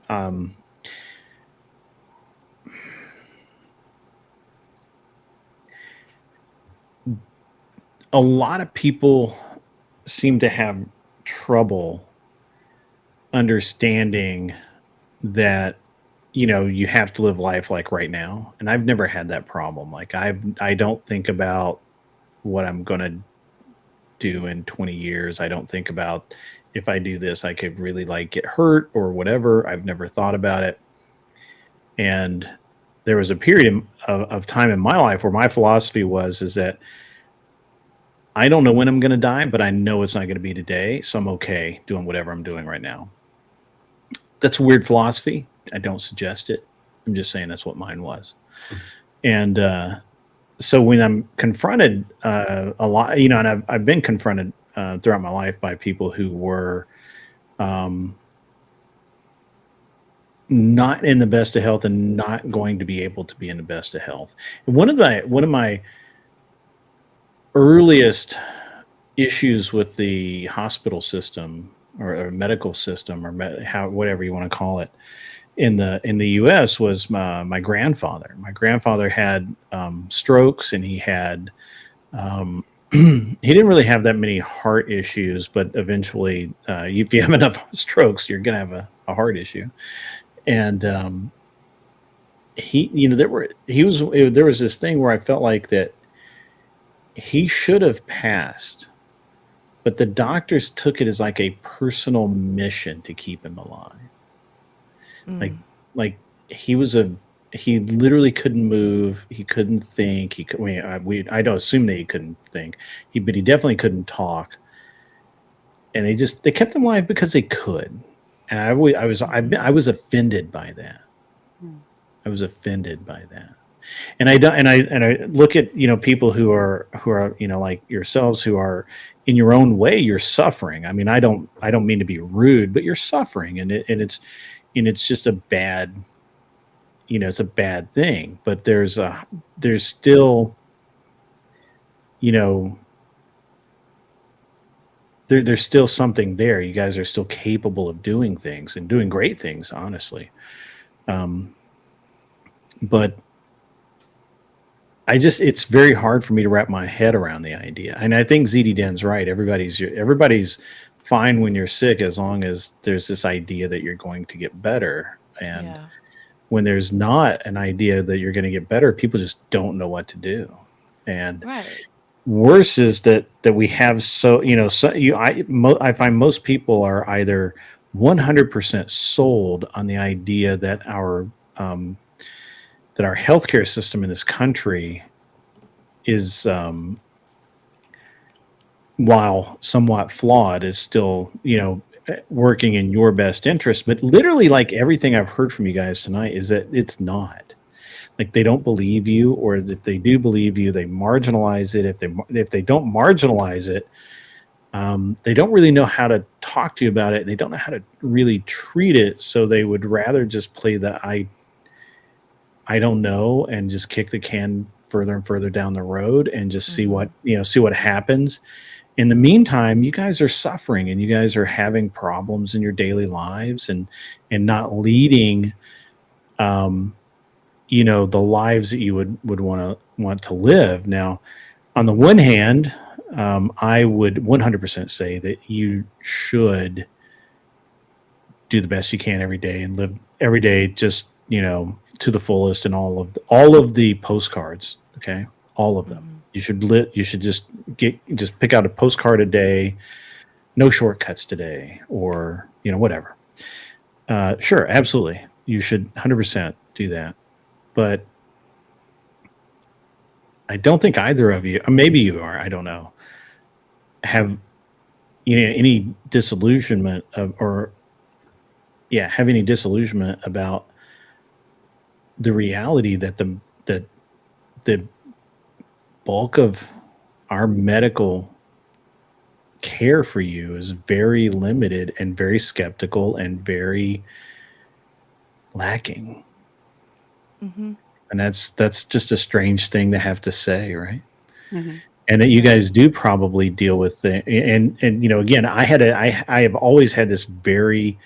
A lot of people seem to have trouble understanding that you have to live life like right now, and I've never had that problem. Like I don't think about what I'm going to do in 20 years. I don't think about if I do this I could really like get hurt or whatever. I've never thought about it. And there was a period of time in my life where my philosophy is that I don't know when I'm going to die, but I know it's not going to be today, so I'm okay doing whatever I'm doing right now. That's a weird philosophy, don't suggest it. I'm just saying that's what mine was. And so when I'm confronted a lot, and I've been confronted throughout my life by people who were not in the best of health and not going to be able to be in the best of health. And one of my earliest issues with the hospital system or medical system or whatever you want to call it in the U.S. was my grandfather. My grandfather had strokes, and he had he didn't really have that many heart issues, but eventually, if you have enough strokes, you're going to have a heart issue. And there was this thing where I felt like that he should have passed, but the doctors took it as like a personal mission to keep him alive. Like he literally couldn't move. He couldn't think. I don't assume that he couldn't think. But he definitely couldn't talk. And they kept him alive because they could. And I was offended by that. I was offended by that. And I look at people who are like yourselves, who are in your own way, you're suffering. I mean, I don't mean to be rude, but you're suffering, and it's just a bad, it's a bad thing. But there's still, there's still something there. You guys are still capable of doing things and doing great things, honestly. But it's very hard for me to wrap my head around the idea. And I think ZD Den's right. Everybody's fine when you're sick, as long as there's this idea that you're going to get better. And when there's not an idea that you're going to get better, people just don't know what to do. And worse is that we have I find most people are either 100% sold on the idea that our healthcare system in this country is, while somewhat flawed, is still, working in your best interest. But literally, like, everything I've heard from you guys tonight is that it's not. Like, they don't believe you, or if they do believe you, they marginalize it. If they don't marginalize it, they don't really know how to talk to you about it. They don't know how to really treat it. So they would rather just play the I don't know, and just kick the can further and further down the road and just see what happens. In the meantime, you guys are suffering, and you guys are having problems in your daily lives, and not leading, the lives that you would want to live. Now, on the one hand, I would 100% say that you should do the best you can every day and live every day just to the fullest, and all of the postcards, okay, all of them. You should just pick out a postcard a day, no shortcuts today, or whatever. Sure, absolutely, you should 100% do that. But I don't think either of you, or maybe you are, I don't know, have any disillusionment have any disillusionment about the reality that the bulk of our medical care for you is very limited and very skeptical and very lacking. And that's just a strange thing to have to say, right? And that you guys do probably deal with and again, I have always had this very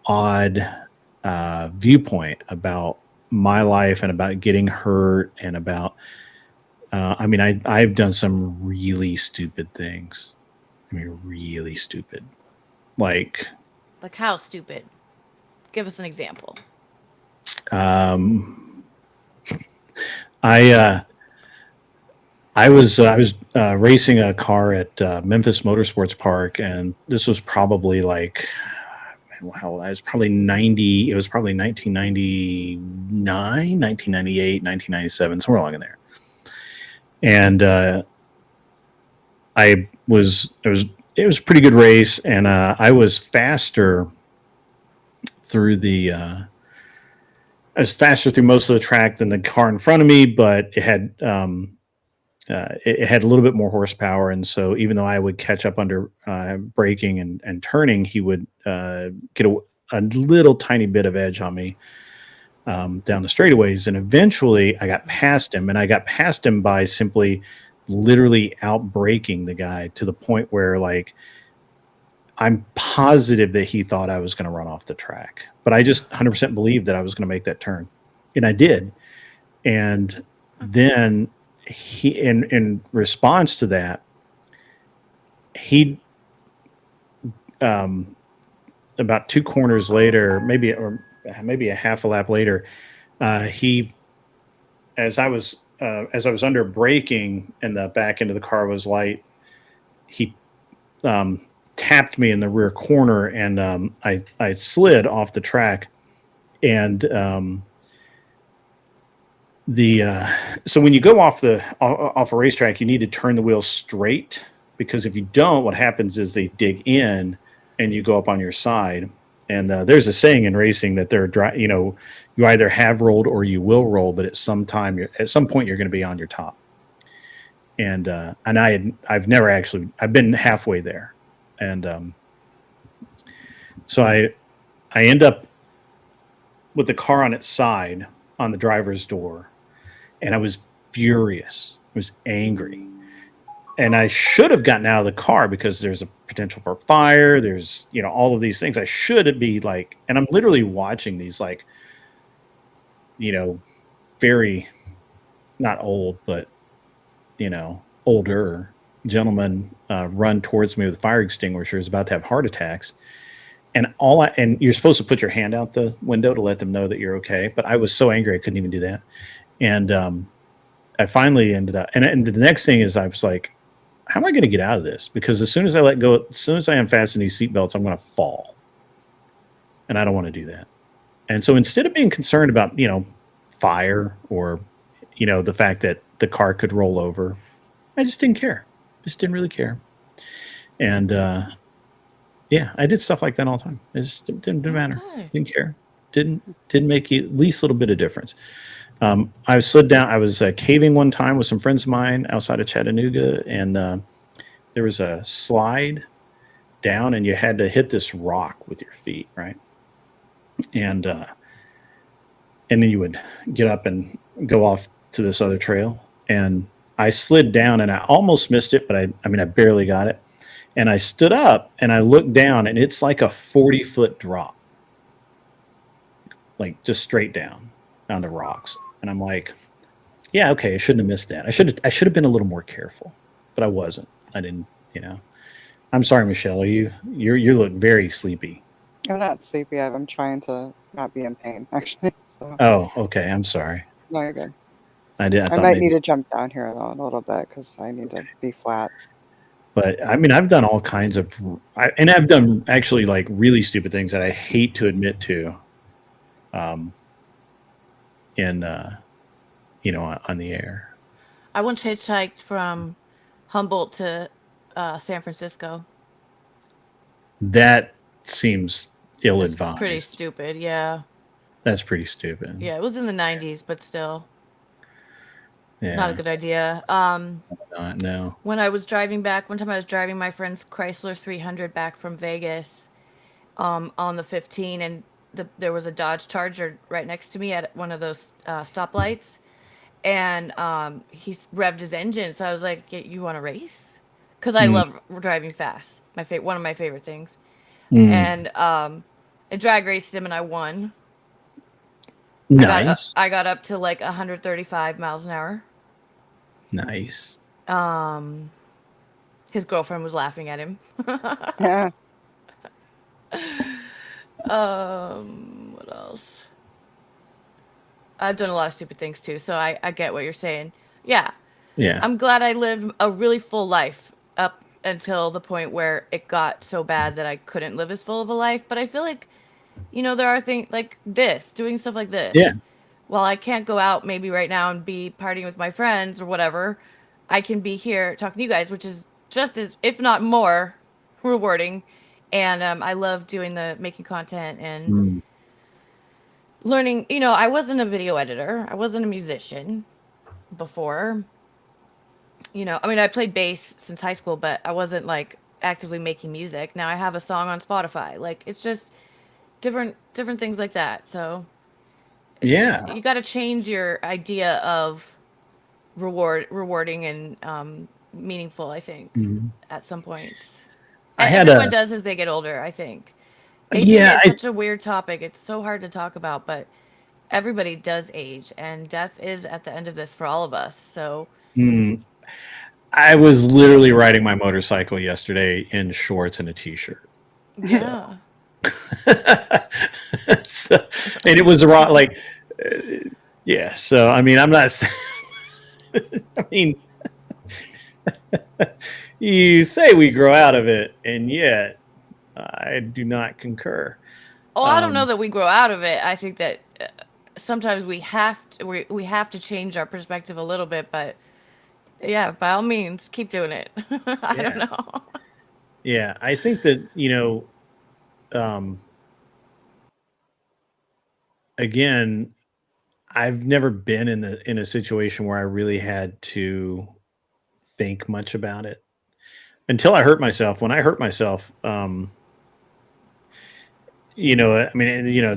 odd viewpoint about my life and about getting hurt, and about I've done some really stupid things. I mean, really stupid. Like how stupid? Give us an example. I was racing a car at Memphis Motorsports Park, and this was probably like, wow, it was probably 1999, 1998, 1997, somewhere along in there. And it was a pretty good race, and I was faster through the I was faster through most of the track than the car in front of me, but it had it had a little bit more horsepower, and so even though I would catch up under braking and turning, he would get a little tiny bit of edge on me down the straightaways. And eventually, I got past him, and I got past him by simply literally out braking the guy to the point where, like, I'm positive that he thought I was going to run off the track, but I just 100% believed that I was going to make that turn, and I did. And then he, in response to that, he, about 2 corners later, maybe a half a lap later, he, as I was under braking and the back end of the car was light, he tapped me in the rear corner, and I slid off the track. And so when you go off a racetrack, you need to turn the wheels straight, because if you don't, what happens is they dig in and you go up on your side. And there's a saying in racing that you either have rolled or you will roll, but at some point you're going to be on your top. And I've been halfway there. And so I end up with the car on its side on the driver's door, and I was furious. I was angry. And I should have gotten out of the car because there's a potential for fire. There's, all of these things. I should be like, and I'm literally watching these, like, very, not old, but, older gentlemen run towards me with fire extinguishers, about to have heart attacks. And you're supposed to put your hand out the window to let them know that you're okay. But I was so angry I couldn't even do that. And I finally ended up, and the next thing is I was like, how am I going to get out of this? Because as soon as I let go, as soon as I unfasten these seatbelts, I'm going to fall. And I don't want to do that. And so instead of being concerned about, fire or, the fact that the car could roll over, I just didn't care. Just didn't really care. And yeah, I did stuff like that all the time. It just didn't matter. Didn't care. Didn't make the least little bit of difference. I slid down. I was caving one time with some friends of mine outside of Chattanooga, and there was a slide down, and you had to hit this rock with your feet, right? And then you would get up and go off to this other trail. And I slid down, and I almost missed it, but I barely got it. And I stood up, and I looked down, and it's like a 40-foot drop, like just straight down on the rocks. And I'm like, yeah, okay, I shouldn't have missed that. I should have been a little more careful, but I wasn't. I didn't, I'm sorry, Michelle. You look very sleepy. I'm not sleepy. I'm trying to not be in pain, actually. So. Oh, okay. I'm sorry. No, you're good. I might need to jump down here though a little bit because I need to be flat. But I've done all kinds of, and I've done actually like really stupid things that I hate to admit to. On the air. I once hitchhiked from Humboldt to San Francisco. That seems ill-advised. Pretty stupid, yeah. That's pretty stupid. Yeah, it was in the 90s, but still. Yeah. Not a good idea. No. When I was driving back, one time I was driving my friend's Chrysler 300 back from Vegas on the 15, and there was a Dodge Charger right next to me at one of those stoplights, and he revved his engine. So I was like, "You want to race?" Because I love driving fast. One of my favorite things. And I drag raced him, and I won. Nice. I got up to like 135 miles an hour. Nice. His girlfriend was laughing at him. Yeah. What else? I've done a lot of stupid things too, so I get what you're saying. Yeah. I'm glad I lived a really full life up until the point where it got so bad that I couldn't live as full of a life. But I feel like, there are things like this, doing stuff like this. Yeah. While I can't go out maybe right now and be partying with my friends or whatever, I can be here talking to you guys, which is just as, if not more, rewarding. And I love doing making content and learning, I wasn't a video editor. I wasn't a musician before. I mean, I played bass since high school, but I wasn't like actively making music. Now I have a song on Spotify. Like it's just different things like that. So it's just Yeah. you got to change your idea of rewarding and meaningful, I think, Mhm. at some point. I And had everyone a does as they get older, I think. Aging yeah, is such a weird topic. It's so hard to talk about, but everybody does age, and death is at the end of this for all of us. So, mm, I was literally riding my motorcycle yesterday in shorts and a t-shirt. So, yeah. so and it was the wrong like yeah. So I mean, I'm not. I mean, you say we grow out of it, and yet I do not concur. Oh, I don't know that we grow out of it. I think that sometimes we have to change our perspective a little bit, but yeah, by all means, keep doing it. I don't Yeah, know. yeah. I think that um, again, I've never been in a situation where I really had to think much about it until I hurt myself. When I hurt myself, I mean,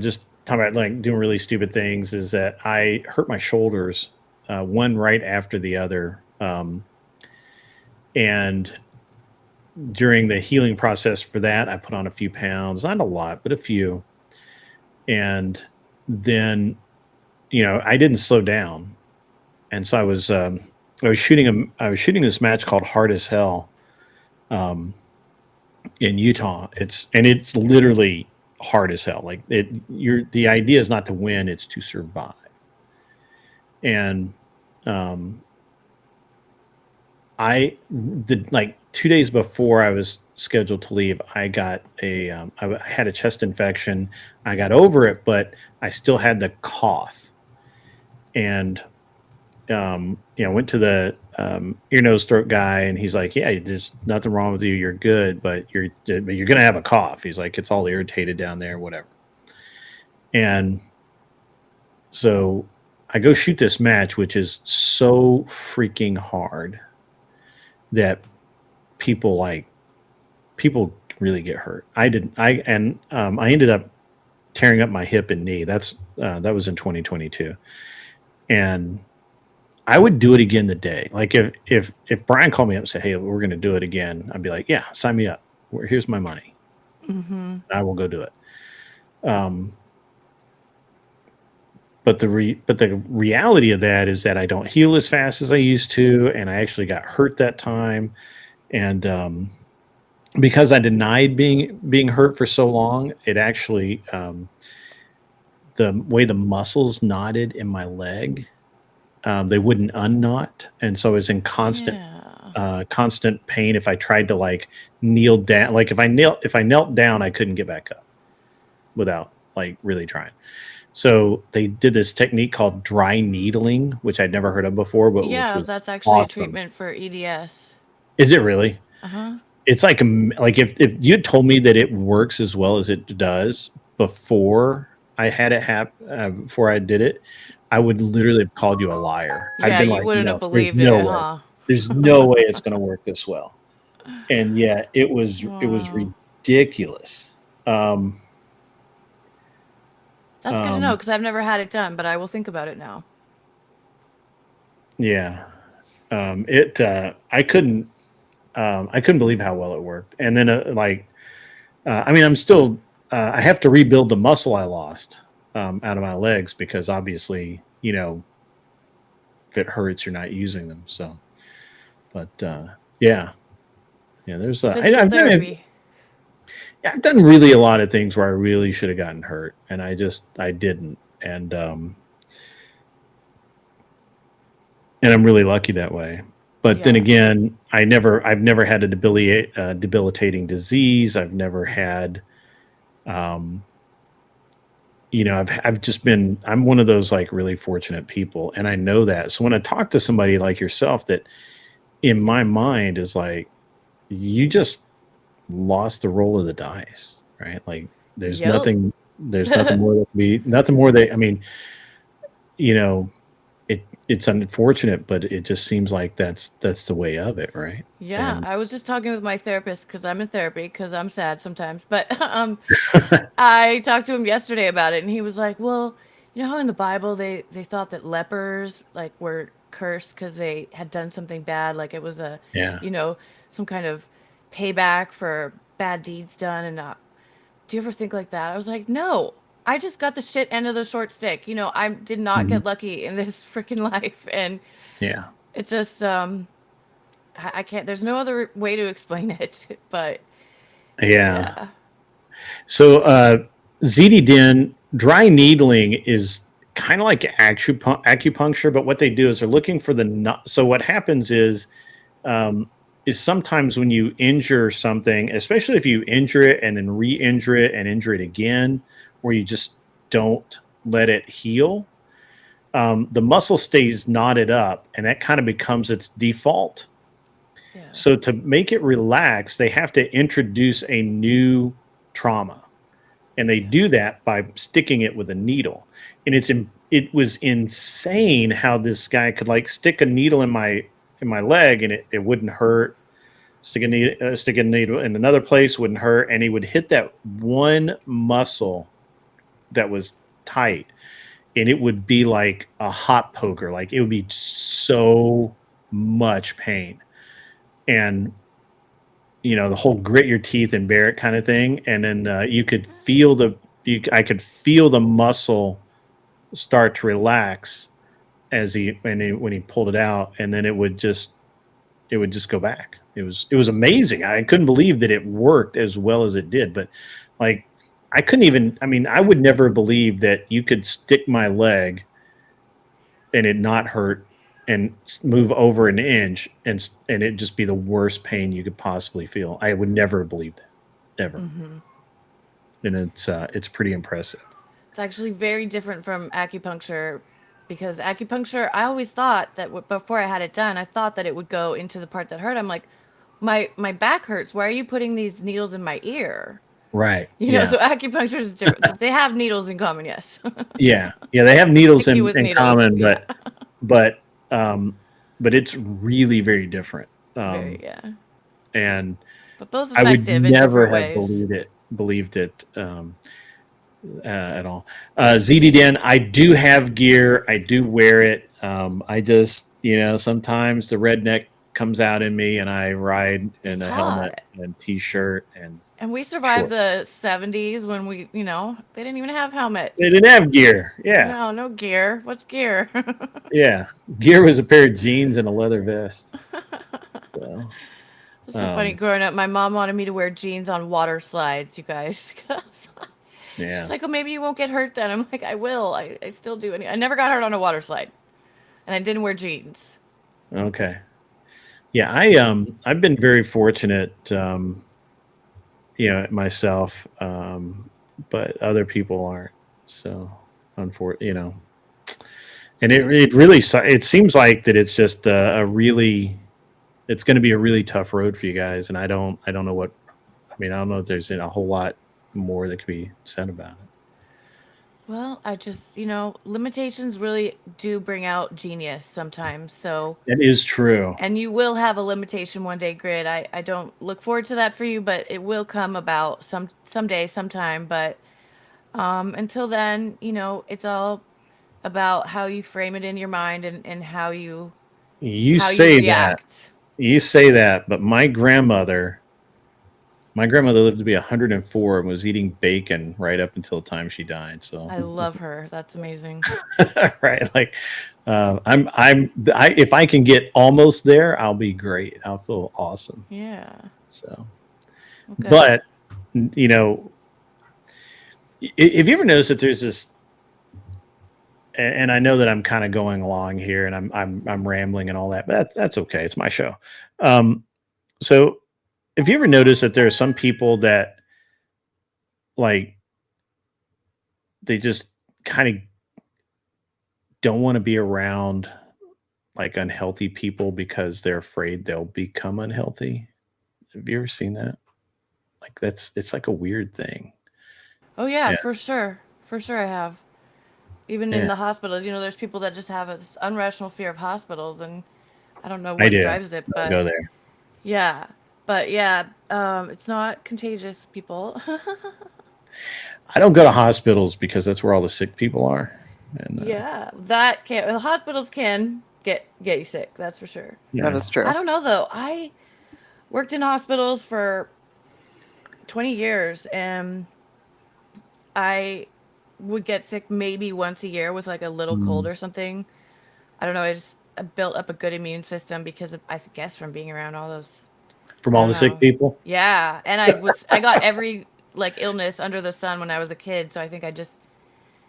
just talking about like doing really stupid things is that I hurt my shoulders, one right after the other. And during the healing process for that, I put on a few pounds, not a lot, but a few. And then, I didn't slow down. And so I was shooting this match called Hard as Hell, um, in Utah. It's literally hard as hell. Like the idea is not to win, it's to survive. And I did like 2 days before I was scheduled to leave, I got I had a chest infection. I got over it, but I still had the cough. And went to the ear, nose, throat guy, and he's like, "Yeah, there's nothing wrong with you. You're good, but you're gonna have a cough." He's like, "It's all irritated down there, whatever." And so I go shoot this match, which is so freaking hard that people people really get hurt. I didn't. I ended up tearing up my hip and knee. That was in 2022, and I would do it again the day. Like if Brian called me up and said, "Hey, we're going to do it again," I'd be like, "Yeah, sign me up. Here's my money. I will go do it." But the reality of that is that I don't heal as fast as I used to, and I actually got hurt that time. And because I denied being hurt for so long, it actually the way the muscles knotted in my leg, they wouldn't unknot, and so I was in constant pain if I tried to like kneel down. Like if I knelt down, I couldn't get back up without like really trying. So they did this technique called dry needling, which I'd never heard of before, but which Yeah, was that's actually a awesome. treatment for EDS. Is it really? Uh-huh. It's like if you had told me that it works as well as it does before I had it before I did it, I would literally have called you a liar. Yeah, I'd been you like, wouldn't no, have there's believed no it, way. huh? There's no way it's going to work this well. And yeah, it was ridiculous. That's good to know because I've never had it done, but I will think about it now. Yeah, I couldn't believe how well it worked. And then I mean, I'm still I have to rebuild the muscle I lost out of my legs because obviously, if it hurts, you're not using them. So, but yeah, there's Physical therapy. I've done really a lot of things where I really should have gotten hurt, and I didn't, and I'm really lucky that way. But then again, I've never had a debilitating disease. I've never had, I've just been, I'm one of those like really fortunate people. And I know that. So when I talk to somebody like yourself, that in my mind is like, you just lost the roll of the dice, right? Like there's nothing There's nothing more that can be, nothing more that, I mean, you know, it's unfortunate, but it just seems like that's the way of it, right? Yeah, And I was just talking with my therapist because I'm in therapy because I'm sad sometimes. But I talked to him yesterday about it, and he was like, "Well, you know how in the Bible they thought that lepers like were cursed because they had done something bad, like it was a, yeah. you know, some kind of payback for bad deeds done." And do you ever think like that? I was like, "No, I just got the shit end of the short stick. You know, I did not Mhm. get lucky in this freaking life, and Yeah. it just I can't. There's no other way to explain it, but Yeah. yeah, So ZD-Den dry needling is kind of like acupuncture, but what they do is they're looking for the so what happens is sometimes when you injure something, especially if you injure it and then re-injure it and injure it again, where you just don't let it heal, the muscle stays knotted up, and that kind of becomes its default. yeah, So to make it relax, they have to introduce a new trauma, and they do that by sticking it with a needle. And it was insane how this guy could like stick a needle in my leg, and it wouldn't hurt. Stick a needle in another place wouldn't hurt, and he would hit that one muscle that was tight, and it would be like a hot poker. Like it would be so much pain, and the whole grit your teeth and bear it kind of thing. And then you could feel I could feel the muscle start to relax when he pulled it out, and then it would just go back. It was amazing. I couldn't believe that it worked as well as it did. But like, I couldn't even. I mean, I would never believe that you could stick my leg and it not hurt and move over an inch and it just be the worst pain you could possibly feel. I would never believe that, ever. mm-hmm. And it's pretty impressive. It's actually very different from acupuncture because acupuncture, I always thought that before I had it done, I thought that it would go into the part that hurt. I'm like, my back hurts. Why are you putting these needles in my ear? Right. You know, Yeah. so acupuncture is different. They have needles in common, yes. Yeah. Yeah. They have needles Stick you in with needles, common, yeah. but it's really very different. Very, yeah. And But both I would effective in never different have ways. believed it at all. ZD-Den, I do have gear. I do wear it. I just, sometimes the redneck comes out in me, and I ride in It's a helmet hot. and t-shirt and We survived shorts. the 70s when they didn't even have helmets. They didn't have gear. Yeah. No gear. What's gear? Yeah. Gear was a pair of jeans and a leather vest. So, It's so funny. Growing up, my mom wanted me to wear jeans on water slides, you guys. yeah. She's like, "Oh, maybe you won't get hurt then." I'm like, "I will. I still do." I never got hurt on a water slide, and I didn't wear jeans. Okay. Yeah, I've been very fortunate, myself, but other people aren't. So, unfortunately, and it really it seems like that it's just it's going to be a really tough road for you guys, and I don't know what. I mean, I don't know if there's a whole lot more that could be said about it. Well, I just, limitations really do bring out genius sometimes. So That is true. and you will have a limitation one day, Grid. I don't look forward to that for you, but it will come about someday, sometime. But until then, it's all about how you frame it in your mind and how you react. You say that, but my grandmother lived to be 104 and was eating bacon right up until the time she died. So I love her. That's amazing. right. Like, if I can get almost there, I'll be great. I'll feel awesome. Yeah. So, Okay. but if you ever notice that there's this, and I know that I'm kind of going along here and I'm rambling and all that, but that's okay. It's my show. So if you ever notice that there are some people that like, they just kind of don't want to be around like unhealthy people because they're afraid they'll become unhealthy. Have you ever seen that? Like it's like a weird thing. Oh yeah, Yeah. for sure. For sure I have. Even in Yeah. the hospitals, there's people that just have this unrational fear of hospitals, and I don't know I what do. drives it, Don't but go there. yeah. But yeah, it's not contagious, people. I don't go to hospitals because that's where all the sick people are. And Yeah, that can the hospitals can get you sick, that's for sure. That yeah. is true. I don't know though. I worked in hospitals for 20 years and I would get sick maybe once a year with like a little cold Mm. or something. I don't know. I built up a good immune system because of, I guess from being around all those. From I all don't the sick know. people. Yeah, and I got every like illness under the sun when I was a kid, so I think I just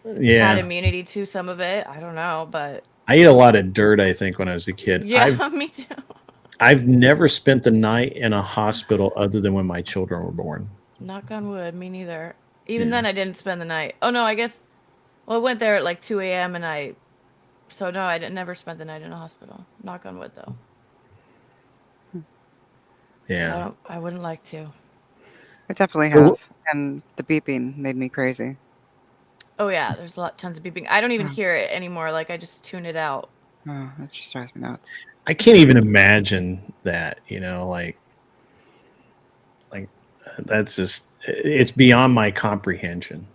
had Yeah. immunity to some of it. I don't know, but I ate a lot of dirt, I think, when I was a kid. yeah, me too. I've never spent the night in a hospital other than when my children were born. Knock on wood, me neither. Even Yeah. then, I didn't spend the night. Oh no, I guess. Well, I went there at like 2 a.m. and I. So no, I didn't never spent the night in a hospital. Knock on wood, though. Yeah. I wouldn't like to. I definitely So have, and the beeping made me crazy. Oh yeah, there's tons of beeping. I don't even Oh, hear it anymore. Like I just tune it out. oh, that just drives me nuts. I can't even imagine that, like that's just it's beyond my comprehension.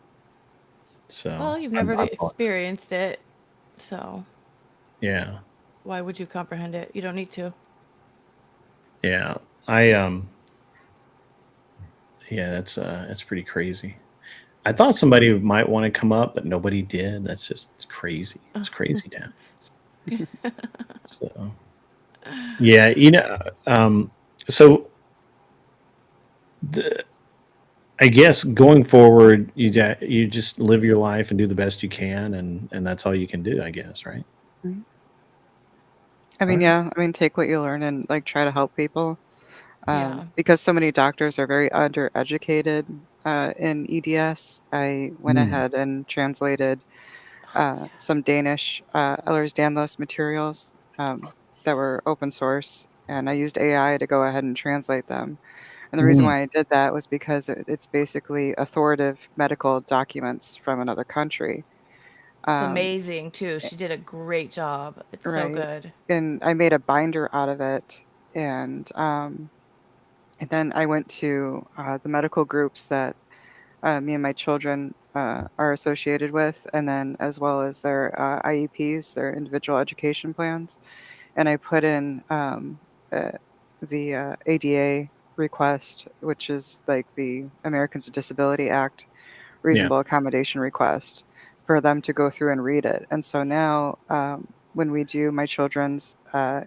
So Well, you've never I'm experienced it, so yeah. why would you comprehend it? You don't need to. Yeah. I yeah, that's pretty crazy. I thought somebody might want to come up, but nobody did. That's just crazy. It's crazy town. So yeah, so the, I guess going forward, you just live your life and do the best you can, and that's all you can do, I guess, right? Mhm. I All mean, right. yeah, I mean, take what you learn and like try to help people. Yeah. Because so many doctors are very undereducated in EDS, I went Mm. ahead and translated some Danish Ehlers-Danlos materials that were open source, and I used AI to go ahead and translate them. And the reason Mm. why I did that was because it's basically authoritative medical documents from another country. It's Um, amazing too. eh, She did a great job. It's so right. good. And I made a binder out of it, and then I went to the medical groups that me and my children are associated with, and then as well as their IEPs, their individual education plans. And I put in uh, the ADA request, which is like the Americans with Disability Act Yeah. reasonable accommodation request, for them to go through and read it. And so now, when we do my children's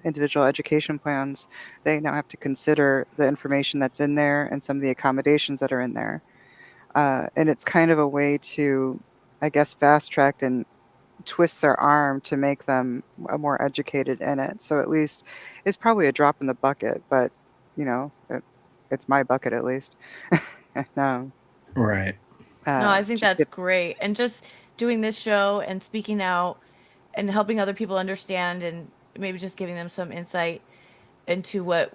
individual education plans, they now have to consider the information that's in there and some of the accommodations that are in there. And it's kind of a way to, I guess, fast track and twist their arm to make them more educated in it. So at least it's probably a drop in the bucket, but it's my bucket at least. And, Right. No, I think just that's gets great. And just doing this show and speaking out and helping other people understand and maybe just giving them some insight into what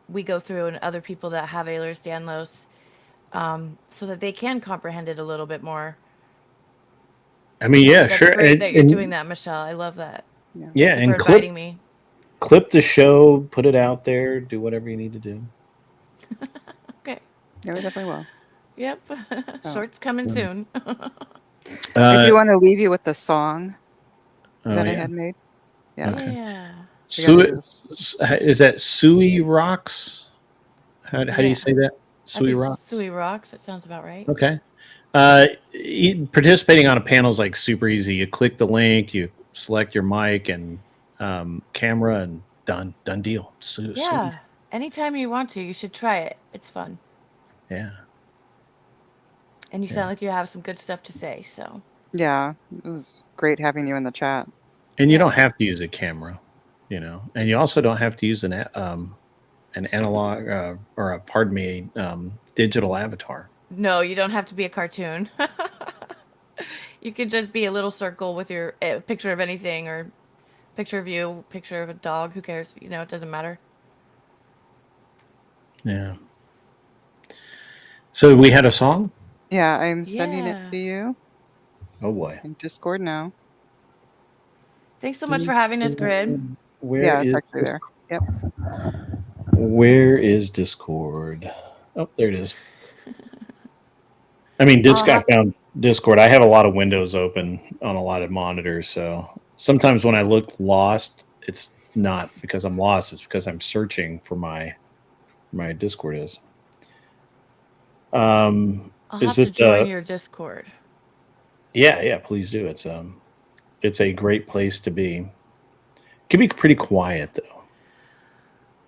we go through and other people that have Ehlers-Danlos, so that they can comprehend it a little bit more. I mean, I yeah, think that's sure. great that you're doing And that, Michelle. I love that. yeah. yeah, Thank you for and inviting me. clip the show, put it out there, do whatever you need to do. Okay. Yeah, we definitely will. Yep. Oh. Shorts coming soon. I Uh do want to leave you with the song oh that I yeah. had made. Yeah, Okay. Yeah. we gotta do this. Is that Sui Rocks? How do you Yeah. say that? I Sui think Rocks. Sui rocks. That sounds about right. Okay. Participating on a panel is like super easy. You click the link, you select your mic and camera, and done deal. So easy. Yeah. Anytime you want to, you should try it. It's fun. Yeah. And you Yeah. sound like you have some good stuff to say, so. Yeah, it was great having you in the chat. And you Yeah. don't have to use a camera, and you also don't have to use an analog or pardon me, digital avatar. No, you don't have to be a cartoon. You could just be a little circle with your picture of anything or picture of you, picture of a dog. Who cares? It doesn't matter. Yeah. So we had a song. Yeah, I'm sending it Yeah. to you Oh boy. in Discord now. Thanks so much for having us, Grid. Where Yeah, it's is actually there. Yep. Where is Discord? Oh, there it is. I mean, I found Discord. I have a lot of windows open on a lot of monitors, so sometimes when I look lost, it's not because I'm lost. It's because I'm searching for my Discord is. I'll Is have to it? join your Discord. Yeah, please do. It's a great place to be. It can be pretty quiet though.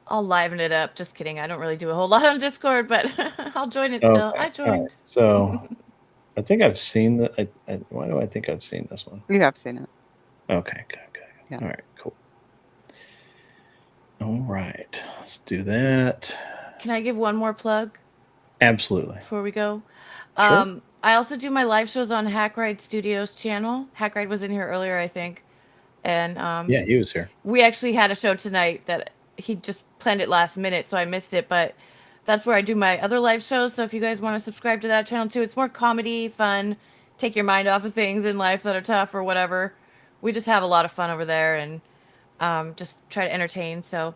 I'll liven it up. Just kidding. I don't really do a whole lot on Discord, but I'll join it still. Okay. I joined. Right. So I think I've seen that. Why do I think I've seen this one? You have seen it. Okay. Yeah. All right. Cool. All right. Let's do that. Can I give one more plug? Absolutely. Before we go? Sure. I also do my live shows on Hackride Studios channel. Hackride was in here earlier, I think. And yeah, he was here. We actually had a show tonight that he just planned it last minute, so I missed it. But that's where I do my other live shows. So if you guys want to subscribe to that channel too, it's more comedy, fun, take your mind off of things in life that are tough or whatever. We just have a lot of fun over there and just try to entertain. So,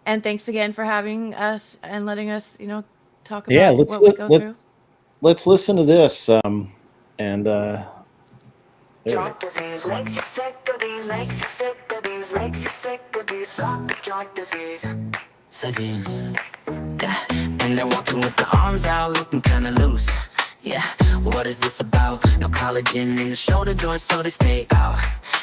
and thanks again for having us and letting us, talk about what we go through. Let's listen to this. And Joint disease makes you sick of these, makes you sick of these, makes you sick of these. Floppy joint disease. Seconds. Yeah, and they're walking with the arms out, looking kinda loose. Yeah, what is this about? No collagen in the shoulder joints, so they stay out.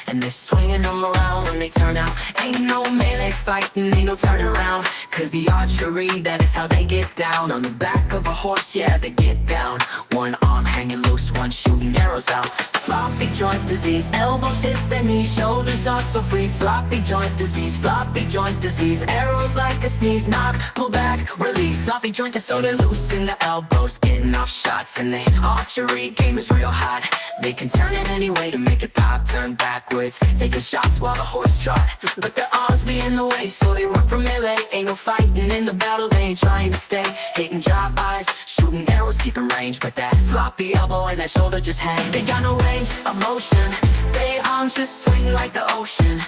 And they're swinging them around when they turn out. Ain't no melee fighting, ain't no turn around. Cause the archery, that is how they get down. On the back of a horse, yeah, they get down. One arm hanging loose, one shooting arrows out. Floppy joint disease, elbows hit their knees, shoulders are so free. Floppy joint disease, floppy joint disease. Arrows like a sneeze, knock, pull back, release. Floppy joint disease, so they're loosen the elbows, getting off shots. And the archery game is real hot. They can turn it any way to make it pop, turn backwards, taking shots while the horse trot. But their arms be in the way, so they run from melee. Ain't no fighting in the battle, they ain't trying to stay. Hitting drive-bys, shooting arrows, keeping range. But that floppy elbow and that shoulder just hang. They got no range of motion, their arms just swing like the ocean.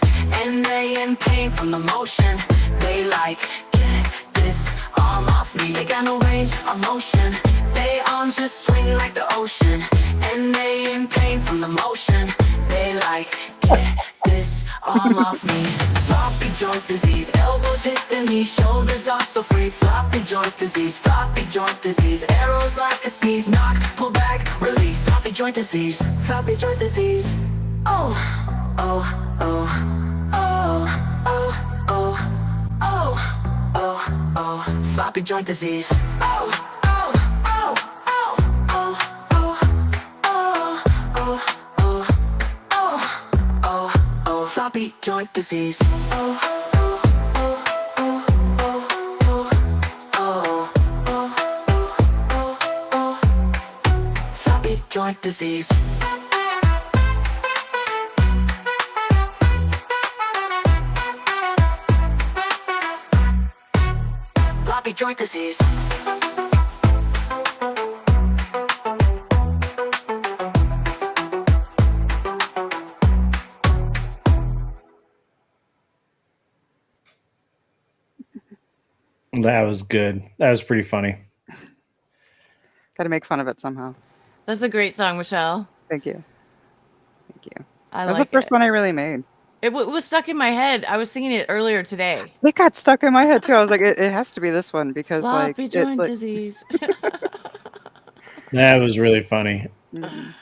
And they in pain from the motion. They like, get this arm off me. They got no range of motion, their arms just swing like the ocean. And they in pain from the motion. They like, get this arm off me. Floppy joint disease, elbows hit the knees, shoulders are so free. Floppy joint disease, floppy joint disease. Arrows like a sneeze, knock, pull back, release. Floppy joint disease, floppy joint disease. Oh, oh, oh, oh, oh, oh, oh, oh, oh. Floppy joint disease. Oh. Floppy joint disease. Floppy joint disease. Floppy joint disease. That was good. That was pretty funny. Got to make fun of it somehow. That's a great song, Michelle. Thank you. Thank you. I That was like the first one I really made. It was stuck in my head. I was singing it earlier today. It got stuck in my head too. I was like, it has to be this one because Floppy joint disease. That was really funny. Mhm.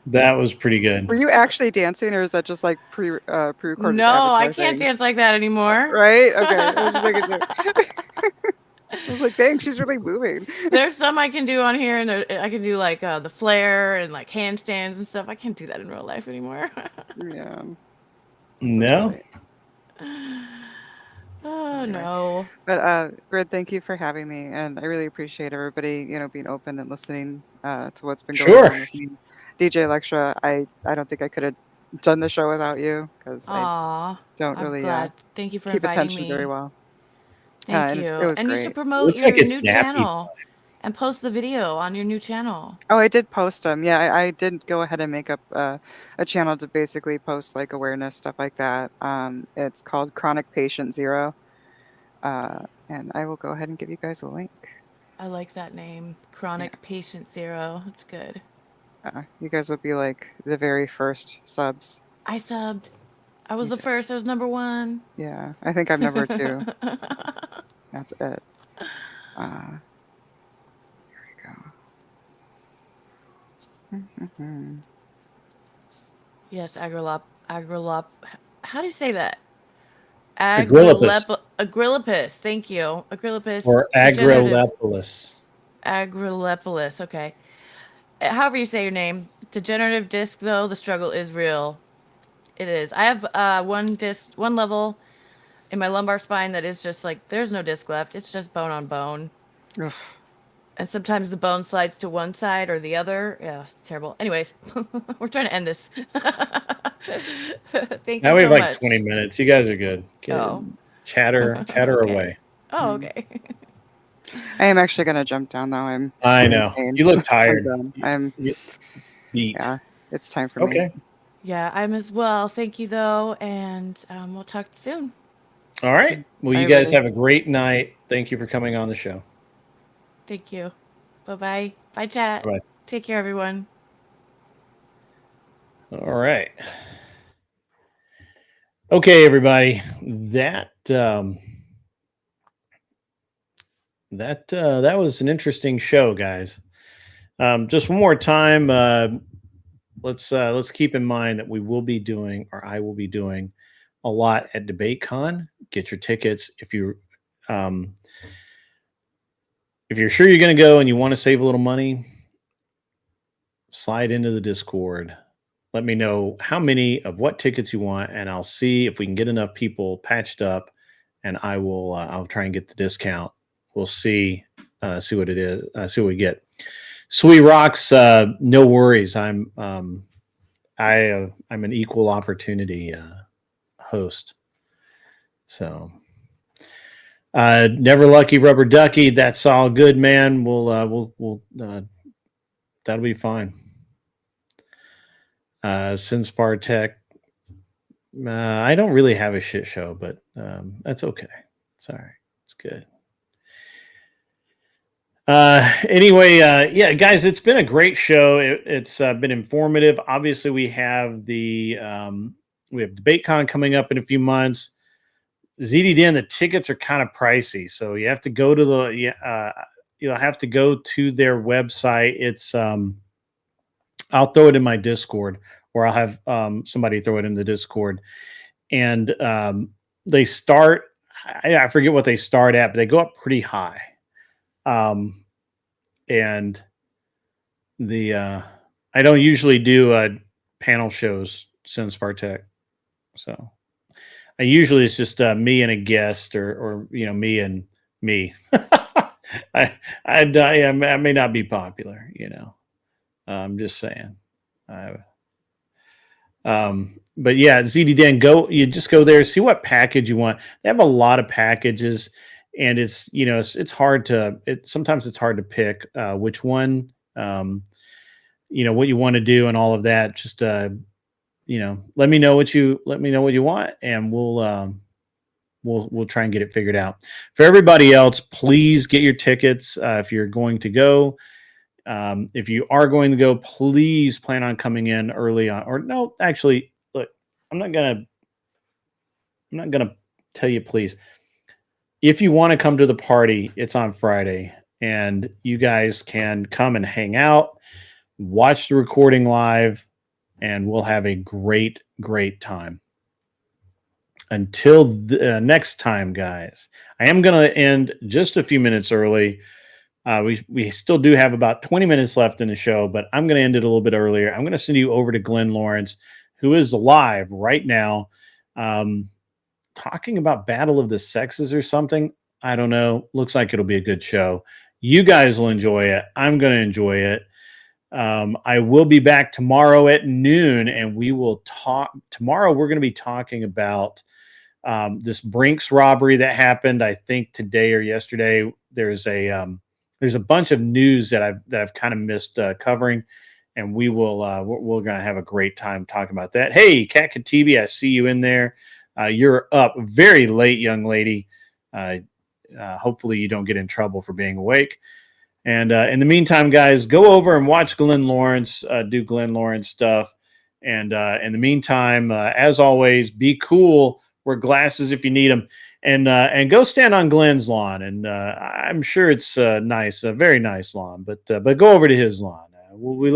That was pretty good. Were you actually dancing, or is that just like pre-recorded? No, I avatar can't thing? dance like that anymore. Right? Okay. I was just like, I was like, dang, she's really moving. There's some I can do on here, and I can do like the flare and like handstands and stuff. I can't do that in real life anymore. Yeah. No. Oh no. But Grid, thank you for having me, and I really appreciate everybody, being open and listening to what's been going Sure. on with me. DJ Electra, I don't think I could have done the show without you because I don't I'm really glad. Thank you for keep inviting attention me. very well. Thank and you. It was and great. you should promote Looks your like it's new nappy channel and post the video on your new channel. Oh, I did post them. Yeah, I did go ahead and make up a channel to basically post like awareness stuff like that. It's called Chronic Patient Zero, and I will go ahead and give you guys a link. I like that name, Chronic Patient Zero. It's good. You guys will be like the very first subs. I subbed. I was the first. I was number 1. Yeah, I think I'm number 2. That's it. Here we go. Yes, agrolop. How do you say that? Agrillipus. Agrillipus. Thank you. Agrillipus. Or Agrillipus. Agrillipus. Okay. However you say your name. Degenerative disc, though, the struggle is real. It is. I have one level in my lumbar spine that is just like, there's no disc left. It's just bone on bone. Ugh. And sometimes the bone slides to one side or the other. Yeah, it's terrible. Anyways, we're trying to end this. Thank Now you we so have like much. 20 minutes. You guys are good. Oh. Chatter Okay. away. Oh, okay. I am actually gonna jump down now. I know. You look tired. I'm beat. Yeah, it's time for me. Okay. Yeah, I'm as well. Thank you, though, and we'll talk soon. All right. Well, you Bye, guys everybody. have a great night. Thank you for coming on the show. Thank you. Bye-bye. Bye, chat. Bye. Take care, everyone. All right. Okay, everybody. That was an interesting show, guys. Just one more time. Let's keep in mind that we will be doing, or I will be doing, a lot at DebateCon. Get your tickets if you're sure you're going to go and you want to save a little money. Slide into the Discord. Let me know how many of what tickets you want, and I'll see if we can get enough people patched up, and I'll try and get the discount. We'll see what it is. See what we get. Sweet Rocks, no worries. I'm an equal opportunity host. So Never Lucky Rubber Ducky, that's all good, man. We'll that'll be fine. Sinspar Tech, I don't really have a shit show, but that's okay. It's all right. It's good. Anyway, yeah, guys, it's been a great show. It's been informative. Obviously, we have DebateCon coming up in a few months. ZDDN, the tickets are kind of pricey, so you have to go to have to go to their website. It's I'll throw it in my Discord, or I'll have somebody throw it in the Discord. And they start, I forget what they start at, but they go up pretty high. And I don't usually do panel shows since Spartech. So I usually it's just me and a guest, or me and me. I may not be popular, I'm just saying. But yeah, ZDDN, you just go there, see what package you want. They have a lot of packages, and it's hard to sometimes it's hard to pick which one, what you want to do and all of that. Just let me know what you want, and we'll try and get it figured out. For everybody else, please get your tickets if you're going to go. If you are going to go, please plan on coming in early on. Or no, actually, look, I'm not gonna tell you please. If you want to come to the party, it's on Friday, and you guys can come and hang out, watch the recording live, and we'll have a great time. Until next time, guys, I am going to end just a few minutes early. We still do have about 20 minutes left in the show, but I'm going to end it a little bit earlier. I'm going to send you over to Glenn Lawrence, who is live right now, talking about Battle of the Sexes or something. I don't know. Looks like it'll be a good show. You guys will enjoy it. I'm going to enjoy it. I will be back tomorrow at noon, and we will talk. Tomorrow we're going to be talking about this Brinks robbery that happened, I think today or yesterday. There's a there's a bunch of news that I've kind of missed covering, and we're going to have a great time talking about that. Hey, Kat Katibi, I see you in there. You're up very late, young lady. Hopefully you don't get in trouble for being awake. And in the meantime, guys, go over and watch Glenn Lawrence do Glenn Lawrence stuff. And in the meantime, as always, be cool. Wear glasses if you need them. And go stand on Glenn's lawn. And I'm sure it's nice, a very nice lawn. But go over to his lawn. We love